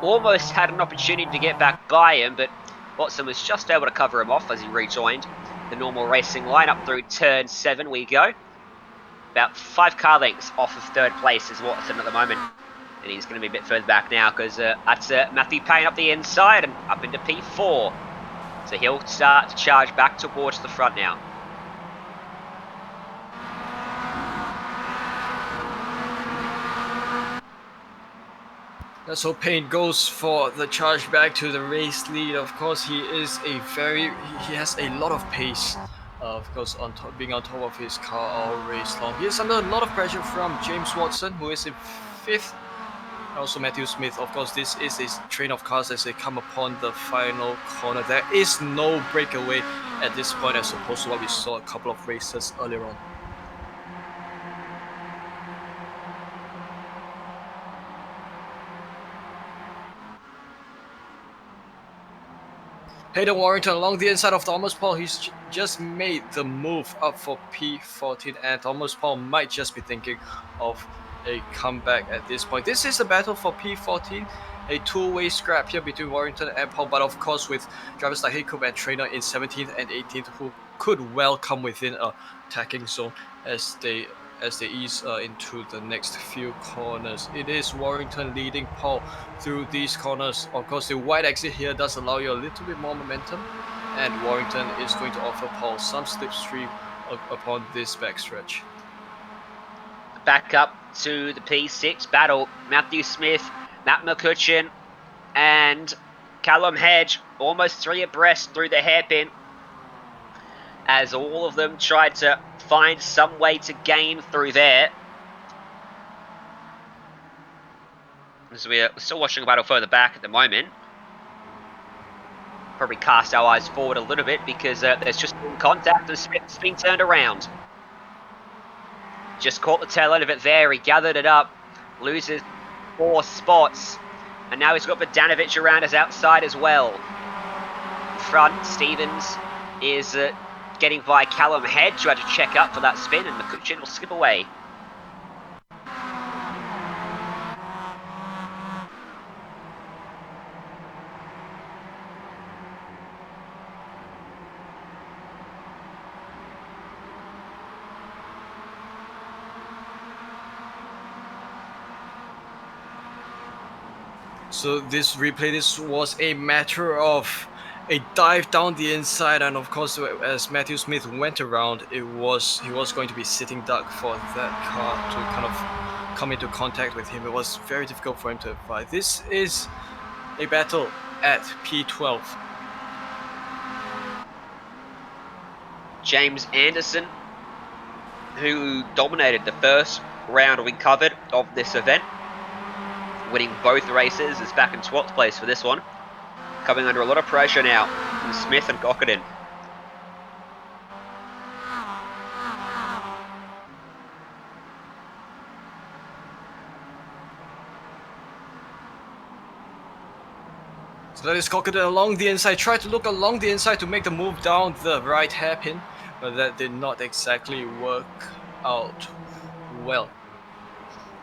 almost had an opportunity to get back by him, but Watson was just able to cover him off as he rejoined the normal racing lineup through turn 7 we go. About 5 car lengths off of 3rd place is Watson at the moment. And he's going to be a bit further back now because that's Matthew Payne up the inside and up into P4. So he'll start to charge back towards the front now. So Payne goes for the charge back to the race lead. Of course, he has a lot of pace. Of course, being on top of his car all race long. He is under a lot of pressure from James Watson, who is in 5th. Also Matthew Smith. Of course, this is a train of cars as they come upon the final corner. There is no breakaway at this point as opposed to what we saw a couple of races earlier on. Hayden Warrington along the inside of Thomas Paul. He's just made the move up for P14, and Thomas Paul might just be thinking of a comeback at this point. This is a battle for P14, a two-way scrap here between Warrington and Paul, but of course with drivers like Hiccup and Trainer in 17th and 18th who could well come within a attacking zone as they ease into the next few corners. It is Warrington leading Paul through these corners. Of course, the wide exit here does allow you a little bit more momentum, and Warrington is going to offer Paul some slipstream upon this backstretch. Back up to the P6 battle. Matthew Smith, Matt McCutcheon, and Callum Hedge almost 3 abreast through the hairpin, as all of them tried to find some way to gain through there. As we're still watching a battle further back at the moment. Probably cast our eyes forward a little bit because there's just been contact and Smith's been turned around. Just caught the tail end of it there. He gathered it up, loses 4 spots, and now he's got Vodanovic around his outside as well. In front, Stevens is getting by Callum Hedge, who had to check up for that spin, and McCutcheon will skip away. So this replay, this was a matter of a dive down the inside, and of course as Matthew Smith went around, he was going to be sitting duck for that car to kind of come into contact with him. It was very difficult for him to fight. This is a battle at P12. James Anderson, who dominated the first round we covered of this event, winning both races, is back in 12th place for this one. Coming under a lot of pressure now from Smith and Gockerdin. So that is Gockerdin along the inside. Tried to look along the inside to make the move down the right hairpin, but that did not exactly work out well.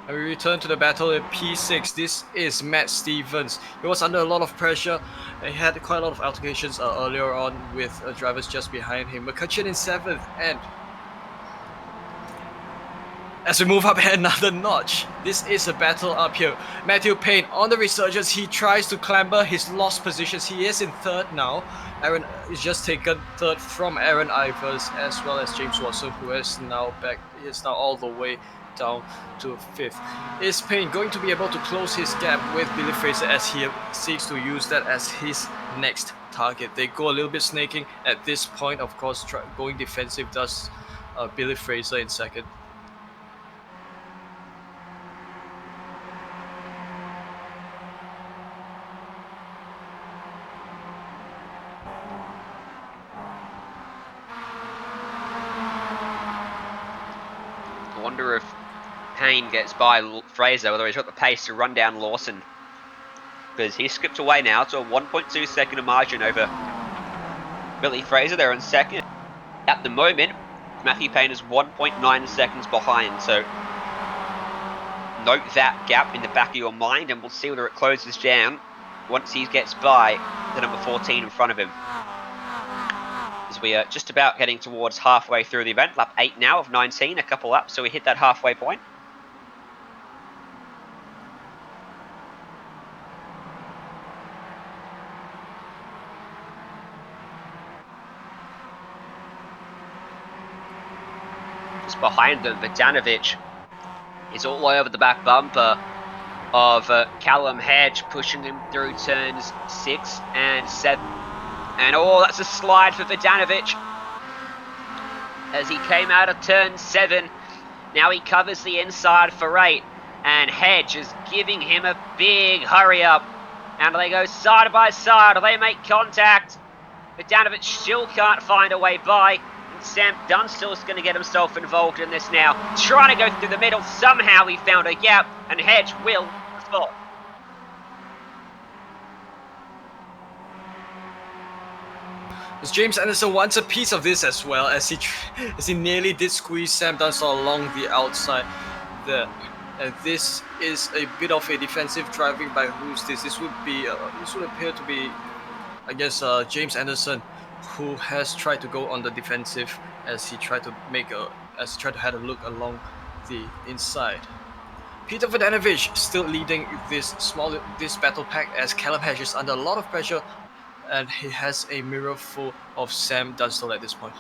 And we return to the battle at P6. This is Matt Stevens. He was under a lot of pressure. He had quite a lot of altercations earlier on with drivers just behind him. McCutcheon in 7th, and as we move up another notch, this is a battle up here. Matthew Payne on the resurgence. He tries to clamber his lost positions. He is in 3rd now. Aaron is just taken 3rd from Aaron Ivers, as well as James Watson, who is now all the way down to 5th. Is Payne going to be able to close his gap with Billy Fraser as he seeks to use that as his next target? They go a little bit snaking at this point. Of course, going defensive does Billy Fraser in 2nd. I wonder if Payne gets by Fraser, whether he's got the pace to run down Lawson. Because he skipped away now to a 1.2 second margin over Billy Fraser. They're in 2nd. At the moment, Matthew Payne is 1.9 seconds behind. So note that gap in the back of your mind, and we'll see whether it closes down once he gets by the number 14 in front of him. As we are just about getting towards halfway through the event. Lap 8 now of 19, a couple laps, so we hit that halfway point. Just behind them, Vodanovic is all over the back bumper of Callum Hedge, pushing him through turns 6 and 7. And oh, that's a slide for Vodanovic as he came out of turn 7. Now he covers the inside for 8, and Hedge is giving him a big hurry up. And they go side by side, they make contact. Vodanovic still can't find a way by. And Sam Dunstall is going to get himself involved in this now. Trying to go through the middle, somehow he found a gap, and Hedge will spot. As James Anderson wants a piece of this as well, as he nearly did squeeze Sam Dunstall along the outside there. And this is a bit of a defensive driving by who's this? This would appear to be, I guess, James Anderson, who has tried to go on the defensive as he tried to have a look along the inside. Peter Vodanovic still leading this battle pack as Callum Hedge is under a lot of pressure, and he has a mirror full of Sam Dunstall at this point.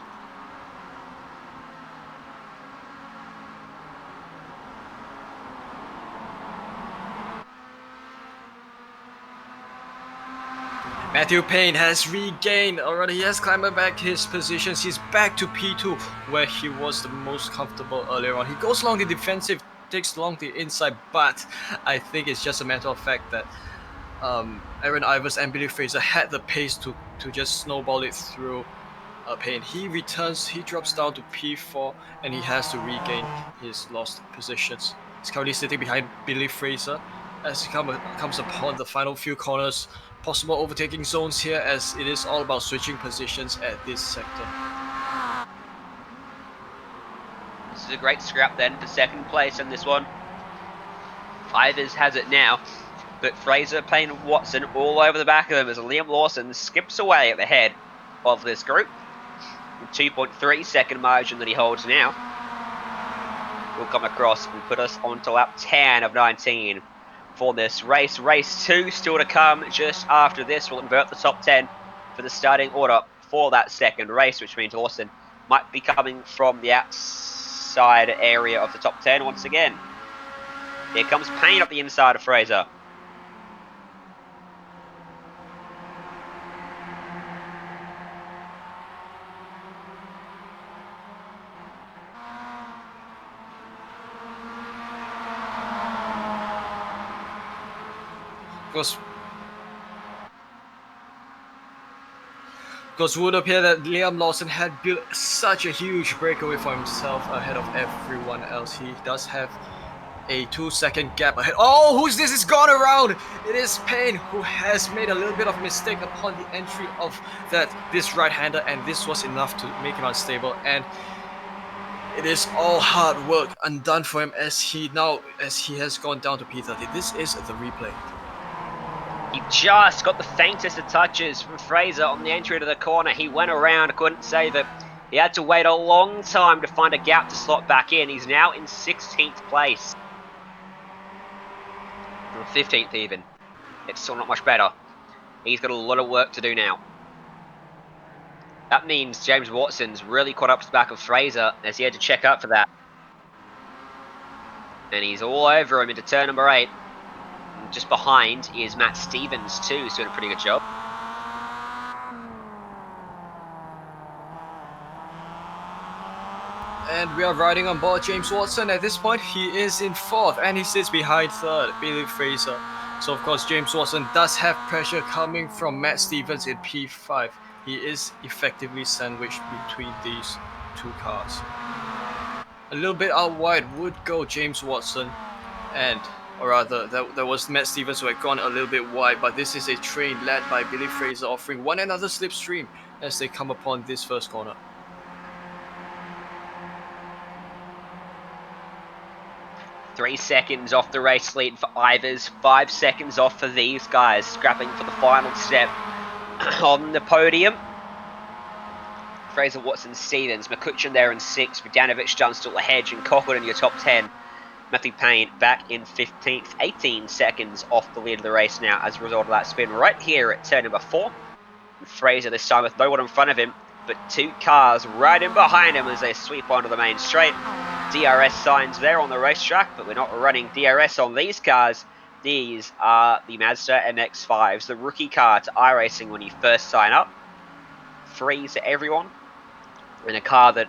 Matthew Payne has regained already. He has climbed back his positions. He's back to P2 where he was the most comfortable earlier on. He goes along the defensive, takes along the inside, but I think it's just a matter of fact that Aaron Ivers and Billy Fraser had the pace to just snowball it through Payne. He returns, he drops down to P4, and he has to regain his lost positions. He's currently sitting behind Billy Fraser as he comes upon the final few corners. Possible overtaking zones here, as it is all about switching positions at this sector. This is a great scrap then for second place in this one. Ivers has it now, but Fraser, Payne and Watson all over the back of him as Liam Lawson skips away at the head of this group. 2.3 second margin that he holds now. Will come across and put us onto lap 10 of 19. For this race. Race 2 still to come just after this. Will invert the top 10 for the starting order for that second race, which means Lawson might be coming from the outside area of the top 10 once again. Here comes Payne up the inside of Fraser. Because it would appear that Liam Lawson had built such a huge breakaway for himself ahead of everyone else. He does have a 2-second gap ahead. Oh, who's this? It's gone around. It is Payne, who has made a little bit of mistake upon the entry of this right-hander, and this was enough to make him unstable. And it is all hard work undone for him as he has gone down to P30. This is the replay. He just got the faintest of touches from Fraser on the entry to the corner. He went around, couldn't save it. He had to wait a long time to find a gap to slot back in. He's now in 16th place. Or 15th even. It's still not much better. He's got a lot of work to do now. That means James Watson's really caught up to the back of Fraser as he had to check up for that. And he's all over him into turn number 8. Just behind is Matt Stevens too, who's doing a pretty good job. And we are riding on board James Watson. At this point, he is in 4th and he sits behind 3rd, Billy Fraser. So of course, James Watson does have pressure coming from Matt Stevens in P5. He is effectively sandwiched between these two cars. A little bit out wide would go James Watson, or rather, there was Matt Stevens who had gone a little bit wide, but this is a train led by Billy Fraser offering one another slipstream as they come upon this first corner. Three seconds off the race lead for Ivers, 5 seconds off for these guys, scrapping for the final step on the podium. Fraser, Watson, Stevens, McCutcheon there in 6th, Vodanovic, Dunstall, Hedge and Cochran in your top 10. Matthew Payne back in 15th, 18 seconds off the lead of the race now as a result of that spin right here at turn number 4. And Fraser this time with no one in front of him, but 2 cars right in behind him as they sweep onto the main straight. DRS signs there on the racetrack, but we're not running DRS on these cars. These are the Mazda MX5s, the rookie car to iRacing when you first sign up. Free to everyone, and a car that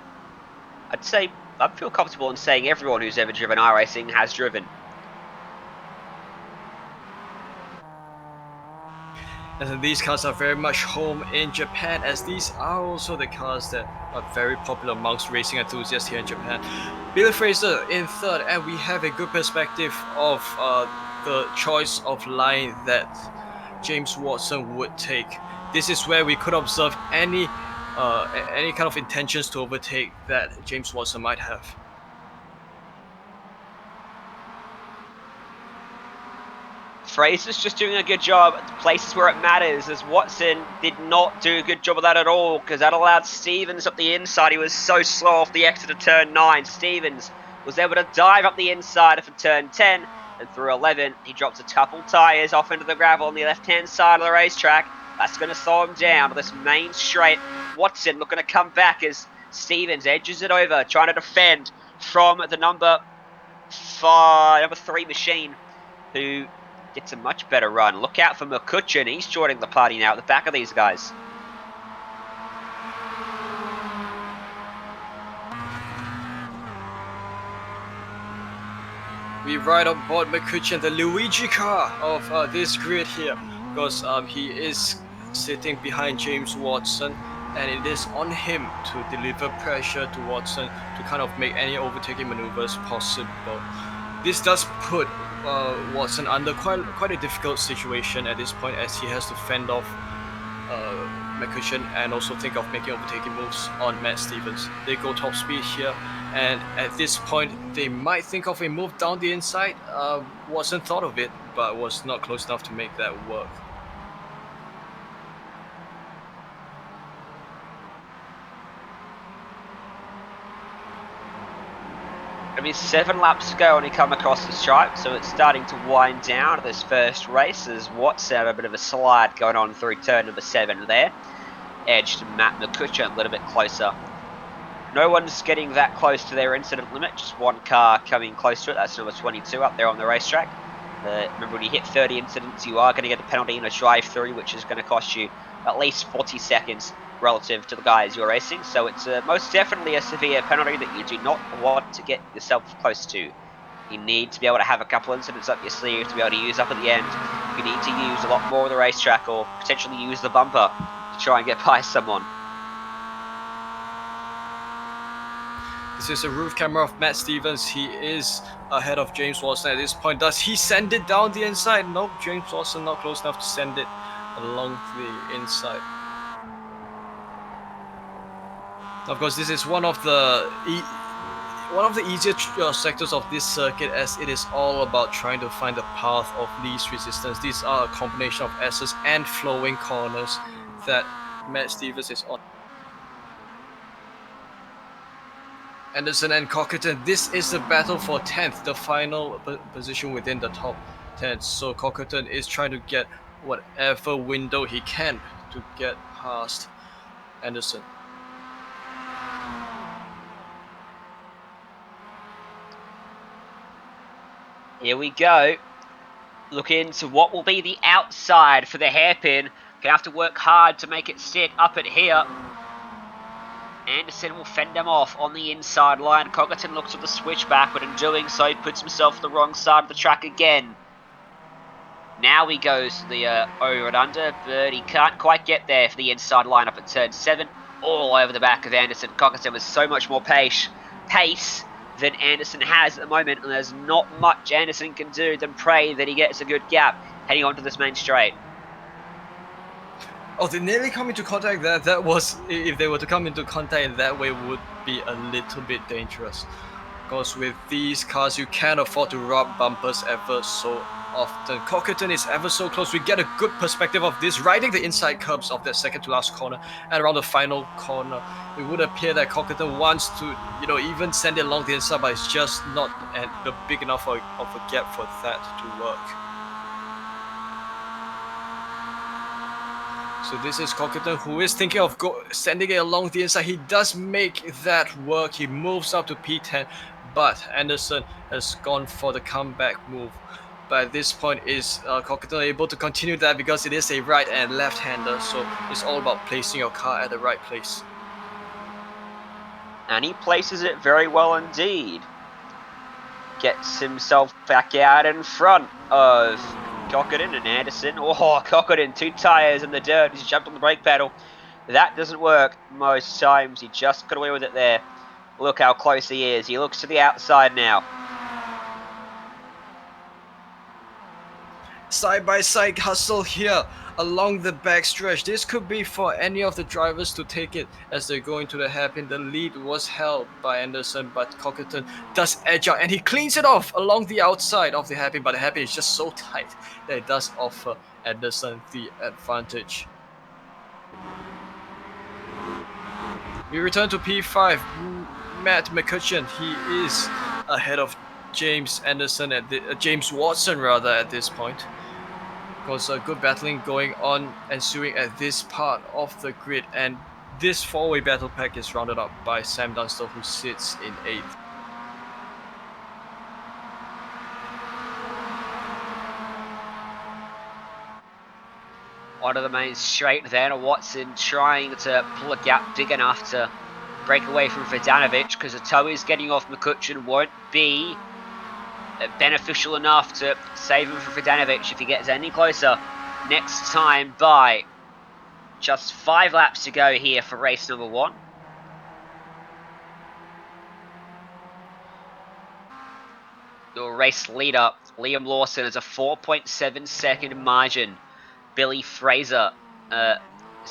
I feel comfortable in saying everyone who's ever driven iRacing has driven. And these cars are very much home in Japan, as these are also the cars that are very popular amongst racing enthusiasts here in Japan. Billy Fraser in 3rd, and we have a good perspective of the choice of line that James Watson would take. This is where we could observe any any kind of intentions to overtake that James Watson might have. Fraser's just doing a good job at the places where it matters, as Watson did not do a good job of that at all, because that allowed Stevens up the inside. He was so slow off the exit of turn 9. Stevens was able to dive up the inside for turn 10, and through 11, he drops a couple tyres off into the gravel on the left-hand side of the racetrack. That's going to slow him down to this main straight. Watson looking to come back as Stevens edges it over, trying to defend from the number 3 machine, who gets a much better run. Look out for McCutcheon. He's joining the party now at the back of these guys. We ride on board McCutcheon, the Luigi car of this grid here, because he is sitting behind James Watson, and it is on him to deliver pressure to Watson to kind of make any overtaking maneuvers possible. This does put Watson under quite a difficult situation at this point, as he has to fend off McCutcheon and also think of making overtaking moves on Matt Stevens. They go top speed here, and at this point they might think of a move down the inside. Watson thought of it, but was not close enough to make that work. I mean, 7 laps to go when he come across the stripe, so it's starting to wind down this first race as Watson had a bit of a slide going on through turn number 7 there. Edged Matt McCutcheon a little bit closer. No one's getting that close to their incident limit, just one car coming close to it. That's number 22 up there on the racetrack. Remember, when you hit 30 incidents, you are going to get a penalty in a drive-through, which is going to cost you at least 40 seconds relative to the guys you're racing. So it's most definitely a severe penalty that you do not want to get yourself close to. You need to be able to have a couple incidents up your sleeve to be able to use up at the end. You need to use a lot more of the racetrack, or potentially use the bumper to try and get by someone. This is a roof camera of Matt Stevens. He is ahead of James Watson at this point. Does he send it down the inside? Nope, James Watson not close enough to send it along the inside. Of course, this is one of the easier sectors of this circuit, as it is all about trying to find the path of least resistance. These are a combination of S's and flowing corners that Matt Stevens is on. Anderson and Cockerton, this is the battle for 10th, the final position within the top 10. So Cockerton is trying to get whatever window he can to get past Anderson. Here we go. Look into what will be the outside for the hairpin. Gonna have to work hard to make it stick up at here. Anderson will fend him off on the inside line. Cockerton looks for the switchback, but in doing so, he puts himself on the wrong side of the track again. Now he goes to the over and under, but he can't quite get there for the inside line up at turn 7. All over the back of Anderson. Cockerton with so much more pace than Anderson has at the moment, and there's not much Anderson can do than pray that he gets a good gap heading onto this main straight. Oh, they nearly come into contact there. That was, if they were to come into contact in that way, would be a little bit dangerous. Because with these cars, you can't afford to rub bumpers ever so often. Cockerton is ever so close. We get a good perspective of this, riding the inside curbs of that second to last corner, and around the final corner, it would appear that Cockerton wants to, even send it along the inside, but it's just not big enough of a gap for that to work. So this is Cockerton, who is thinking of sending it along the inside. He does make that work. He moves up to P10, but Anderson has gone for the comeback move. But at this point, is Cockerton able to continue that, because it is a right and left-hander, so it's all about placing your car at the right place. And he places it very well indeed. Gets himself back out in front of Cockerton and Anderson. Oh, Cockerton, 2 tyres in the dirt. He's jumped on the brake pedal. That doesn't work most times. He just got away with it there. Look how close he is. He looks to the outside now. Side-by-side hustle here along the backstretch. This could be for any of the drivers to take it as they go into the hairpin. The lead was held by Anderson, but Cockerton does edge out and he cleans it off along the outside of the hairpin, but the hairpin is just so tight that it does offer Anderson the advantage. We return to P5. Matt McCutcheon, he is ahead of James Watson rather at this point. Because good battling going on, ensuing at this part of the grid, and this four-way battle pack is rounded up by Sam Dunstall, who sits in 8th. Onto the main straight then, Watson trying to pull a gap big enough to break away from Vodanovic, because the toe is getting off McCutcheon won't be beneficial enough to save him from Vodanovic if he gets any closer next time by. Just 5 laps to go here for race number 1. Your race leader, Liam Lawson, has a 4.7 second margin. Billy Fraser, Aaron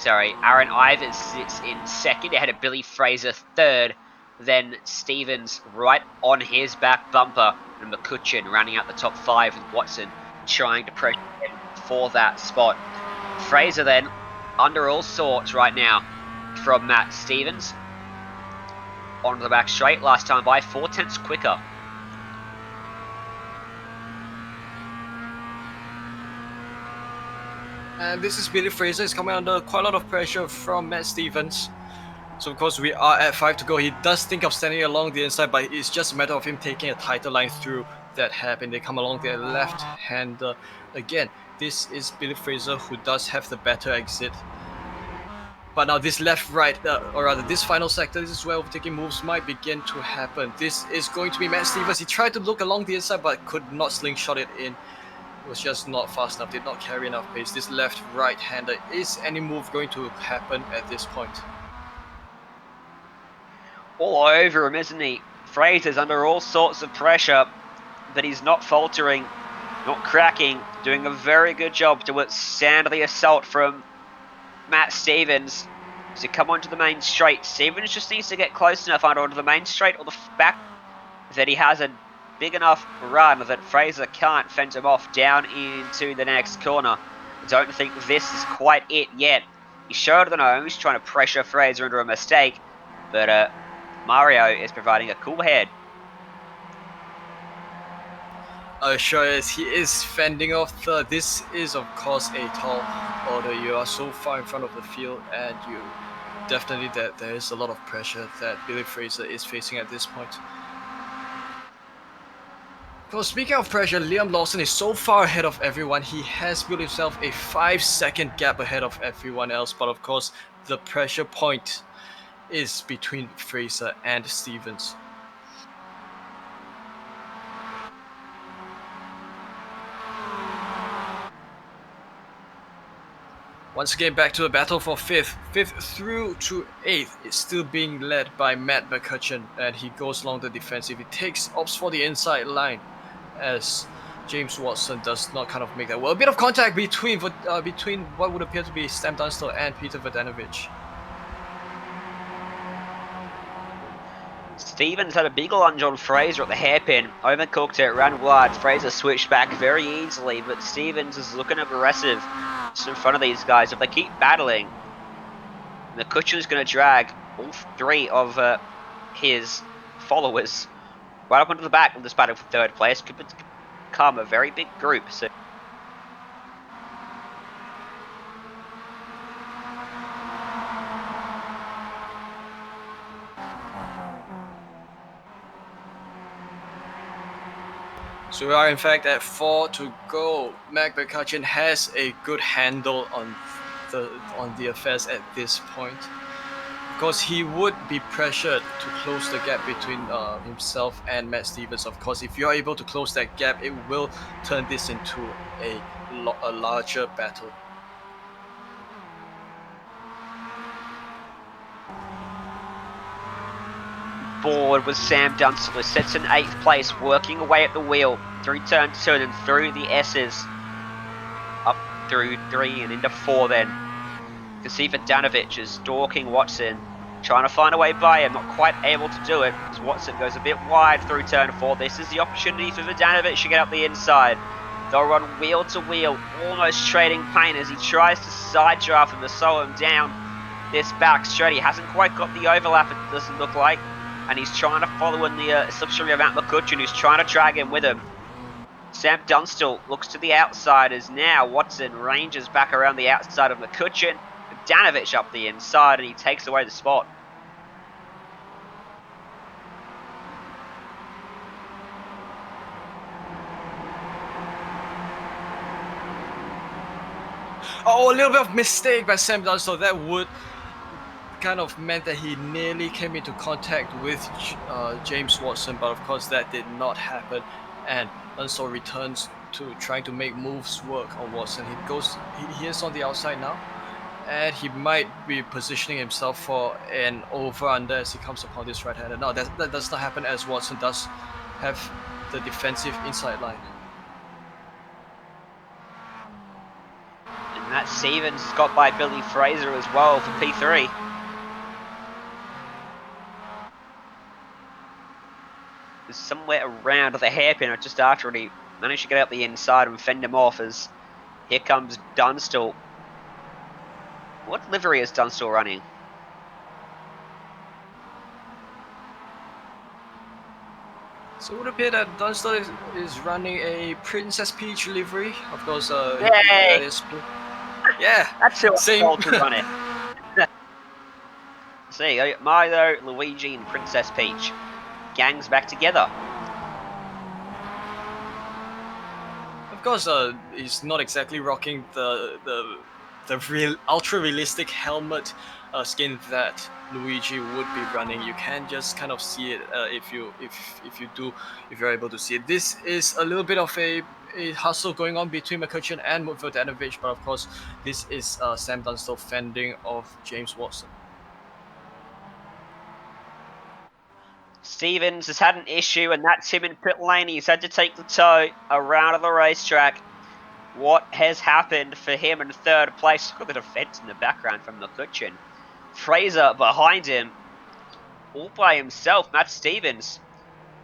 Ivers sits in second, ahead of Billy Fraser third, then Stevens right on his back bumper, and McCutcheon rounding out the top 5 with Watson trying to pressure him for that spot. Fraser then under all sorts right now from Matt Stevens. Onto the back straight, last time by 4/10 quicker. And this is Billy Fraser. He's coming under quite a lot of pressure from Matt Stevens. So of course we are at 5 to go. He does think of standing along the inside, but it's just a matter of him taking a tighter line through that hairpin. They come along their left-hander. Again, this is Billy Fraser, who does have the better exit. But now this left-right, or rather this final sector, this is where overtaking moves might begin to happen. This is going to be Matt Stevens. He tried to look along the inside, but could not slingshot it in. It was just not fast enough, did not carry enough pace. This left-right hander, is any move going to happen at this point? All over him, isn't he? Fraser's under all sorts of pressure, but he's not faltering, not cracking, doing a very good job to withstand the assault from Matt Stevens. To come onto the main straight, Stevens just needs to get close enough onto the main straight or the back that he has a big enough run that Fraser can't fend him off down into the next corner. I don't think this is quite it yet. He showed the nose, trying to pressure Fraser into a mistake, but Mario is providing a cool head. Sure is. He is fending off third. This is of course a tall order. You are so far in front of the field, and you definitely there is a lot of pressure that Billy Fraser is facing at this point. So speaking of pressure, Liam Lawson is so far ahead of everyone. He has built himself a 5-second gap ahead of everyone else, but of course the pressure point is between Fraser and Stevens. Once again, back to the battle for 5th. 5th through to 8th is still being led by Matt McCutcheon, and he goes along the defensive. He opts for the inside line as James Watson does not kind of make that well. A bit of contact between what would appear to be Sam Dunstall and Peter Vodanovic. Stevens had a big lunge on Fraser at the hairpin, overcooked it, ran wide. Fraser switched back very easily, but Stevens is looking aggressive just in front of these guys. If they keep battling, McCutcheon's going to drag all 3 of his followers right up onto the back of this battle for 3rd place. Could become a very big group. So we are in fact at 4 to go. Matt McCutcheon has a good handle on the affairs at this point. Of course, he would be pressured to close the gap between himself and Matt Stevens. Of course, if you are able to close that gap, it will turn this into a larger battle. Board was Sam Dunstall, who sits in 8th place, working away at the wheel through turn 2 and through the S's. through 3 and into 4 then. You can see Vodanovic is stalking Watson, trying to find a way by him, not quite able to do it, as Watson goes a bit wide through turn 4. This is the opportunity for Vodanovic to get up the inside. They'll run wheel to wheel, almost trading pain as he tries to side draft him to slow him down. This back straight, he hasn't quite got the overlap, it doesn't look like, and he's trying to follow in the slipstream of Matt McCutcheon, who's trying to drag him with him. Sam Dunstall looks to the outside as now Watson ranges back around the outside of McCutcheon. Vodanovic up the inside, and he takes away the spot. Oh, a little bit of mistake by Sam Dunstall. That would kind of meant that he nearly came into contact with James Watson, but of course that did not happen, and Dunstall returns to trying to make moves work on Watson. He is on the outside now, and he might be positioning himself for an over-under as he comes upon this right-hander. No, that does not happen, as Watson does have the defensive inside line. And that Stevens got by Billy Fraser as well for P3. There's somewhere around the hairpin just after he managed to get out the inside and fend him off, as here comes Dunstall. What livery is Dunstall running? So it would appear that Dunstall is running a Princess Peach livery. Of course, Yay! that is... Yeah, that's who same. I told to run it. See, Milo, Luigi, and Princess Peach. Gangs back together. Of course, he's not exactly rocking the real ultra realistic helmet skin that Luigi would be running. You can just kind of see it if you're able to see it. This is a little bit of a hustle going on between McCutcheon and Vodanovic, but of course, this is Sam Dunstall fending off James Watson. Stevens has had an issue, and that's him in pit lane. He's had to take the tow around the racetrack. What has happened for him in third place? Look at the defense in the background from McCutcheon. Fraser behind him, all by himself. Matt Stevens,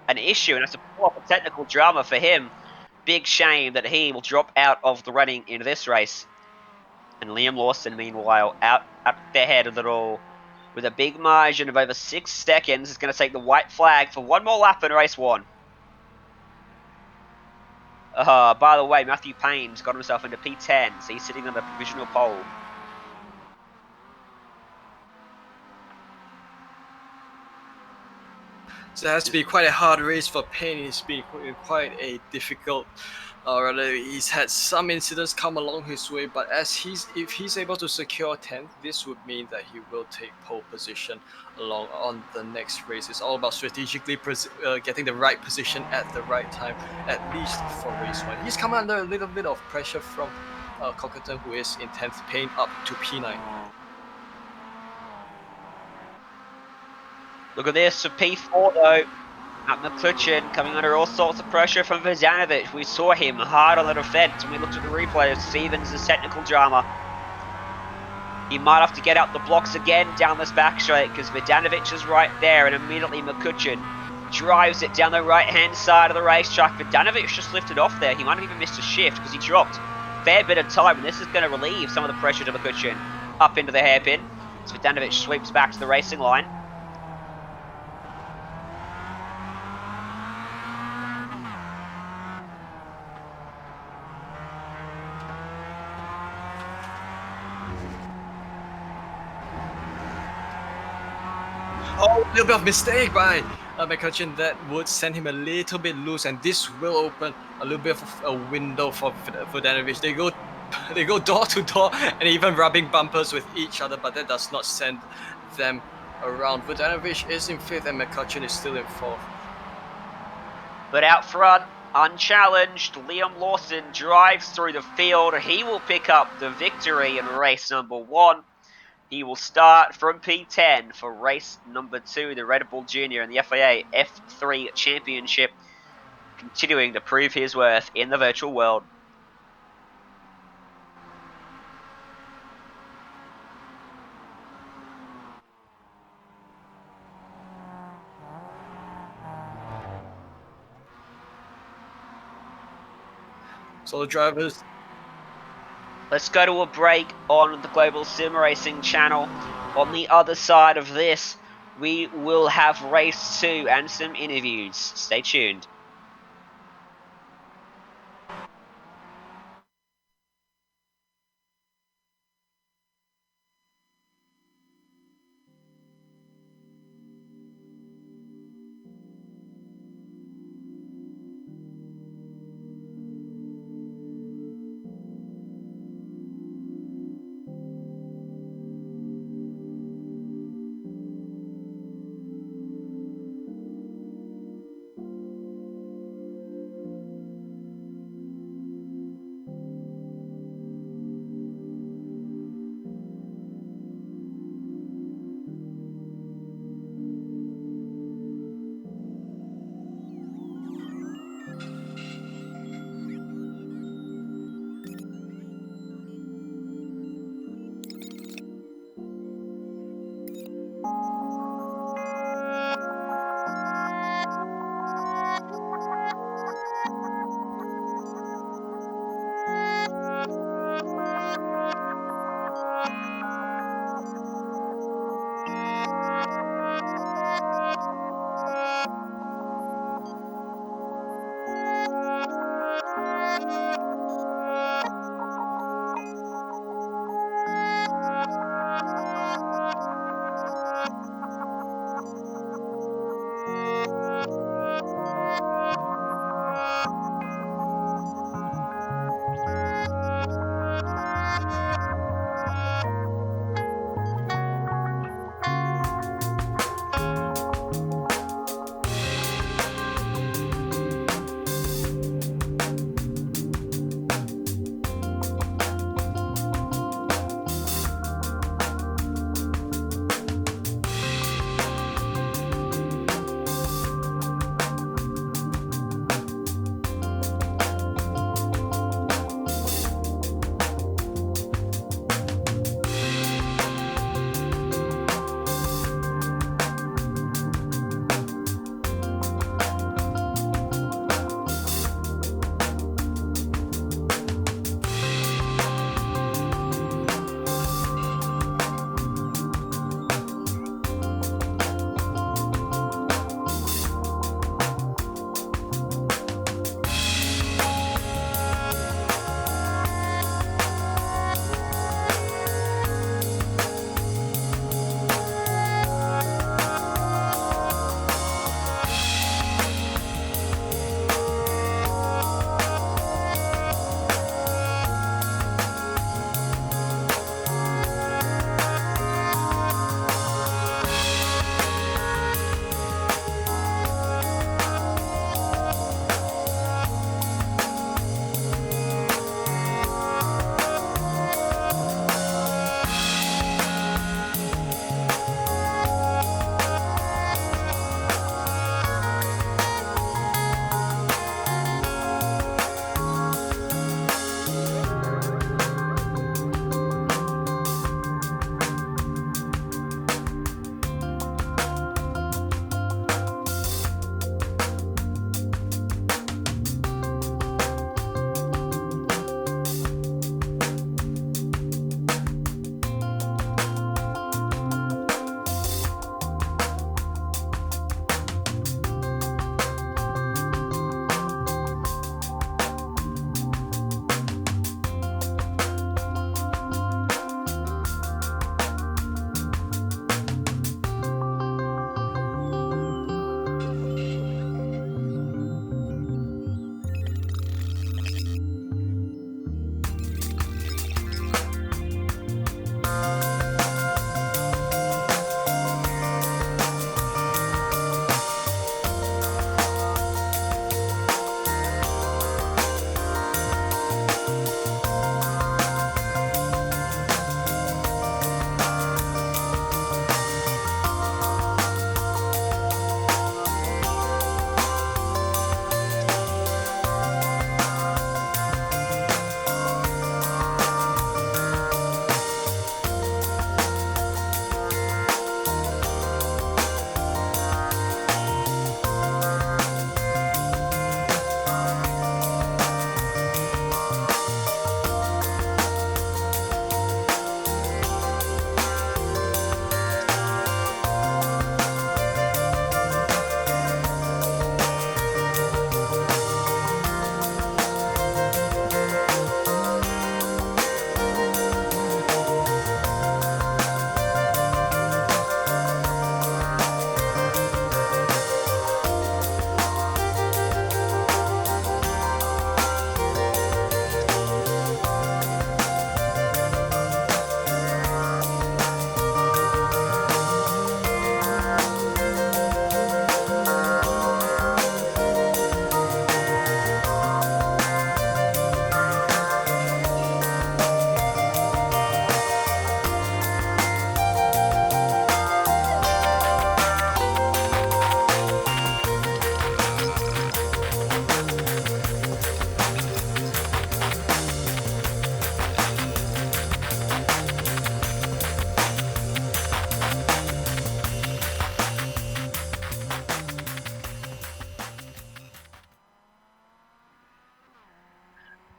an issue, and that's a pull off a technical drama for him. Big shame that he will drop out of the running in this race. And Liam Lawson, meanwhile, out ahead of it all. With a big margin of over 6 seconds, is going to take the white flag for one more lap in race 1. By the way, Matthew Payne's got himself into P10, so he's sitting on the provisional pole. So it has to be quite a hard race for Payne. It's been quite a difficult. He's had some incidents come along his way, but if he's able to secure 10th, this would mean that he will take pole position along on the next race. It's all about strategically getting the right position at the right time, at least for race 1. He's come under a little bit of pressure from Cockerton, who is in 10th, Payne up to P9. Look at this for P4 though. At McCutcheon coming under all sorts of pressure from Vodanovic. We saw him hard on the defense when we looked at the replay of Stevens' technical drama. He might have to get out the blocks again down this back straight because Vodanovic is right there, and immediately McCutcheon drives it down the right-hand side of the racetrack. Vodanovic just lifted off there. He might have even missed a shift because he dropped a fair bit of time, and this is going to relieve some of the pressure to McCutcheon up into the hairpin. So Vodanovic sweeps back to the racing line. Oh, a little bit of mistake by McCutcheon that would send him a little bit loose, and this will open a little bit of a window for Vodanovic. They go door to door and even rubbing bumpers with each other, but that does not send them around. Vodanovic is in 5th and McCutcheon is still in 4th. But out front, unchallenged, Liam Lawson drives through the field. He will pick up the victory in race number 1. He will start from P10 for race number 2, the Red Bull Junior and the FIA F3 Championship, continuing to prove his worth in the virtual world. So the drivers. Let's go to a break on the Global SimRacing Channel. On the other side of this, we will have race 2 and some interviews. Stay tuned.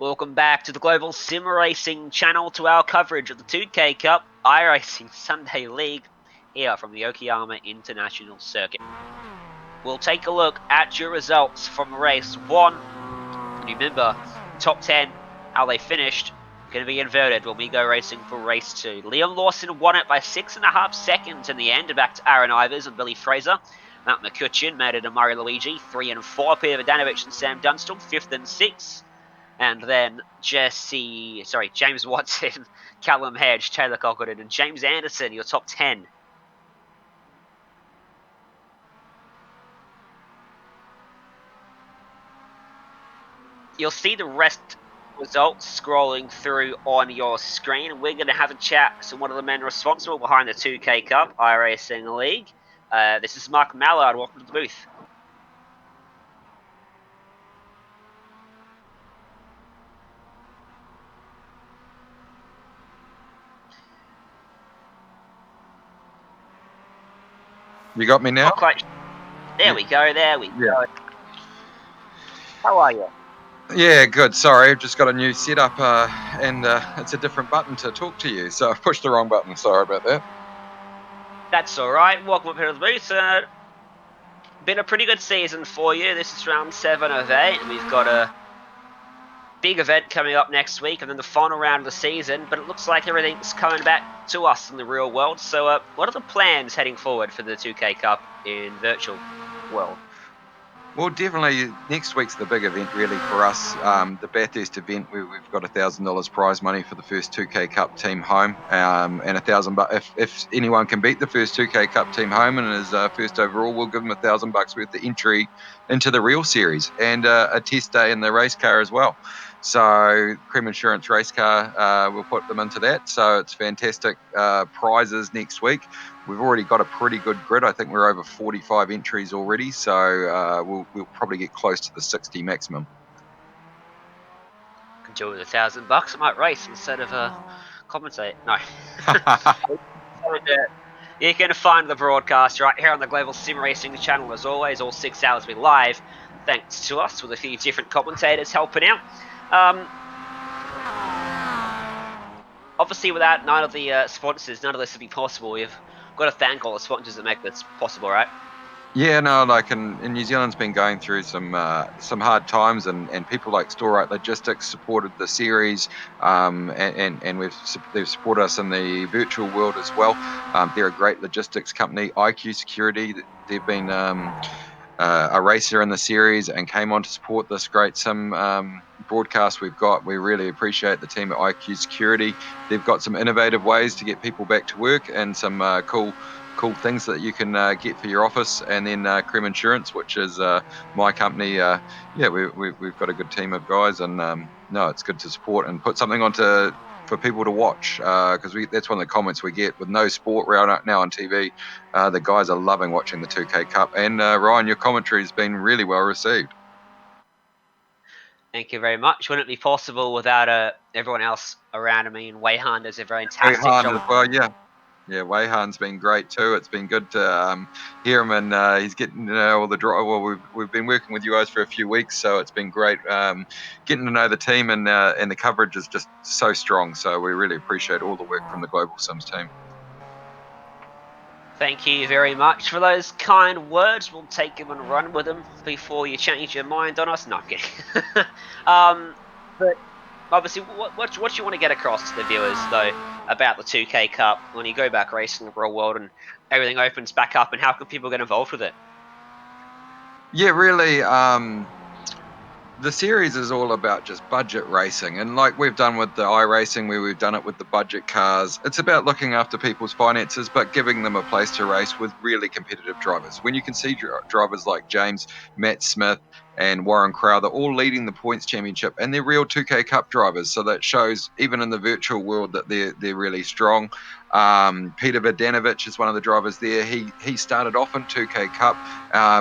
Welcome back to the Global SimRacing Channel, to our coverage of the 2K Cup iRacing Sunday League here from the Okayama International Circuit. We'll take a look at your results from race 1. And remember, top 10, how they finished, going to be inverted when we go racing for race 2. Liam Lawson won it by 6.5 seconds in the end, back to Aaron Ivers and Billy Fraser. Matt McCutcheon made it to Murray Luigi, 3 and 4. Peter Vodanovic and Sam Dunstall, 5th and 6. And then James Watson, Callum Hedge, Taylor Cockerdon, and James Anderson, your top 10. You'll see the rest results scrolling through on your screen. We're going to have a chat to one of the men responsible behind the 2K Cup iRacing League. This is Mark Mallard. Welcome to the booth. You got me now? There we go. Go. How are you? Yeah, good. Sorry, I've just got a new setup and it's a different button to talk to you, so I pushed the wrong button. Sorry about that. That's all right. Welcome up here to the booth. Been a pretty good season for you. This is round 7 of 8. We've got a big event coming up next week and then the final round of the season, but it looks like everything's coming back to us in the real world. So what are the plans heading forward for the 2K Cup in virtual world? Well, definitely next week's the big event really for us. The Bathurst event, we've got $1,000 prize money for the first 2K Cup team home, and $1,000 if anyone can beat the first 2K Cup team home and is first overall, we'll give them $1,000 worth of entry into the real series and a test day in the race car as well. So Cream Insurance race car, we'll put them into that. So it's fantastic prizes next week. We've already got a pretty good grid. I think we're over 45 entries already, so we'll probably get close to the 60 maximum. Can do with $1,000. I might race instead of commentate. No. You can find the broadcast right here on the Global SimRacing Channel as always. All 6 hours will be live, thanks to us, with a few different commentators helping out. Obviously, without none of the sponsors, none of this would be possible. We've got to thank all the sponsors that make this possible, right? Yeah, no, in New Zealand's been going through some hard times, and people like Storite Logistics supported the series, and they've supported us in the virtual world as well. They're a great logistics company. IQ Security, they've been a racer in the series and came on to support this great sim broadcast we've got. We really appreciate the team at IQ Security. They've got some innovative ways to get people back to work and some cool things that you can get for your office. And then Cream Insurance, which is my company. We've got a good team of guys, and no, it's good to support and put something onto for people to watch, because that's one of the comments we get with no sport right now on TV. The guys are loving watching the 2K Cup, and Ryan, your commentary has been really well received. Thank you very much. Wouldn't it be possible without everyone else around me? And Wayhan does a fantastic job. As well, yeah. Yeah, Wayhan's been great too. It's been good to hear him, and he's getting to know all the well, we've been working with you guys for a few weeks, so it's been great getting to know the team, and the coverage is just so strong. So we really appreciate all the work from the Global Sims team. Thank you very much for those kind words. We'll take them and run with them before you change your mind on us. No, I'm kidding. But obviously, what do you want to get across to the viewers, though, about the 2K Cup when you go back racing the real world and everything opens back up, and how can people get involved with it? Yeah, really, the series is all about just budget racing, and like we've done with the iRacing, where we've done it with the budget cars, it's about looking after people's finances but giving them a place to race with really competitive drivers. When you can see drivers like James, Matt Smith and Warren Crowther all leading the points championship, and they're real 2K Cup drivers, so that shows even in the virtual world that they're really strong. Peter Vodanovic is one of the drivers there. He started off in 2K Cup,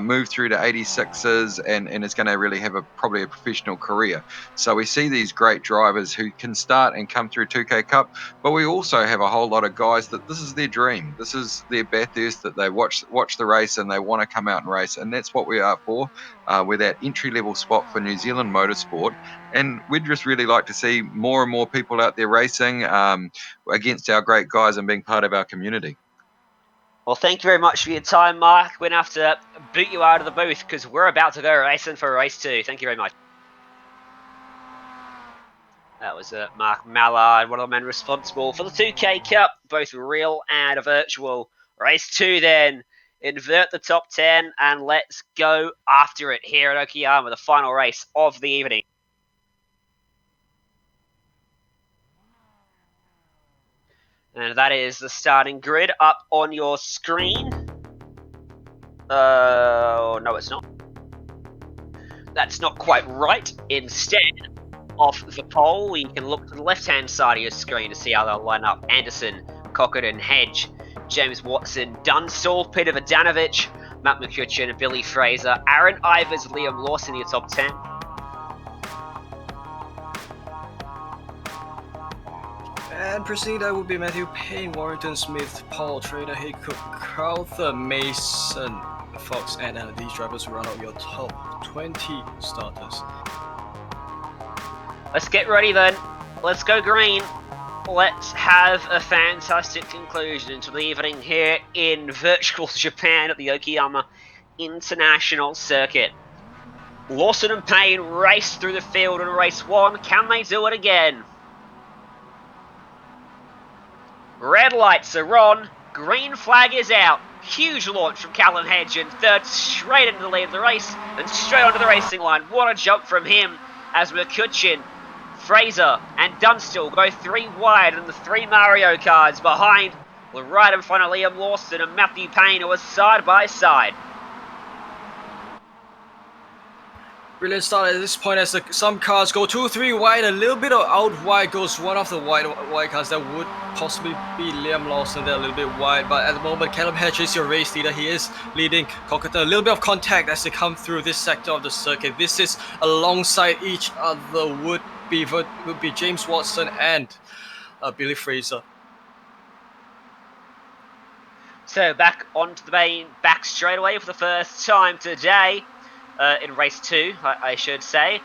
moved through to 86s, and is going to really have probably a professional career. So we see these great drivers who can start and come through 2K Cup, but we also have a whole lot of guys that this is their dream. This is their Bathurst, that they watch the race and they want to come out and race, and that's what we are for. We're that entry-level spot for New Zealand motorsport, and we'd just really like to see more and more people out there racing against our great guys and being part of our community. Well, thank you very much for your time, Mark. We're going to have to boot you out of the booth because we're about to go racing for race 2. Thank you very much. That was Mark Mallard, one of the men responsible for the 2K Cup, both real and virtual. Race 2 then. Invert the top 10 and let's go after it here at Okayama, the final race of the evening. And that is the starting grid up on your screen. No, it's not. That's not quite right. Instead, off the pole, you can look to the left-hand side of your screen to see how they'll line up. Anderson, Cockerton, Hedge, James Watson, Dunstall, Peter Vodanovic, Matt McCutcheon, Billy Fraser, Aaron Ivers, Liam Lawson in your top 10. And preceding that would be Matthew Payne, Warrington Smith, Paul Trader, Haycock, Crowther, Mason, Fox, and these drivers will run out your top 20 starters. Let's get ready then. Let's go green. Let's have a fantastic conclusion to the evening here in virtual Japan at the Okayama International Circuit. Lawson and Payne raced through the field in race 1. Can they do it again? Red lights are on. Green flag is out. Huge launch from Callum Hedge in third, straight into the lead of the race and straight onto the racing line. What a jump from him as McCutcheon, Fraser and Dunstall go 3 wide and the 3 Mario cards behind. We're right in front of Liam Lawson and Matthew Payne, who are side by side. Brilliant start at this point as some cars go 2-3 wide, a little bit of out wide goes one of the wide cars that would possibly be Liam Lawson. They're a little bit wide, but at the moment Callum Hedge is your race leader. He is leading Cockerton. A little bit of contact as they come through this sector of the circuit. This is alongside each other would be James Watson and Billy Fraser. So back onto the main back straight away for the first time today. In race 2, I should say.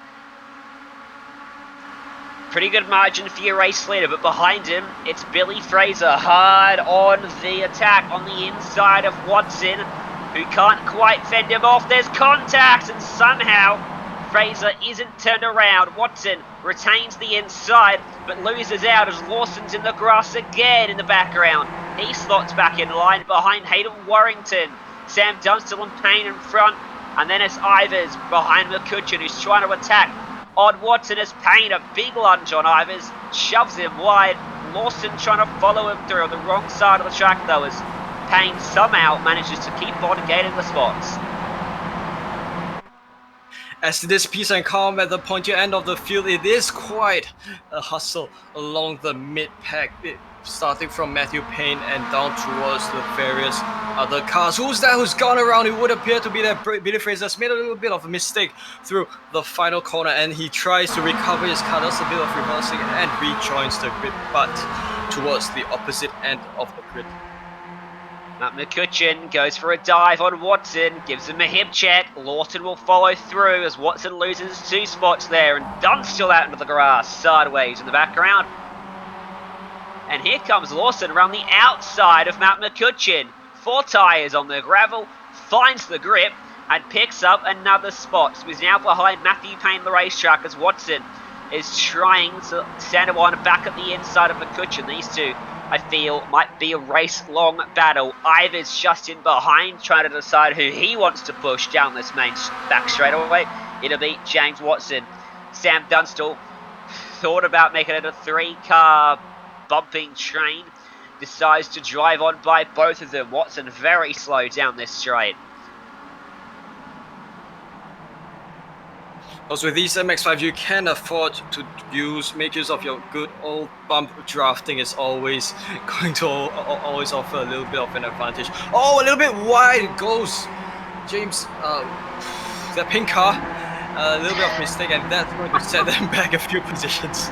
Pretty good margin for your race leader, but behind him, it's Billy Fraser hard on the attack on the inside of Watson, who can't quite fend him off. There's contact, and somehow Fraser isn't turned around. Watson retains the inside, but loses out as Lawson's in the grass again in the background. He slots back in line behind Hayden Warrington. Sam Dunstall and Payne in front. And then it's Ivers behind McCutcheon, who's trying to attack on Watson as Payne, a big lunge on Ivers, shoves him wide. Lawson trying to follow him through on the wrong side of the track though, as Payne somehow manages to keep on gaining the spots. As this peace and calm at the pointy end of the field, it is quite a hustle along the mid-pack, starting from Matthew Payne and down towards the various other cars. Who's that who's gone around? It would appear to be that Billy Fraser's made a little bit of a mistake through the final corner, and he tries to recover his car, does a bit of reversing and rejoins the grid, but towards the opposite end of the grid. Matt McCutcheon goes for a dive on Watson, gives him a hip check. Lawson will follow through as Watson loses 2 spots there, and Dunstall out into the grass sideways in the background. And here comes Lawson around the outside of Matt McCutcheon. 4 tyres on the gravel, finds the grip and picks up another spot. So he's now behind Matthew Payne the racetrack as Watson is trying to stand one back at the inside of McCutcheon. These two, I feel, might be a race-long battle. Ivers just in behind, trying to decide who he wants to push down this main back straightaway. It'll be James Watson. Sam Dunstall thought about making it a 3-car bumping train, decides to drive on by both of them. Watson very slow down this straight. Also, with these MX5, you can afford to make use of your good old bump drafting. Is always going to always offer a little bit of an advantage. Oh, a little bit wide goes James, the pink car. A little bit of mistake, and that's going to set them back a few positions.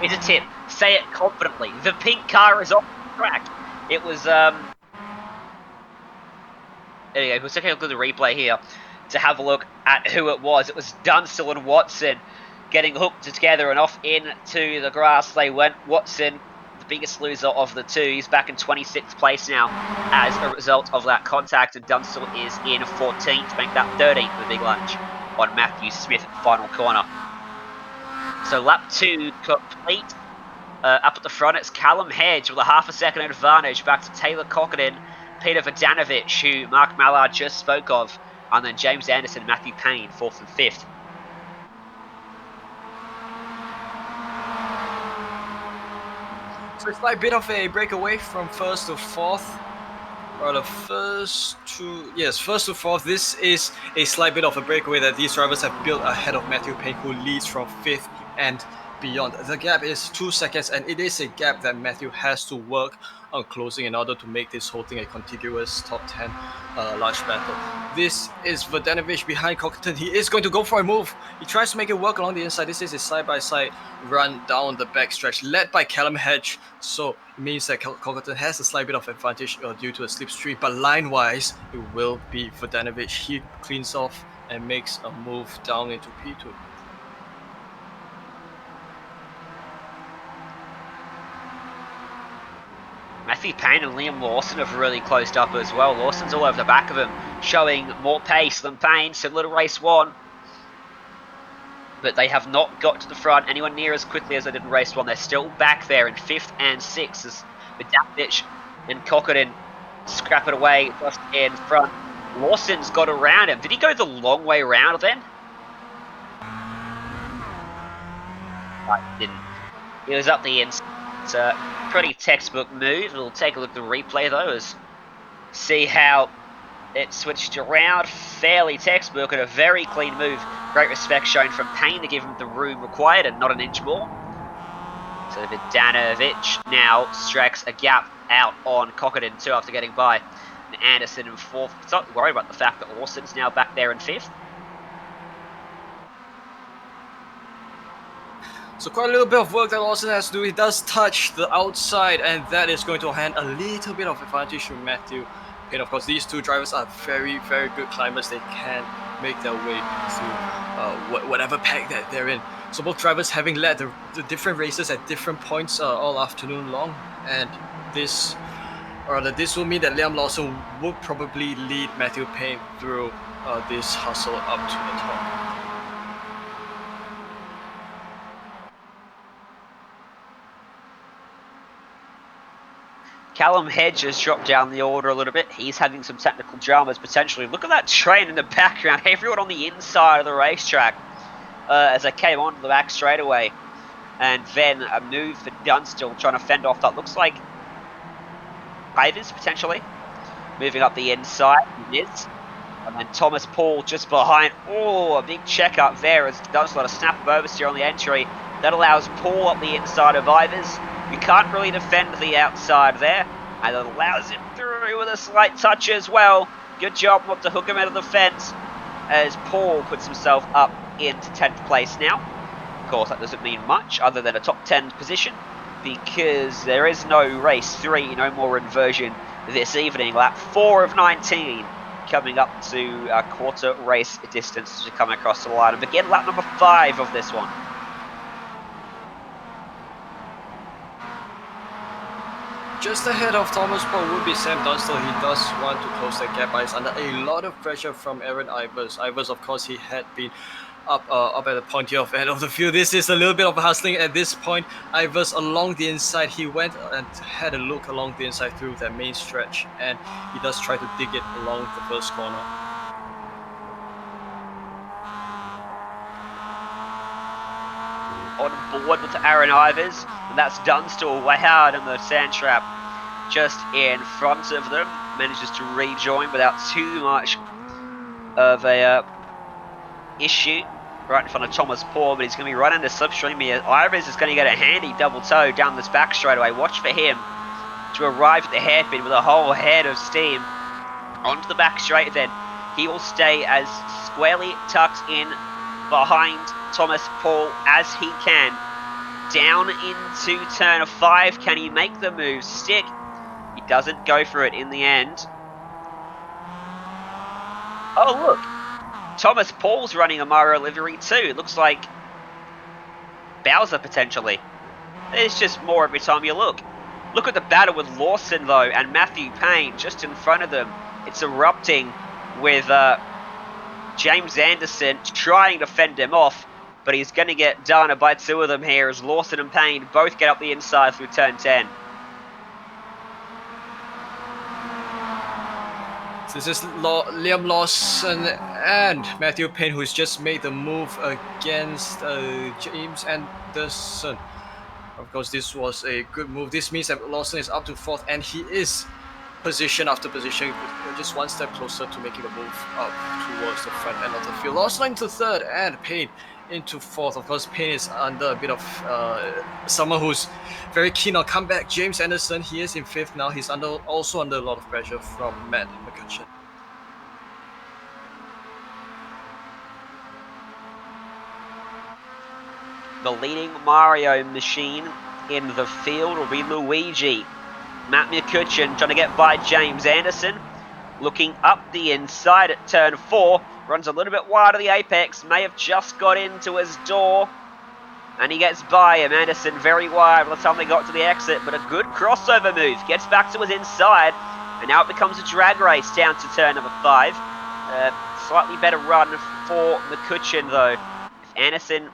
Here's a tip. Say it confidently. The pink car is off the track. It was there you go. We're taking a look at the replay here to have a look at who it was. It was Dunstall and Watson getting hooked together, and off into the grass they went. Watson, the biggest loser of the two, he's back in 26th place now as a result of that contact, and Dunstall is in 14th, make that 13th for the big lunch on Matthew Smith at the final corner. So lap 2 complete. Up at the front, it's Callum Hedge with a half a second advantage back to Taylor Cockerdin, Peter Vodanovic, who Mark Mallard just spoke of, and then James Anderson, Matthew Payne, 4th and 5th. So it's like a bit of a breakaway from 1st to 4th. Or the first to fourth. This is a slight bit of a breakaway that these drivers have built ahead of Matthew Payne, who leads from 5th and beyond. The gap is 2 seconds, and it is a gap that Matthew has to work on closing in order to make this whole thing a contiguous top 10 large battle. This is Vodanovic behind Cockington. He is going to go for a move. He tries to make it work along the inside. This is a side-by-side run down the backstretch led by Callum Hedge. So it means that Cockington has a slight bit of advantage due to a slipstream, but line-wise, it will be Vodanovic. He cleans off and makes a move down into P2. Matthew Payne and Liam Lawson have really closed up as well. Lawson's all over the back of him, showing more pace than Payne, similar to race 1. But they have not got to the front anywhere near as quickly as they did in race 1. They're still back there in 5th and 6th as Vodanovic and Cockerdin scrap it away just in front. Lawson's got around him. Did he go the long way around then? I didn't. He was up the inside. It's a pretty textbook move. We'll take a look at the replay though, as see how it switched around. Fairly textbook and a very clean move. Great respect shown from Payne to give him the room required and not an inch more. So Vodanovic now strikes a gap out on Cockerdin too after getting by. And Anderson in 4th. It's not worried about the fact that Lawson's now back there in 5th. So quite a little bit of work that Lawson has to do. He does touch the outside, and that is going to hand a little bit of advantage to Matthew Payne. Of course, these two drivers are very, very good climbers. They can make their way through whatever pack that they're in. So both drivers having led the different races at different points all afternoon long, and this will mean that Liam Lawson would probably lead Matthew Payne through this hustle up to the top. Callum Hedge has dropped down the order a little bit. He's having some technical dramas potentially. Look at that train in the background. Everyone on the inside of the racetrack as they came onto the back straightaway. And then a move for Dunstall trying to fend off that. Looks like Ivers potentially moving up the inside. He is. And then Thomas Paul just behind. Oh, a big check up there as Dunstall had a snap of oversteer on the entry. That allows Paul up the inside of Ivers. You can't really defend the outside there, and it allows him through with a slight touch as well. Good job not to hook him out of the fence, as Paul puts himself up into 10th place now. Of course, that doesn't mean much other than a top 10 position, because there is no race 3, no more inversion this evening. Lap 4 of 19 coming up to a quarter race distance to come across the line. And begin lap number 5 of this one. Just ahead of Thomas Paul would be Sam Dunstall. He does want to close that gap, but he's under a lot of pressure from Aaron Ivers. Ivers, of course, he had been up at the pointy off end of the field. This is a little bit of a hustling at this point. Ivers along the inside. He went and had a look along the inside through that main stretch, and he does try to dig it along the first corner. On board with Aaron Ivers, and that's Dunstall way hard in the sand trap just in front of them. Manages to rejoin without too much of a issue right in front of Thomas Paul, but he's going to be right into slipstream here. Ivers is going to get a handy double toe down this back straightaway. Watch for him to arrive at the hairpin with a whole head of steam onto the back straight. Then he will stay as squarely tucked in behind Thomas Paul as he can. Down into turn 5. Can he make the move stick? He doesn't go for it in the end. Oh, look. Thomas Paul's running a Mario livery too. It looks like Bowser, potentially. It's just more every time you look. Look at the battle with Lawson, though, and Matthew Payne just in front of them. It's erupting with James Anderson trying to fend him off, but he's going to get done by two of them here as Lawson and Payne both get up the inside through turn 10. This is Liam Lawson and Matthew Payne, who's just made the move against James Anderson. Of course, this was a good move. This means that Lawson is up to 4th, and he is position after position, just one step closer to making the move up towards the front end of the field. Lawson into 3rd, and Payne into 4th. Of course, Payne is under a bit of someone who's very keen on comeback. James Anderson, he is in 5th now. He's also under a lot of pressure from Matt McCutcheon. The leading Mario machine in the field will be Luigi. Matt McCutcheon trying to get by James Anderson. Looking up the inside at turn 4. Runs a little bit wide of the apex. May have just got into his door. And he gets by him. Anderson very wide by the time they got to the exit. But a good crossover move. Gets back to his inside. And now it becomes a drag race down to turn number 5. Slightly better run for McCutcheon though. If Anderson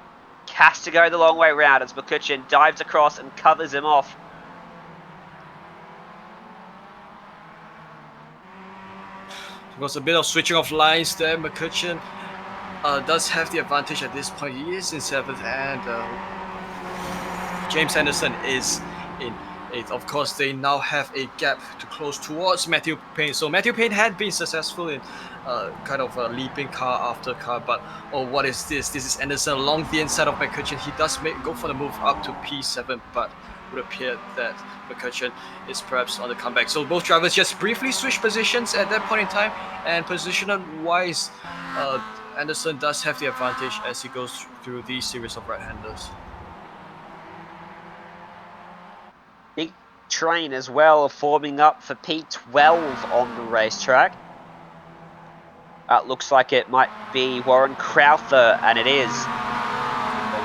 has to go the long way round as McCutcheon dives across and covers him off. There was a bit of switching of lines there. McCutcheon does have the advantage at this point. He is in 7th, and James Anderson is in 8th. Of course, they now have a gap to close towards Matthew Payne. So Matthew Payne had been successful in kind of leaping car after car, but what is this? This is Anderson along the inside of McCutcheon. He does go for the move up to P7, but would appear that McCutcheon is perhaps on the comeback. So both drivers just briefly switch positions at that point in time, and positional-wise, Anderson does have the advantage as he goes through these series of right-handers. Big train as well forming up for P12 on the racetrack. Looks like it might be Warren Crowther, and it is.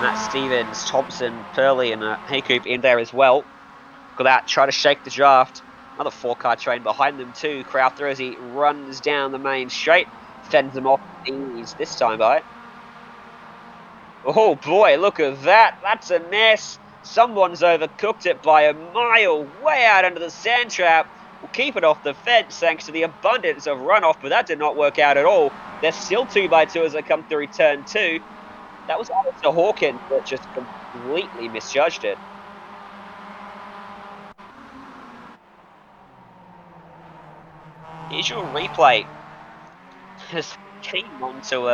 Matt Stevens, Thompson, Purley, and Haycoop in there as well. Look at that, try to shake the draft. Another 4-car train behind them too. Crowther as he runs down the main straight, fends them off ease this time by. Oh boy, look at that. That's a mess. Someone's overcooked it by a mile, way out under the sand trap. We'll keep it off the fence thanks to the abundance of runoff, but that did not work out at all. There's still 2x2 as they come through turn 2. That was Alistair Hawkins that just completely misjudged it. Here's your replay. Just came onto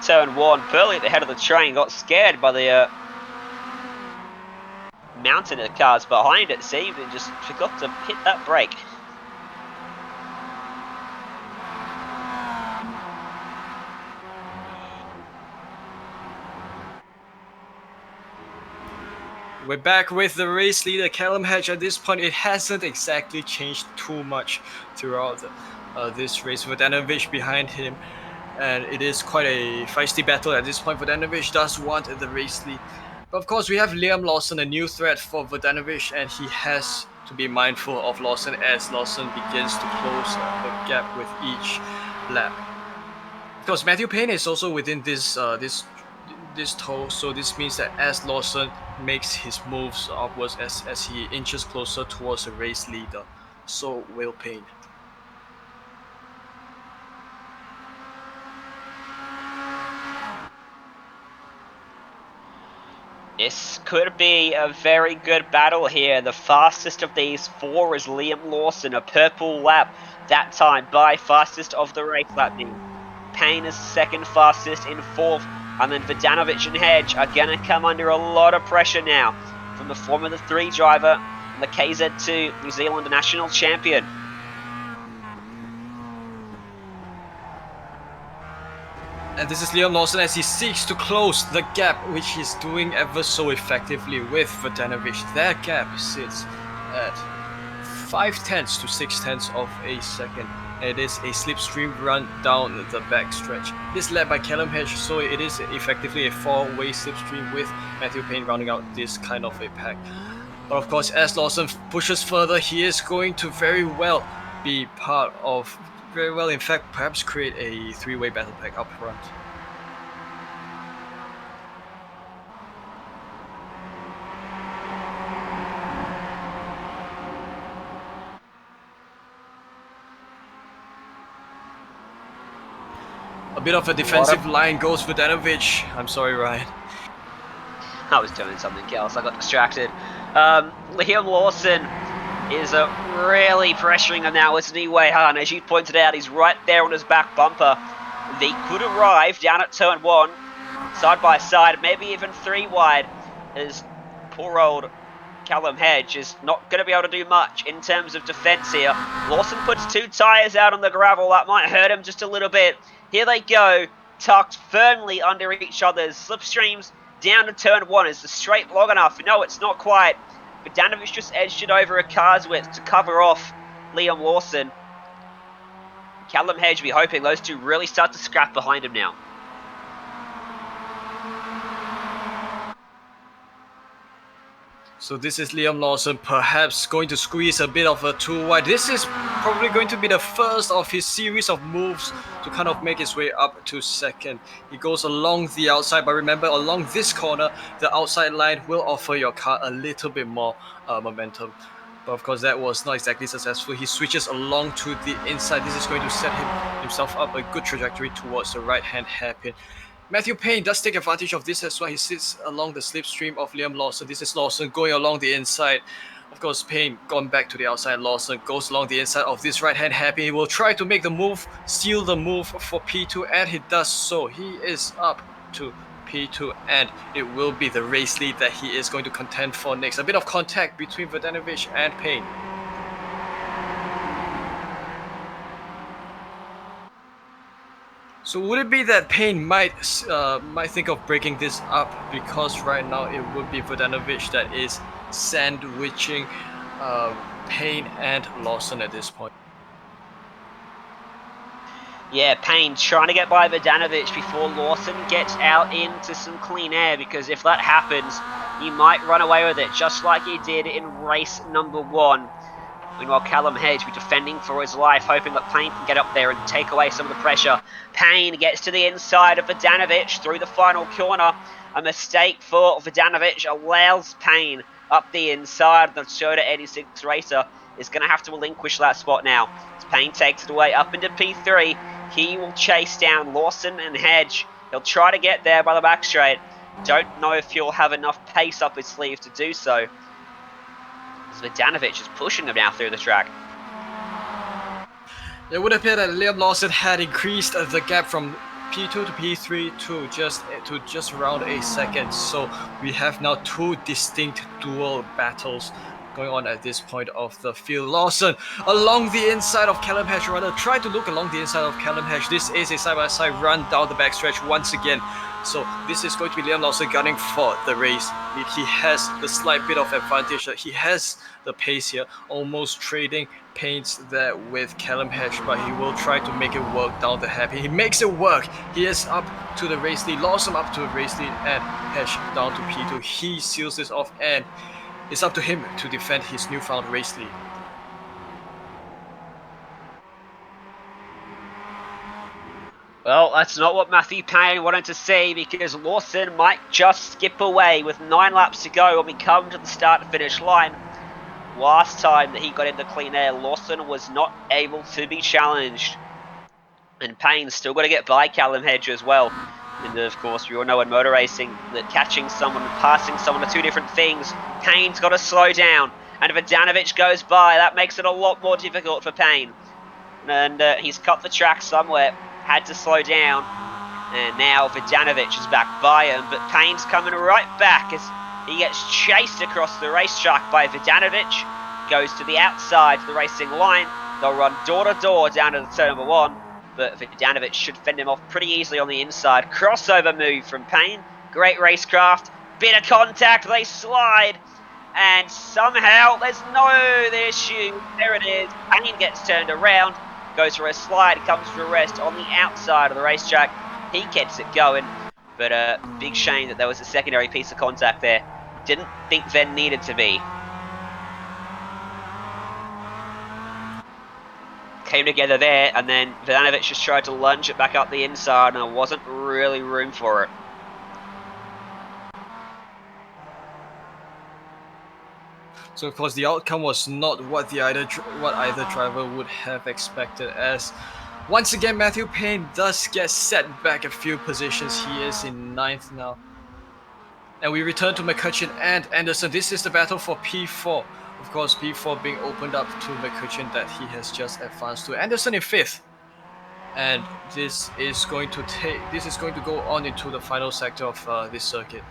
turn 1. Purley at the head of the train got scared by the mountain of cars behind it, seemed, and just forgot to hit that brake. We're back with the race leader, Callum Hedge. At this point, it hasn't exactly changed too much throughout this race. Vodanovic behind him, and it is quite a feisty battle at this point. Vodanovic does want the race lead. But of course, we have Liam Lawson, a new threat for Vodanovic, and he has to be mindful of Lawson as Lawson begins to close the gap with each lap. Of course, Matthew Payne is also within this tow, so this means that as Lawson makes his moves upwards, as he inches closer towards the race leader, so will Payne. This could be a very good battle here. The fastest of these 4 is Liam Lawson, a purple lap that time by fastest of the race lap. Payne is second fastest in 4th, and then Vodanovic and Hedge are going to come under a lot of pressure now from the Formula 3 driver and the KZ2 New Zealand national champion. And this is Liam Lawson as he seeks to close the gap, which he's doing ever so effectively with Vodanovic. That gap sits at 0.5 to 0.6 of a second. It is a slipstream run down the backstretch. This led by Callum Hedge, so it is effectively a four-way slipstream with Matthew Payne rounding out this kind of a pack. But of course, as Lawson pushes further, he is going to very well, in fact, perhaps create a three-way battle pack up front. A bit of a defensive line goes for Danovic. I'm sorry, Ryan. I was doing something else. I got distracted. Liam Lawson is really pressuring him now, isn't he, Wei Han? As you pointed out, he's right there on his back bumper. They could arrive down at turn 1, side by side, maybe even 3 wide, as poor old Callum Hedge is not going to be able to do much in terms of defence here. Lawson puts 2 tyres out on the gravel. That might hurt him just a little bit. Here they go, tucked firmly under each other's slipstreams. Down to turn 1. Is the straight long enough? No, it's not quite. But Danovic just edged it over a car's width to cover off Liam Lawson. Callum Hedge, be hoping those two really start to scrap behind him now. So this is Liam Lawson perhaps going to squeeze a bit of a 2 wide. This is probably going to be the first of his series of moves to kind of make his way up to second. He goes along the outside, but remember, along this corner, the outside line will offer your car a little bit more momentum. But of course, that was not exactly successful. He switches along to the inside. This is going to set himself up a good trajectory towards the right-hand hairpin. Matthew Payne does take advantage of this as well. He sits along the slipstream of Liam Lawson. This is Lawson going along the inside. Of course, Payne gone back to the outside. Lawson goes along the inside of this right-hand hairpin. He will try to make the move, steal the move for P2, and he does so. He is up to P2, and it will be the race lead that he is going to contend for next. A bit of contact between Vodanovic and Payne. So would it be that Payne might think of breaking this up, because right now it would be Vodanovic that is sandwiching Payne and Lawson at this point? Yeah, Payne trying to get by Vodanovic before Lawson gets out into some clean air, because if that happens, he might run away with it, just like he did in race number 1. Meanwhile, Callum Hedge will be defending for his life, hoping that Payne can get up there and take away some of the pressure. Payne gets to the inside of Vodanovic through the final corner. A mistake for Vodanovic allows Payne up the inside. The Toyota 86 racer is going to have to relinquish that spot now. As Payne takes it away up into P3, he will chase down Lawson and Hedge. He'll try to get there by the back straight. Don't know if he'll have enough pace up his sleeve to do so. Vodanovic is pushing him now through the track. It would appear that Liam Lawson had increased the gap from P2 to P3 to just around a second. So we have now 2 distinct dual battles going on at this point of the field. Lawson along the inside of Callum Hedge, rather try to look along the inside of Callum Hedge. This is a side-by-side run down the backstretch once again. So this is going to be Liam Lawson gunning for the race. He has the slight bit of advantage. He has the pace here, almost trading paints there with Callum Hedge, but he will try to make it work down the happy. He makes it work. He is up to the race lead. Lawson up to the race lead, and Hedge down to P2. He seals this off, and it's up to him to defend his newfound race lead. Well, that's not what Matthew Payne wanted to see, because Lawson might just skip away with 9 laps to go when we come to the start-finish line. Last time that he got into clean air, Lawson was not able to be challenged. And Payne's still got to get by Callum Hedge as well. And of course, we all know in motor racing that catching someone and passing someone are 2 different things. Payne's got to slow down. And if Vodanovic goes by, that makes it a lot more difficult for Payne. And he's cut the track somewhere. Had to slow down, and now Vodanovic is back by him, but Payne's coming right back as he gets chased across the racetrack by Vodanovic, goes to the outside of the racing line. They'll run door to door down to the turn number 1, but Vodanovic should fend him off pretty easily on the inside. Crossover move from Payne, great racecraft, bit of contact, they slide, and somehow there's no issue. There it is, Payne gets turned around. goes for a slide, comes to a rest on the outside of the racetrack. He gets it going, but big shame that there was a secondary piece of contact there. Didn't think there needed to be. Came together there, and then Vidanovic just tried to lunge it back up the inside, and there wasn't really room for it. So of course the outcome was not what either driver would have expected, as once again Matthew Payne does get set back a few positions. He is in 9th now. And we return to McCutcheon and Anderson. This is the battle for P4. Of course, P4 being opened up to McCutcheon that he has just advanced to. Anderson in 5th. And this is going to go on into the final sector of this circuit.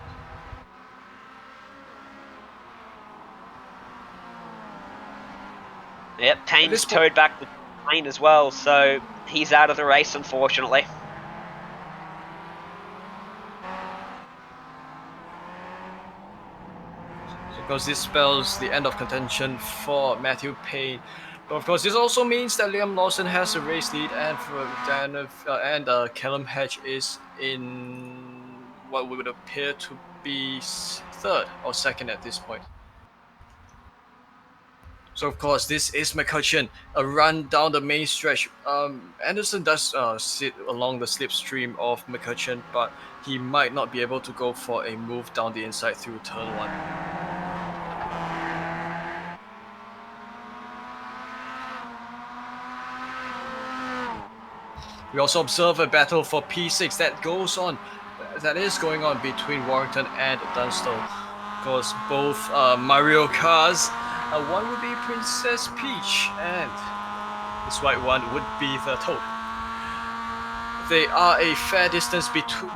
Yep, Payne's towed back the lane as well, so he's out of the race, unfortunately. Because this spells the end of contention for Matthew Payne. But of course, this also means that Liam Lawson has a race lead, and Callum Hedge is in what would appear to be 3rd or 2nd at this point. So of course, this is McCutcheon, a run down the main stretch. Anderson does sit along the slipstream of McCutcheon, but he might not be able to go for a move down the inside through turn 1. We also observe a battle for P6 that is going on between Warrington and Dunstall. Of course, both Mario cars. One would be Princess Peach, and this white one would be the Toad. They are a fair distance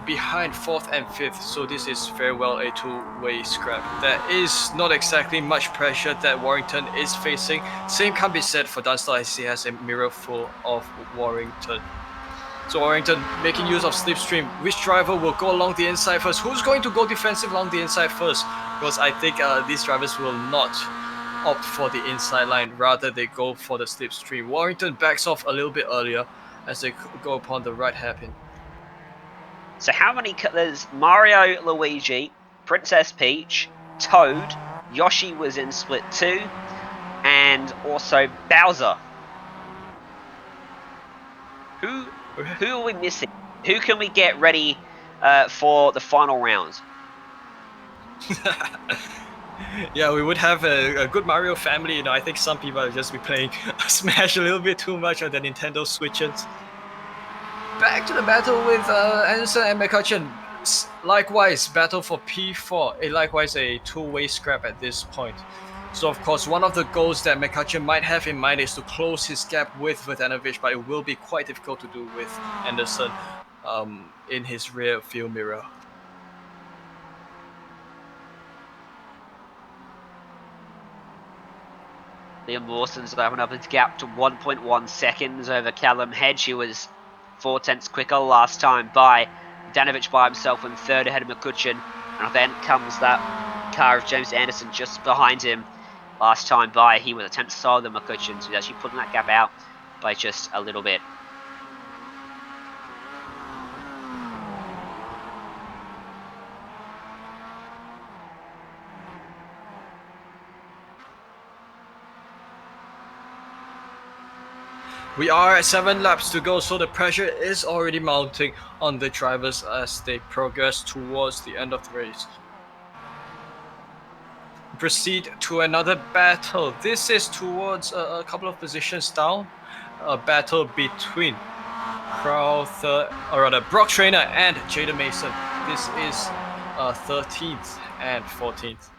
behind 4th and 5th, so this is very well a two-way scrap. There is not exactly much pressure that Warrington is facing. Same can be said for Dunstall, as he has a mirror full of Warrington. So Warrington making use of slipstream. Which driver will go along the inside first? Who's going to go defensive along the inside first? Because I think these drivers will not opt for the inside line, rather they go for the slipstream. Warrington backs off a little bit earlier as they go upon the right hairpin. So how many? There's Mario, Luigi, Princess Peach, Toad, Yoshi was in split 2, and also Bowser. Who are we missing? Who can we get ready for the final rounds? Yeah, we would have a good Mario family. You know, I think some people will just be playing Smash a little bit too much on the Nintendo Switches. Back to the battle with Anderson and McCutcheon. Likewise, battle for P4. Likewise, a two-way scrap at this point. So, of course, one of the goals that McCutcheon might have in mind is to close his gap with Vidanovic, but it will be quite difficult to do with Anderson in his rear view mirror. Liam Lawson's opened up his gap to 1.1 seconds over Callum Hedge. He was 4/10 quicker last time by. Vidanovic by himself in 3rd ahead of McCutcheon. And then comes that car of James Anderson just behind him. Last time by, he was a tenth slower than McCutcheon, so he's actually putting that gap out by just a little bit. We are at 7 laps to go, so the pressure is already mounting on the drivers as they progress towards the end of the race. Proceed to another battle. This is towards a couple of positions down. A battle between Brock Trainer and Jada Mason. This is 13th and 14th.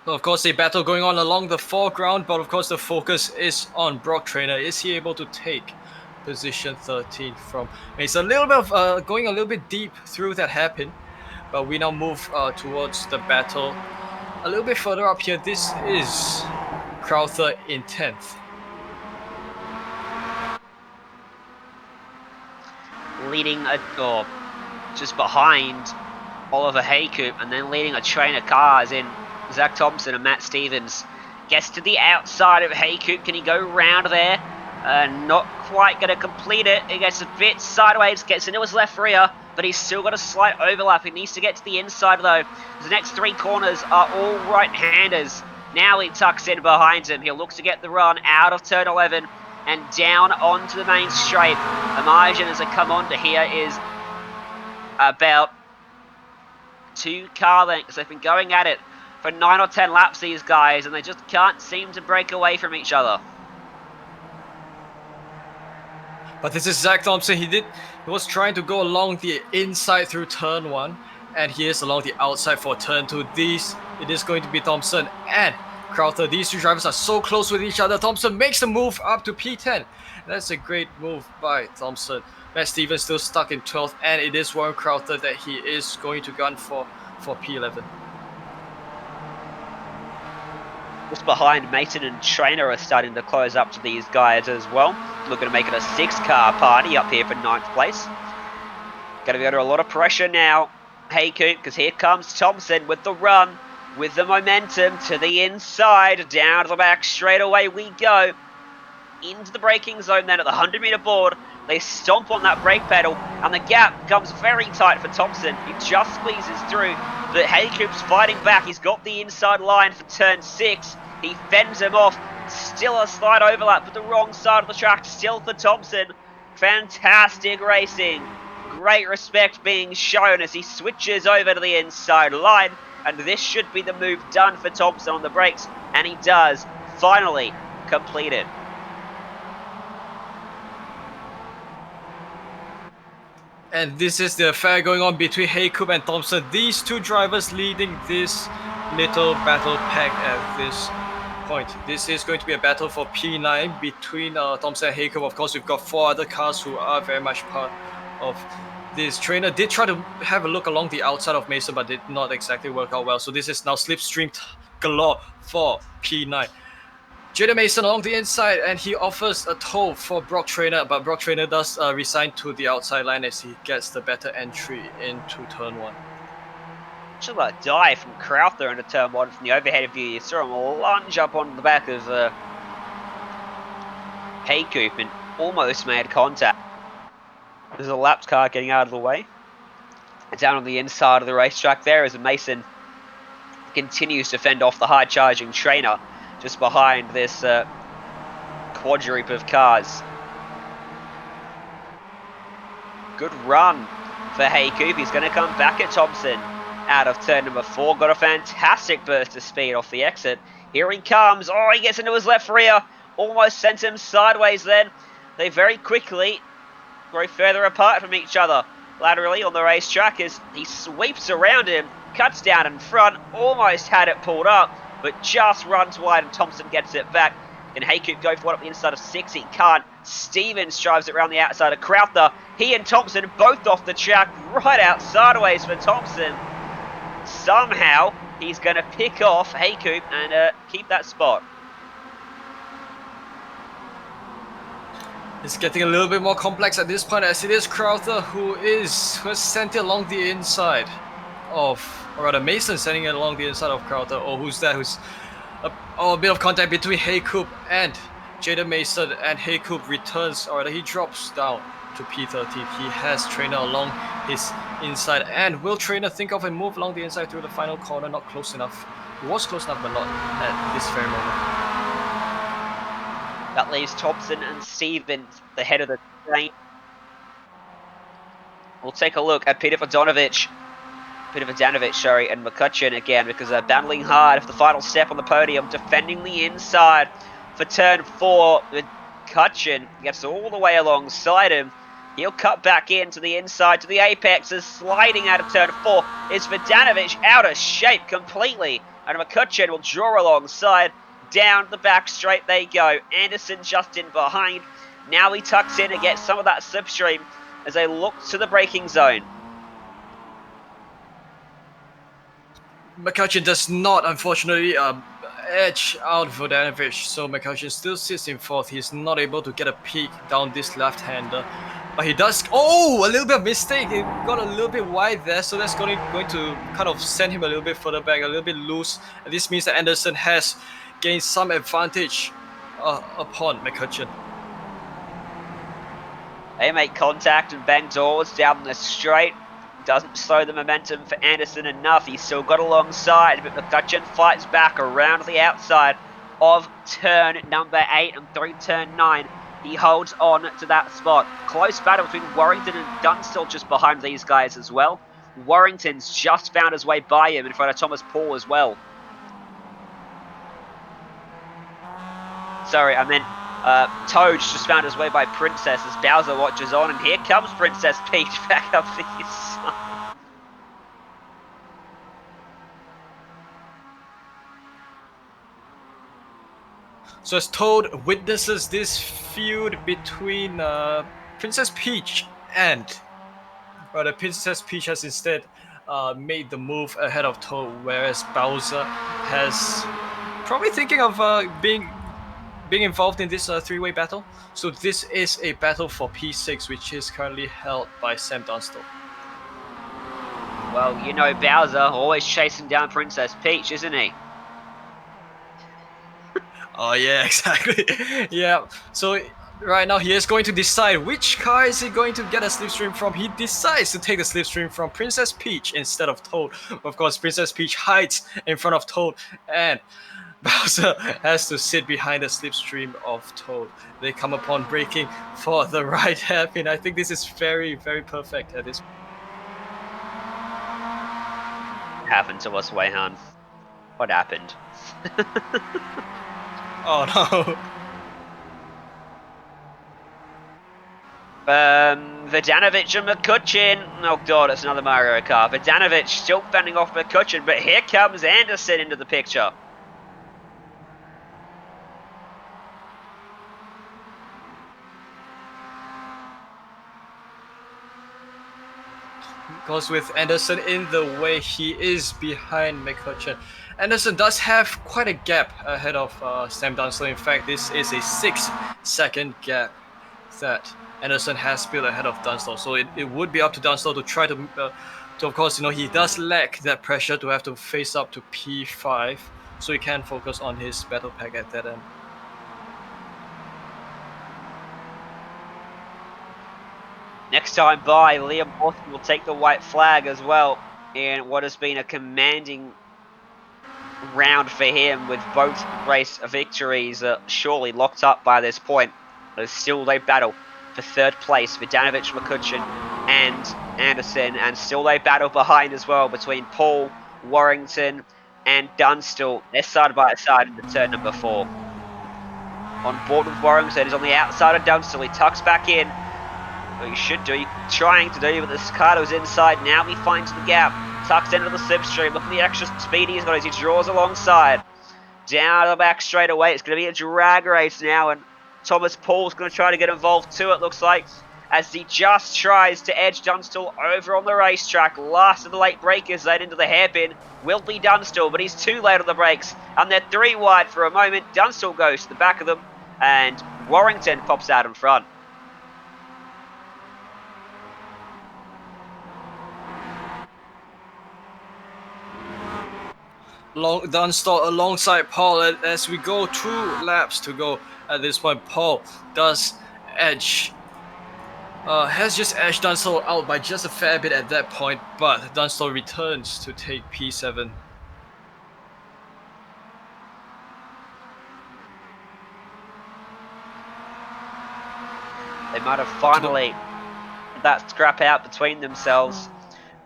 Of course, a battle going on along the foreground, but of course the focus is on Brock Trainer. Is he able to take position 13 from? It's a little bit of going a little bit deep through that hairpin, but we now move towards the battle a little bit further up here. This is Crowther in 10th. Leading just behind Oliver Haycoop, and then leading a train of cars in Zach Thompson and Matt Stevens Gets to the outside of Haycoop. Can he go round there? Not quite going to complete it. He gets a bit sideways, gets into his left rear, but he's still got a slight overlap. He needs to get to the inside, though. The next 3 corners are all right-handers. Now he tucks in behind him. He'll look to get the run out of turn 11 and down onto the main straight. The margin as they come onto here is about 2 car lengths. They've been going at it for 9 or 10 laps, these guys, and they just can't seem to break away from each other. But this is Zach Thompson. He was trying to go along the inside through turn 1, and he is along the outside for turn 2. It is going to be Thompson and Crowther. These 2 drivers are so close with each other. Thompson makes the move up to P10. That's a great move by Thompson. Matt Stevens still stuck in 12th, and it is Warren Crowther that he is going to gun for P11. Just behind, Mason and Trainer are starting to close up to these guys as well. Looking to make it a 6-car party up here for 9th place. Going to be under a lot of pressure now, Haycoop, because here comes Thompson with the run, with the momentum to the inside, down to the back, straight away we go. Into the braking zone then at the 100-meter board. They stomp on that brake pedal, and the gap becomes very tight for Thompson. He just squeezes through, but Haycoop's fighting back. He's got the inside line for turn 6. He fends him off. Still a slight overlap, but the wrong side of the track, still for Thompson. Fantastic racing. Great respect being shown as he switches over to the inside line, and this should be the move done for Thompson on the brakes, and he does finally complete it. And this is the affair going on between Haycoop and Thompson. These 2 drivers leading this little battle pack at this point. This is going to be a battle for P9 between Thompson and Haycoop. Of course, we've got 4 other cars who are very much part of this. Trainer did try to have a look along the outside of Mason, but did not exactly work out well. So this is now slipstream galore for P9. Jaden Mason along the inside, and he offers a tow for Brock Trainer, but Brock Trainer does resign to the outside line as he gets the better entry into turn 1. Just like a dive from Crowther into turn 1 from the overhead view. You saw him lunge up on the back of Haycoop and almost made contact. There's a lapped car getting out of the way. And down on the inside of the racetrack there as Mason continues to fend off the high-charging Trainer just behind this quadruple of cars. Good run for Haycoop. He's going to come back at Thompson out of turn number 4. Got a fantastic burst of speed off the exit. Here he comes. Oh, he gets into his left rear. Almost sent him sideways then. They very quickly grow further apart from each other laterally on the racetrack as he sweeps around him, cuts down in front, almost had it pulled up, but just runs wide and Thompson gets it back. And Haycoop go for it up the inside of 6. He can't. Stevens drives it around the outside of Crowther. He and Thompson both off the track, right out sideways for Thompson. Somehow, he's going to pick off Haycoop and keep that spot. It's getting a little bit more complex at this point as it is Crowther who has sent it along the inside of, or rather Mason sending it along the inside of Crowther. Or who's that? Who's a bit of contact between Haycoop and Jaden Mason, and Haycoop returns, or rather he drops down to P13. He has Trainer along his inside, and will Trainer think of a move along the inside through the final corner? Not close enough. He was close enough, but not at this very moment. That leaves Thompson and Stevens the head of the train. We'll take a look at Peter Vodanovic, and McCutcheon again, because they're battling hard for the final step on the podium, defending the inside for turn 4. McCutcheon gets all the way alongside him. He'll cut back into the inside to the apex as sliding out of turn 4 is Vodanovic, out of shape completely, and McCutcheon will draw alongside. Down the back straight they go. Anderson just in behind. Now he tucks in and gets some of that slipstream as they look to the braking zone. McCutcheon does not, unfortunately, edge out Vodanovic, so McCutcheon still sits in 4th. He's not able to get a peek down this left-hander. But he does... Oh, a little bit of mistake. He got a little bit wide there, so that's going to kind of send him a little bit further back, a little bit loose. And this means that Anderson has gain some advantage upon McCutcheon. They make contact and bang doors down the straight. Doesn't slow the momentum for Anderson enough. He's still got alongside, but McCutcheon fights back around the outside of turn number 8 and through turn 9. He holds on to that spot. Close battle between Warrington and Dunstall just behind these guys as well. Warrington's just found his way by him in front of Thomas Paul as well. Sorry, I meant Toad's just found his way by Princess as Bowser watches on, and here comes Princess Peach back up the side. So as Toad witnesses this feud between Princess Peach and Princess Peach has instead made the move ahead of Toad, whereas Bowser has probably thinking of being involved in this three-way battle. So this is a battle for P6, which is currently held by Sam Dunstall. Well, you know Bowser always chasing down Princess Peach, isn't he? Oh yeah, exactly. Yeah. So right now he is going to decide which car is he going to get a slipstream from. He decides to take the slipstream from Princess Peach instead of Toad. Of course, Princess Peach hides in front of Toad, and Bowser has to sit behind the slipstream of Toad. They come upon braking for the right hairpin. I think this is very, very perfect at this point. Happened to us, Wayhan? What happened? Oh no. Vidanovic and McCutcheon. Oh god, it's another Mario Kart. Vidanovic still fending off McCutcheon, but here comes Anderson into the picture. Because with Anderson in the way, he is behind McCutcheon. Anderson does have quite a gap ahead of Sam Dunstall. In fact, this is a 6-second gap that Anderson has built ahead of Dunstall. So it would be up to Dunstall to try to of course, he does lack that pressure to have to face up to P5. So he can focus on his battle pack at that end. Next time by, Liam Lawson will take the white flag as well in what has been a commanding round for him, with both race victories surely locked up by this point. There's still a battle for third place for Vidanovic, McCutcheon and Anderson, and still a battle behind as well between Paul, Warrington and Dunstall. They're side by side in the turn number 4. On board with Warrington, he's on the outside of Dunstall. He tucks back in. Well, you should do, you're trying to do, but the Stacato's inside now. He finds the gap, tucks into the slipstream. Look at the extra speed he's got as he draws alongside. Down the back straight away. It's going to be a drag race now, and Thomas Paul's going to try to get involved too, it looks like, as he just tries to edge Dunstall over on the racetrack. Last of the late breakers led into the hairpin will be Dunstall, but he's too late on the brakes, and they're 3 wide for a moment. Dunstall goes to the back of them, and Warrington pops out in front. Dunstall alongside Paul as we go 2 laps to go at this point. Paul does edge, has just edged Dunstall out by just a fair bit at that point, but Dunstall returns to take P7. They might have finally that scrap out between themselves.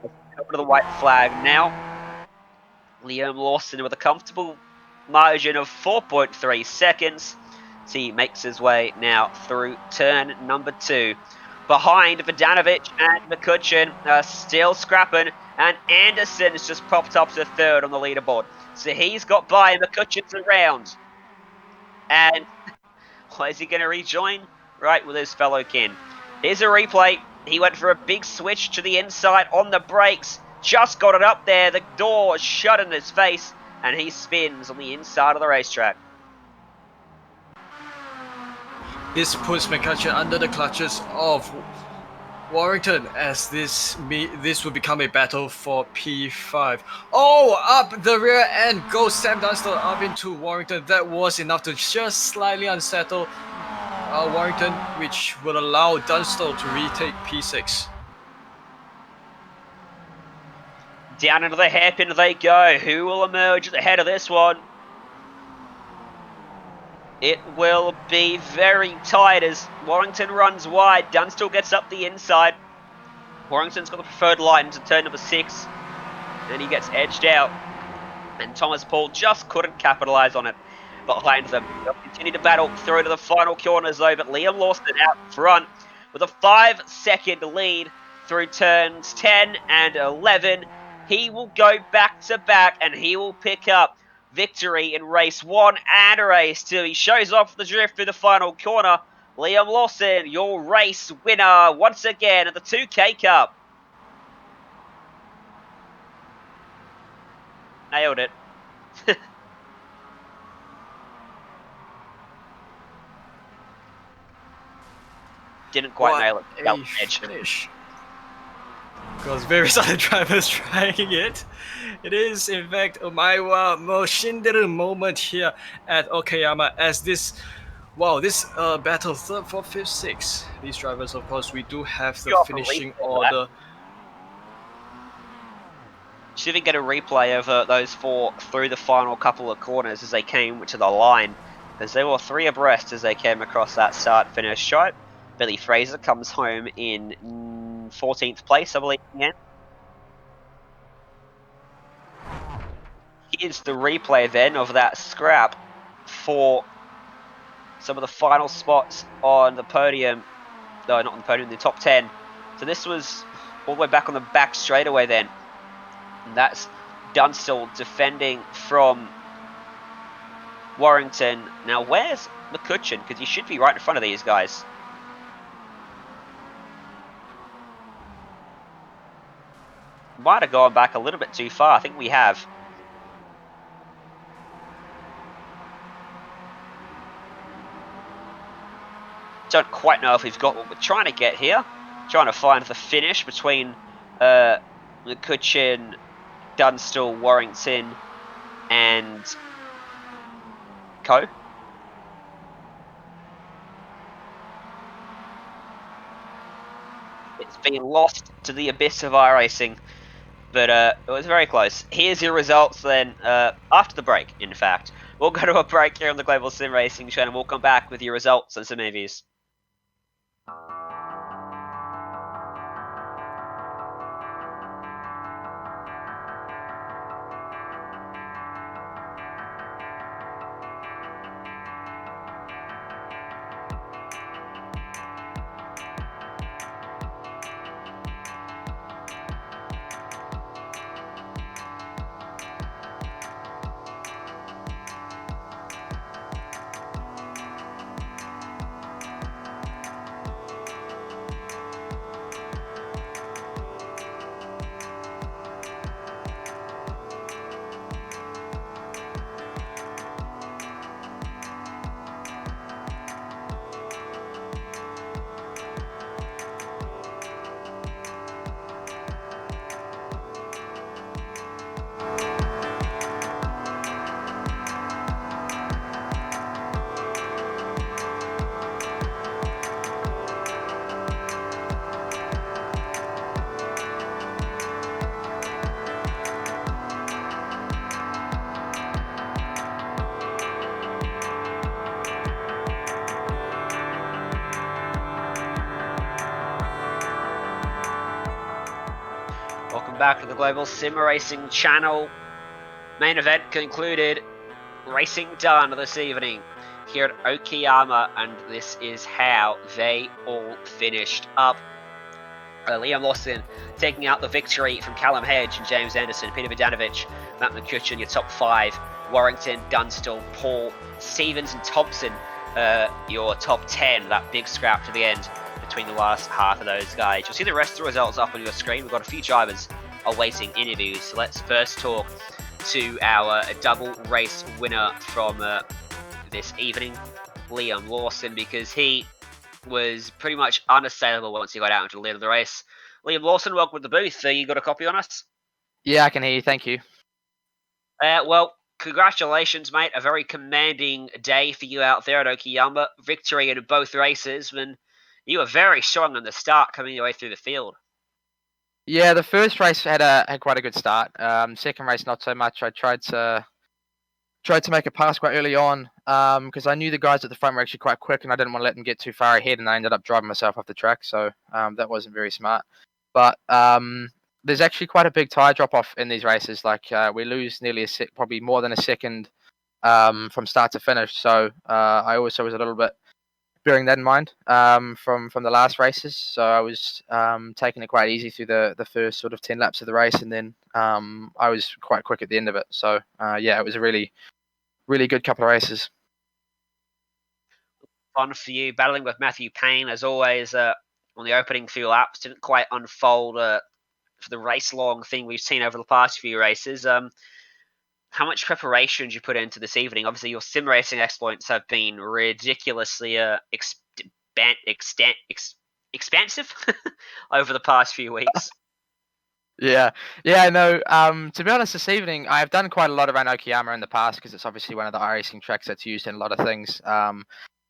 Over to the white flag now. Liam Lawson with a comfortable margin of 4.3 seconds. So he makes his way now through turn number 2. Behind Vidanovic and McCutcheon are still scrapping, and Anderson has just popped up to 3rd on the leaderboard. So he's got by, and McCutcheon's around. And is he going to rejoin? Right with his fellow kin. Here's a replay. He went for a big switch to the inside on the brakes. Just got it up there. The door shut in his face, and he spins on the inside of the racetrack. This puts McCutcheon under the clutches of Warrington, as this will become a battle for P5. Oh, up the rear end goes Sam Dunstall up into Warrington. That was enough to just slightly unsettle Warrington, which will allow Dunstall to retake P6. Down into the hairpin they go. Who will emerge at the head of this one? It will be very tight as Warrington runs wide. Dunstall gets up the inside. Warrington's got the preferred line into turn number 6. And he gets edged out. And Thomas Paul just couldn't capitalise on it behind them. They'll continue to battle through to the final corners though, but Liam Lawson out front with a 5-second lead through turns 10 and 11. He will go back to back and he will pick up victory in race 1 and race 2. He shows off the drift through the final corner. Liam Lawson, your race winner once again at the 2K Cup. Nailed it. Didn't quite nail it. What a finish. Because various other drivers trying it. It is, in fact, Omaiwa Moshinderu moment here at Okayama as this battle 3rd, 4th, 5th, 6th. These drivers, of course, we do have the finishing order. Should we get a replay of those 4 through the final couple of corners as they came to the line, as they were 3 abreast as they came across that start-finish stripe. Billy Fraser comes home in 14th place, I believe, again. Here's the replay then of that scrap for some of the final spots on the podium. No, not on the podium, the top 10. So this was all the way back on the back straightaway then. And that's Dunstall defending from Warrington. Now, where's McCutcheon? Because he should be right in front of these guys. Might have gone back a little bit too far. I think we have. Don't quite know if we've got what we're trying to get here. Trying to find the finish between McCutcheon, Dunstall, Warrington, and Co. It's been lost to the abyss of iRacing, but it was very close. Here's your results then, after the break, in fact. We'll go to a break here on the Global SimRacing Channel. We'll come back with your results and some interviews. Back to the Global SimRacing Channel. Main event concluded. Racing done this evening here at Okayama, and this is how they all finished up. Liam Lawson taking out the victory from Callum Hedge and James Anderson, Peter Vidanovic, Matt McCutcheon, your top 5, Warrington, Dunstall, Paul, Stevens and Thompson, your top 10, that big scrap to the end between the last half of those guys. You'll see the rest of the results up on your screen. We've got a few drivers awaiting interviews. So let's first talk to our double race winner from this evening, Liam Lawson, because he was pretty much unassailable once he got out into the lead of the race. Liam Lawson, welcome to the booth. You got a copy on us? Yeah, I can hear you. Thank you. Well, congratulations, mate. A very commanding day for you out there at Okayama. Victory in both races, and you were very strong in the start coming your way through the field. Yeah, the first race had quite a good start. Second race, not so much. I tried to make a pass quite early on because I knew the guys at the front were actually quite quick, and I didn't want to let them get too far ahead, and I ended up driving myself off the track. So that wasn't very smart. But there's actually quite a big tyre drop off in these races. Like we lose nearly probably more than a second from start to finish. So I also was a little bit bearing that in mind from the last races. So I was taking it quite easy through the first sort of 10 laps of the race, and then I was quite quick at the end of it. So yeah, it was a really good couple of races. Fun for you, battling with Matthew Payne as always on the opening few laps. Didn't quite unfold for the race-long thing we've seen over the past few races. How much preparation did you put into this evening? Obviously, your sim racing exploits have been ridiculously expansive over the past few weeks. Yeah, no. To be honest, this evening I've done quite a lot around Okayama in the past because it's obviously one of the iRacing tracks that's used in a lot of things.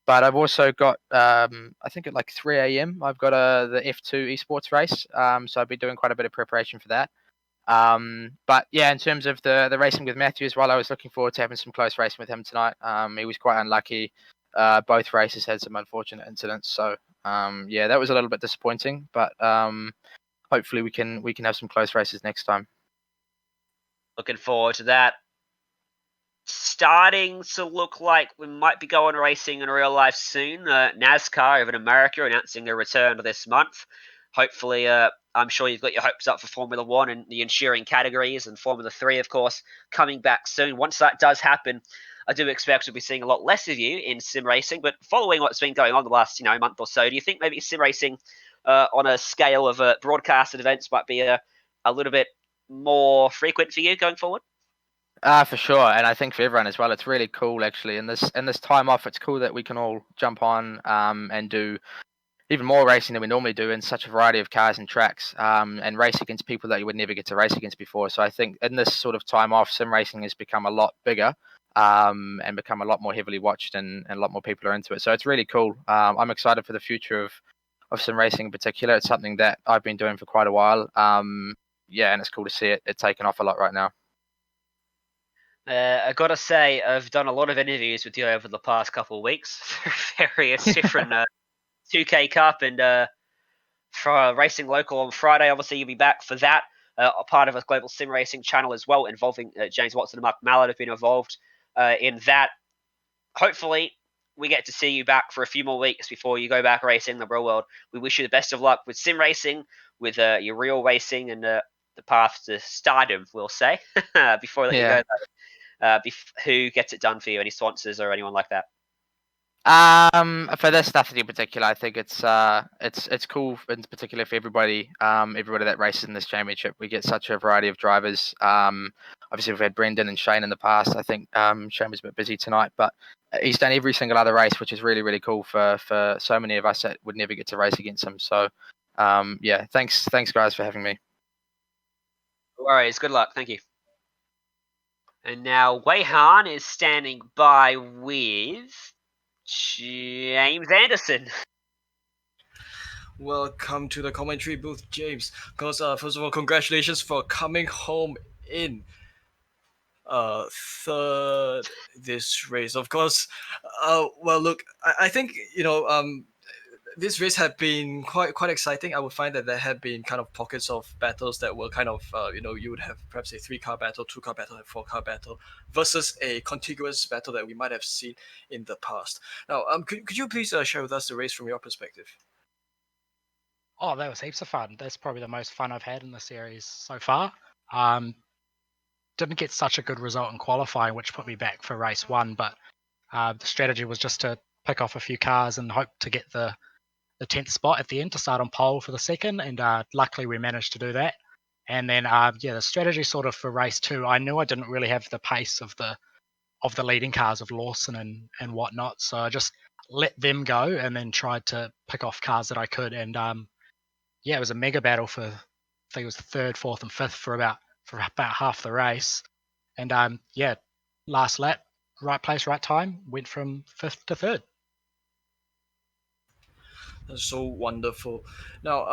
But I've also got, I think at like 3 a.m. I've got the F2 esports race. So I've been doing quite a bit of preparation for that. But yeah, in terms of the racing with Matthew as well, I was looking forward to having some close racing with him tonight. He was quite unlucky. Both races had some unfortunate incidents, so yeah, that was a little bit disappointing. But hopefully we can have some close races next time. Looking forward to that. Starting to look like we might be going racing in real life soon. NASCAR over in America announcing a return this month. Hopefully, I'm sure you've got your hopes up for Formula One and the ensuing categories, and Formula 3, of course, coming back soon. Once that does happen, I do expect we'll be seeing a lot less of you in sim racing. But following what's been going on the last month or so, do you think maybe sim racing on a scale of broadcasted events might be a little bit more frequent for you going forward? For sure, and I think for everyone as well, it's really cool actually. In this time off, it's cool that we can all jump on and do even more racing than we normally do in such a variety of cars and tracks, and race against people that you would never get to race against before. So I think in this sort of time off, sim racing has become a lot bigger and become a lot more heavily watched, and a lot more people are into it. So it's really cool. I'm excited for the future of sim racing in particular. It's something that I've been doing for quite a while. Yeah, and it's cool to see it taking off a lot right now. I gotta say, I've done a lot of interviews with you over the past couple of weeks through various different 2K Cup and for Racing Local on Friday. Obviously, you'll be back for that. A part of a Global SimRacing Channel as well, involving James Watson and Mark Mallard have been involved in that. Hopefully, we get to see you back for a few more weeks before you go back racing in the real world. We wish you the best of luck with sim racing, with your real racing, and the path to stardom, we'll say, before I let you go. Who gets it done for you? Any sponsors or anyone like that? For this nothing in particular. I think it's cool in particular for everybody that races in this championship. We get such a variety of drivers. Obviously we've had Brendan and Shane in the past. I think Shane was a bit busy tonight, but he's done every single other race, which is really, really cool for so many of us that would never get to race against him. So yeah, thanks guys for having me. No worries. Good luck. Thank you. And now Wei-Han is standing by with James Anderson. Welcome to the commentary booth, James. Because first of all, congratulations for coming home in third this race. Of course, well, look, I think this race had been quite exciting. I would find that there had been kind of pockets of battles that were kind of you would have perhaps a 3-car battle, 2-car battle, and 4-car battle versus a contiguous battle that we might have seen in the past. Now, could you please share with us the race from your perspective? Oh, that was heaps of fun. That's probably the most fun I've had in the series so far. Didn't get such a good result in qualifying, which put me back for race 1, but the strategy was just to pick off a few cars and hope to get the 10th spot at the end to start on pole for the second, and luckily we managed to do that. And then the strategy sort of for race 2, I knew I didn't really have the pace of the leading cars of Lawson and whatnot, so I just let them go and then tried to pick off cars that I could. And yeah, it was a mega battle for, I think it was third, fourth, and fifth for about half the race. And yeah, last lap, right place, right time, went from fifth to third. That's so wonderful. Now,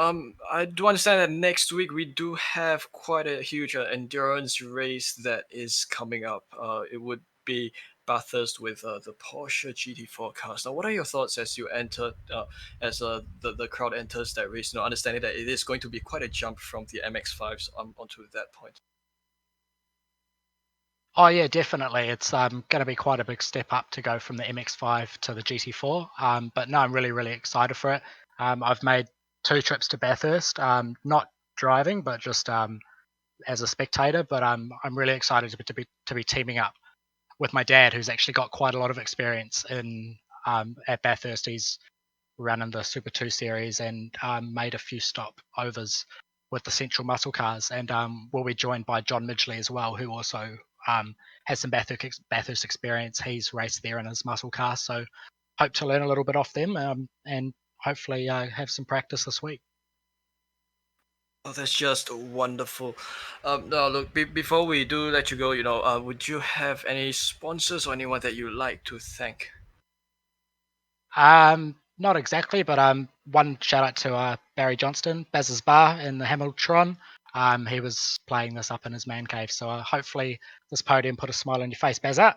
I do understand that next week we do have quite a huge endurance race that is coming up. It would be Bathurst with the Porsche GT4 cars. Now, what are your thoughts as you enter, as the crowd enters that race? You know, understanding that it is going to be quite a jump from the MX5s onto that point. Oh yeah, definitely. It's going to be quite a big step up to go from the MX5 to the GT4. But no, I'm really, really excited for it. I've made 2 trips to Bathurst, not driving, but just as a spectator. But I'm really excited to be teaming up with my dad, who's actually got quite a lot of experience in at Bathurst. He's running the Super 2 series and made a few stopovers with the Central Muscle cars, and we'll be joined by John Midgley as well, who also has some Bathurst experience. He's raced there in his muscle car, so hope to learn a little bit off them and hopefully have some practice this week. Oh, that's just wonderful. Now, look, before we do let you go, would you have any sponsors or anyone that you'd like to thank? Not exactly, but one shout out to Barry Johnston, Baz's Bar in the Hamiltron. He was playing this up in his man cave, so hopefully this podium put a smile on your face, Bazza.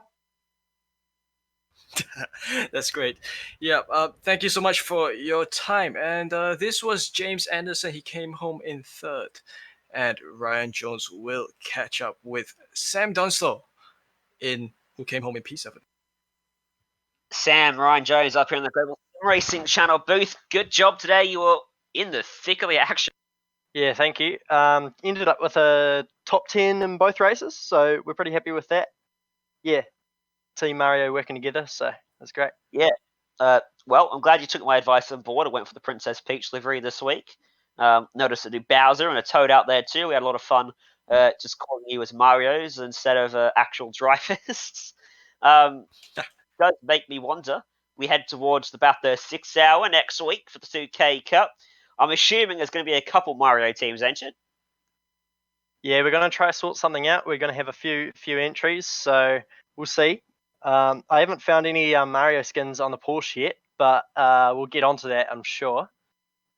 That's great. Yeah, thank you so much for your time. And this was James Anderson. He came home in third. And Ryan Jones will catch up with Sam Dunstall, who came home in P7. Sam, Ryan Jones up here in the Global SimRacing Channel booth. Good job today. You were in the thick of the action. Yeah, thank you. Ended up with a top 10 in both races, so we're pretty happy with that. Yeah, Team Mario working together, so that's great. Yeah. Well, I'm glad you took my advice on board. I went for the Princess Peach livery this week. Noticed a new Bowser and a Toad out there too. We had a lot of fun just calling you as Marios instead of actual drivers. Does make me wonder. We head towards the Bathurst 6 hour next week for the 2K Cup. I'm assuming there's going to be a couple Mario teams entered. Yeah, we're going to try to sort something out. We're going to have a few entries, so we'll see. I haven't found any Mario skins on the Porsche yet, but we'll get onto that, I'm sure.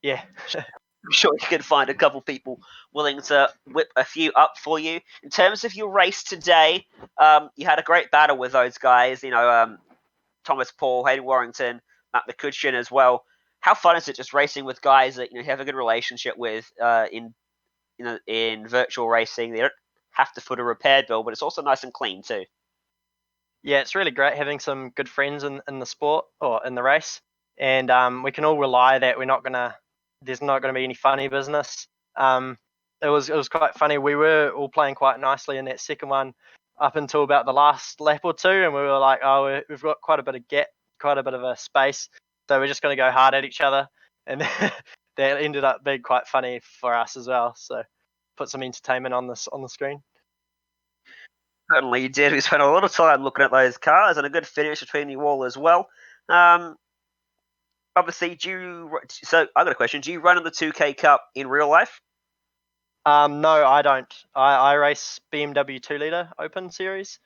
Yeah. I'm sure you can find a couple people willing to whip a few up for you. In terms of your race today, you had a great battle with those guys. Thomas Paul, Hayden Warrington, Matt McCutcheon as well. How fun is it just racing with guys that you have a good relationship with in virtual racing? They don't have to foot a repair bill, but it's also nice and clean too. Yeah, it's really great having some good friends in the sport or in the race, and we can all rely that there's not going to be any funny business. It was quite funny. We were all playing quite nicely in that second one up until about the last lap or two, and we were like, oh, we've got quite a bit of gap, quite a bit of a space, so we're just going to go hard at each other, and that ended up being quite funny for us as well. So put some entertainment on the screen. Certainly you did. We spent a lot of time looking at those cars and a good finish between you all as well. Obviously, so I got a question. Do you run in the 2K Cup in real life? No, I don't. I race BMW 2 liter Open Series.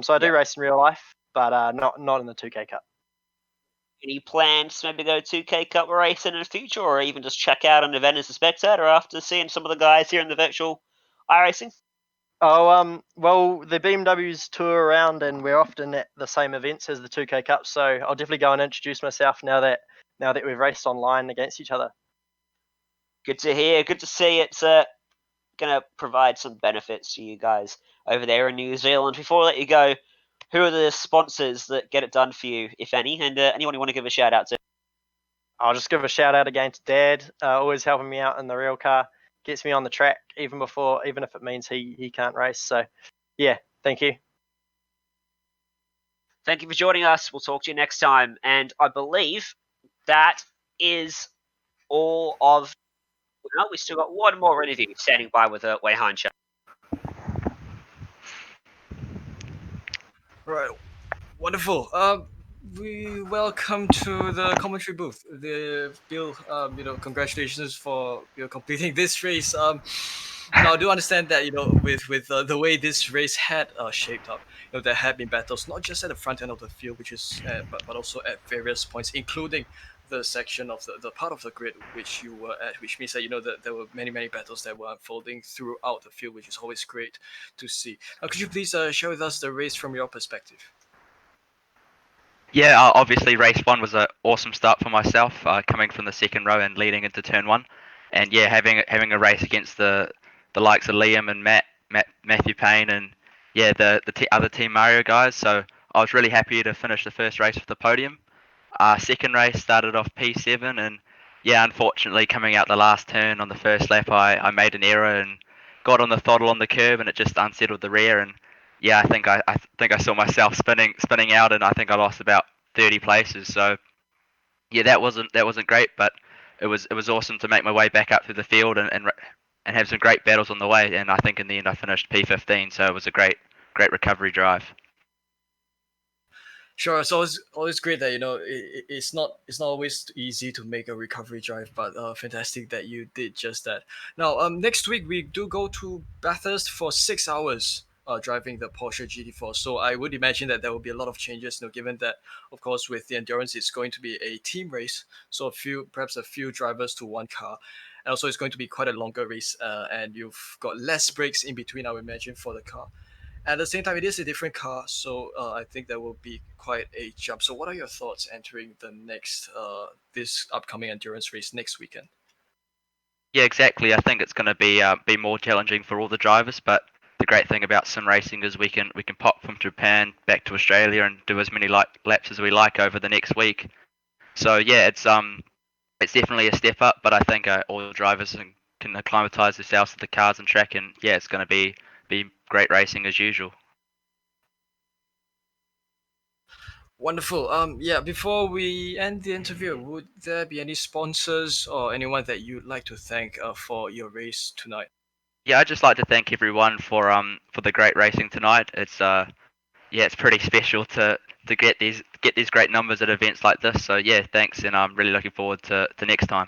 So I do race in real life, but not in the 2K Cup. Any plans to maybe go 2K Cup racing in the future, or even just check out an event as a spectator after seeing some of the guys here in the virtual iRacing? Oh, well, the BMWs tour around, and we're often at the same events as the 2K Cup. So I'll definitely go and introduce myself now that we've raced online against each other. Good to hear. Good to see. It's going to provide some benefits to you guys over there in New Zealand. Before I let you go, who are the sponsors that get it done for you, if any? And anyone you want to give a shout out to? I'll just give a shout out again to Dad, always helping me out in the real car. Gets me on the track even if it means he can't race. So, yeah, thank you. Thank you for joining us. We'll talk to you next time. And I believe that is all of. Well, we still got one more interview standing by with Wei Hancha. Right, wonderful. we welcome to the commentary booth. Bill, congratulations for completing this race. Now I do understand that with the way this race had shaped up, there have been battles not just at the front end of the field, which is but also at various points, including the section of the part of the grid which you were at, which means that that there were many battles that were unfolding throughout the field, which is always great to see. Could you please share with us the race from your perspective? Yeah, obviously race one was an awesome start for myself, coming from the second row and leading into turn one, and yeah, having a race against the likes of Liam and Matthew Payne, and yeah, the other Team Mario guys. So I was really happy to finish the first race with the podium. Second race started off P7, and yeah, unfortunately coming out the last turn on the first lap, I made an error and got on the throttle on the curb, and it just unsettled the rear, and yeah, I think I saw myself spinning out, and I think I lost about 30 places. So yeah, that wasn't great, but it was awesome to make my way back up through the field and have some great battles on the way. And I think in the end I finished P15, so it was a great recovery drive. Sure, it's always great that it's not always easy to make a recovery drive, but fantastic that you did just that. Now, next week we do go to Bathurst for 6 hours. Driving the Porsche GT4, so I would imagine that there will be a lot of changes. Given that, of course, with the endurance, it's going to be a team race, so perhaps a few drivers to one car, and also it's going to be quite a longer race, and you've got less breaks in between, I would imagine, for the car. At the same time, it is a different car, so I think there will be quite a jump. So, what are your thoughts entering the next this upcoming endurance race next weekend? Yeah, exactly. I think it's going to be more challenging for all the drivers, but the great thing about sim racing is we can pop from Japan back to Australia and do as many laps as we like over the next week. So yeah, it's definitely a step up, but I think all the drivers can acclimatise themselves to the cars and track, and yeah, it's going to be great racing as usual. Wonderful. Yeah. Before we end the interview, would there be any sponsors or anyone that you'd like to thank for your race tonight? Yeah, I'd just like to thank everyone for the great racing tonight. It's yeah, it's pretty special to get these great numbers at events like this. So yeah, thanks, and I'm really looking forward to next time.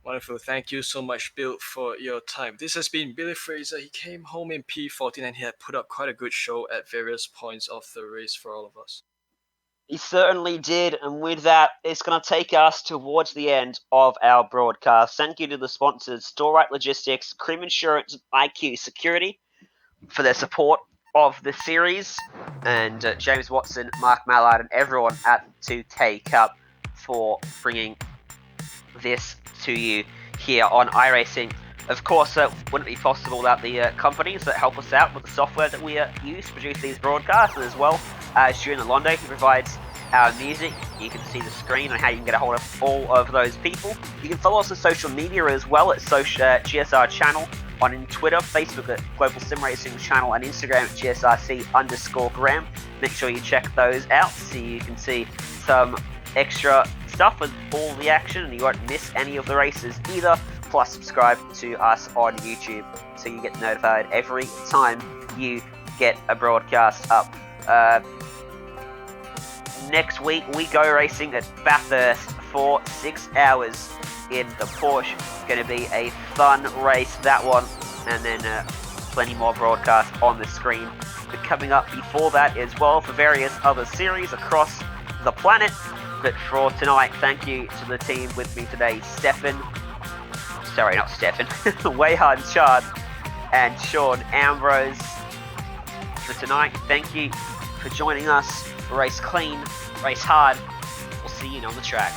Wonderful. Thank you so much, Bill, for your time. This has been Billy Fraser. He came home in P14 and he had put up quite a good show at various points of the race for all of us. He certainly did, and with that, it's going to take us towards the end of our broadcast. Thank you to the sponsors, Store Right Logistics, Cream Insurance, and IQ Security for their support of the series, and James Watson, Mark Mallard, and everyone at 2K Cup for bringing this to you here on iRacing. Of course, wouldn't be possible without the companies that help us out with the software that we use to produce these broadcasts, as well as Stuart Londo, who provides our music. You can see the screen and how you can get a hold of all of those people. You can follow us on social media as well at GSR Channel on Twitter, Facebook at Global SimRacing Channel, and Instagram at GSRC_Graham. Make sure you check those out so you can see some extra stuff with all the action and you won't miss any of the races either. Plus, subscribe to us on YouTube so you get notified every time you get a broadcast up. Next week, we go racing at Bathurst for 6 hours in the Porsche. Going to be a fun race, that one. And then plenty more broadcasts on the screen. But coming up before that as well for various other series across the planet. But for tonight, thank you to the team with me today, Wayhard Chard and Sean Ambrose. For tonight, thank you for joining us. Race clean, race hard. We'll see you on the track.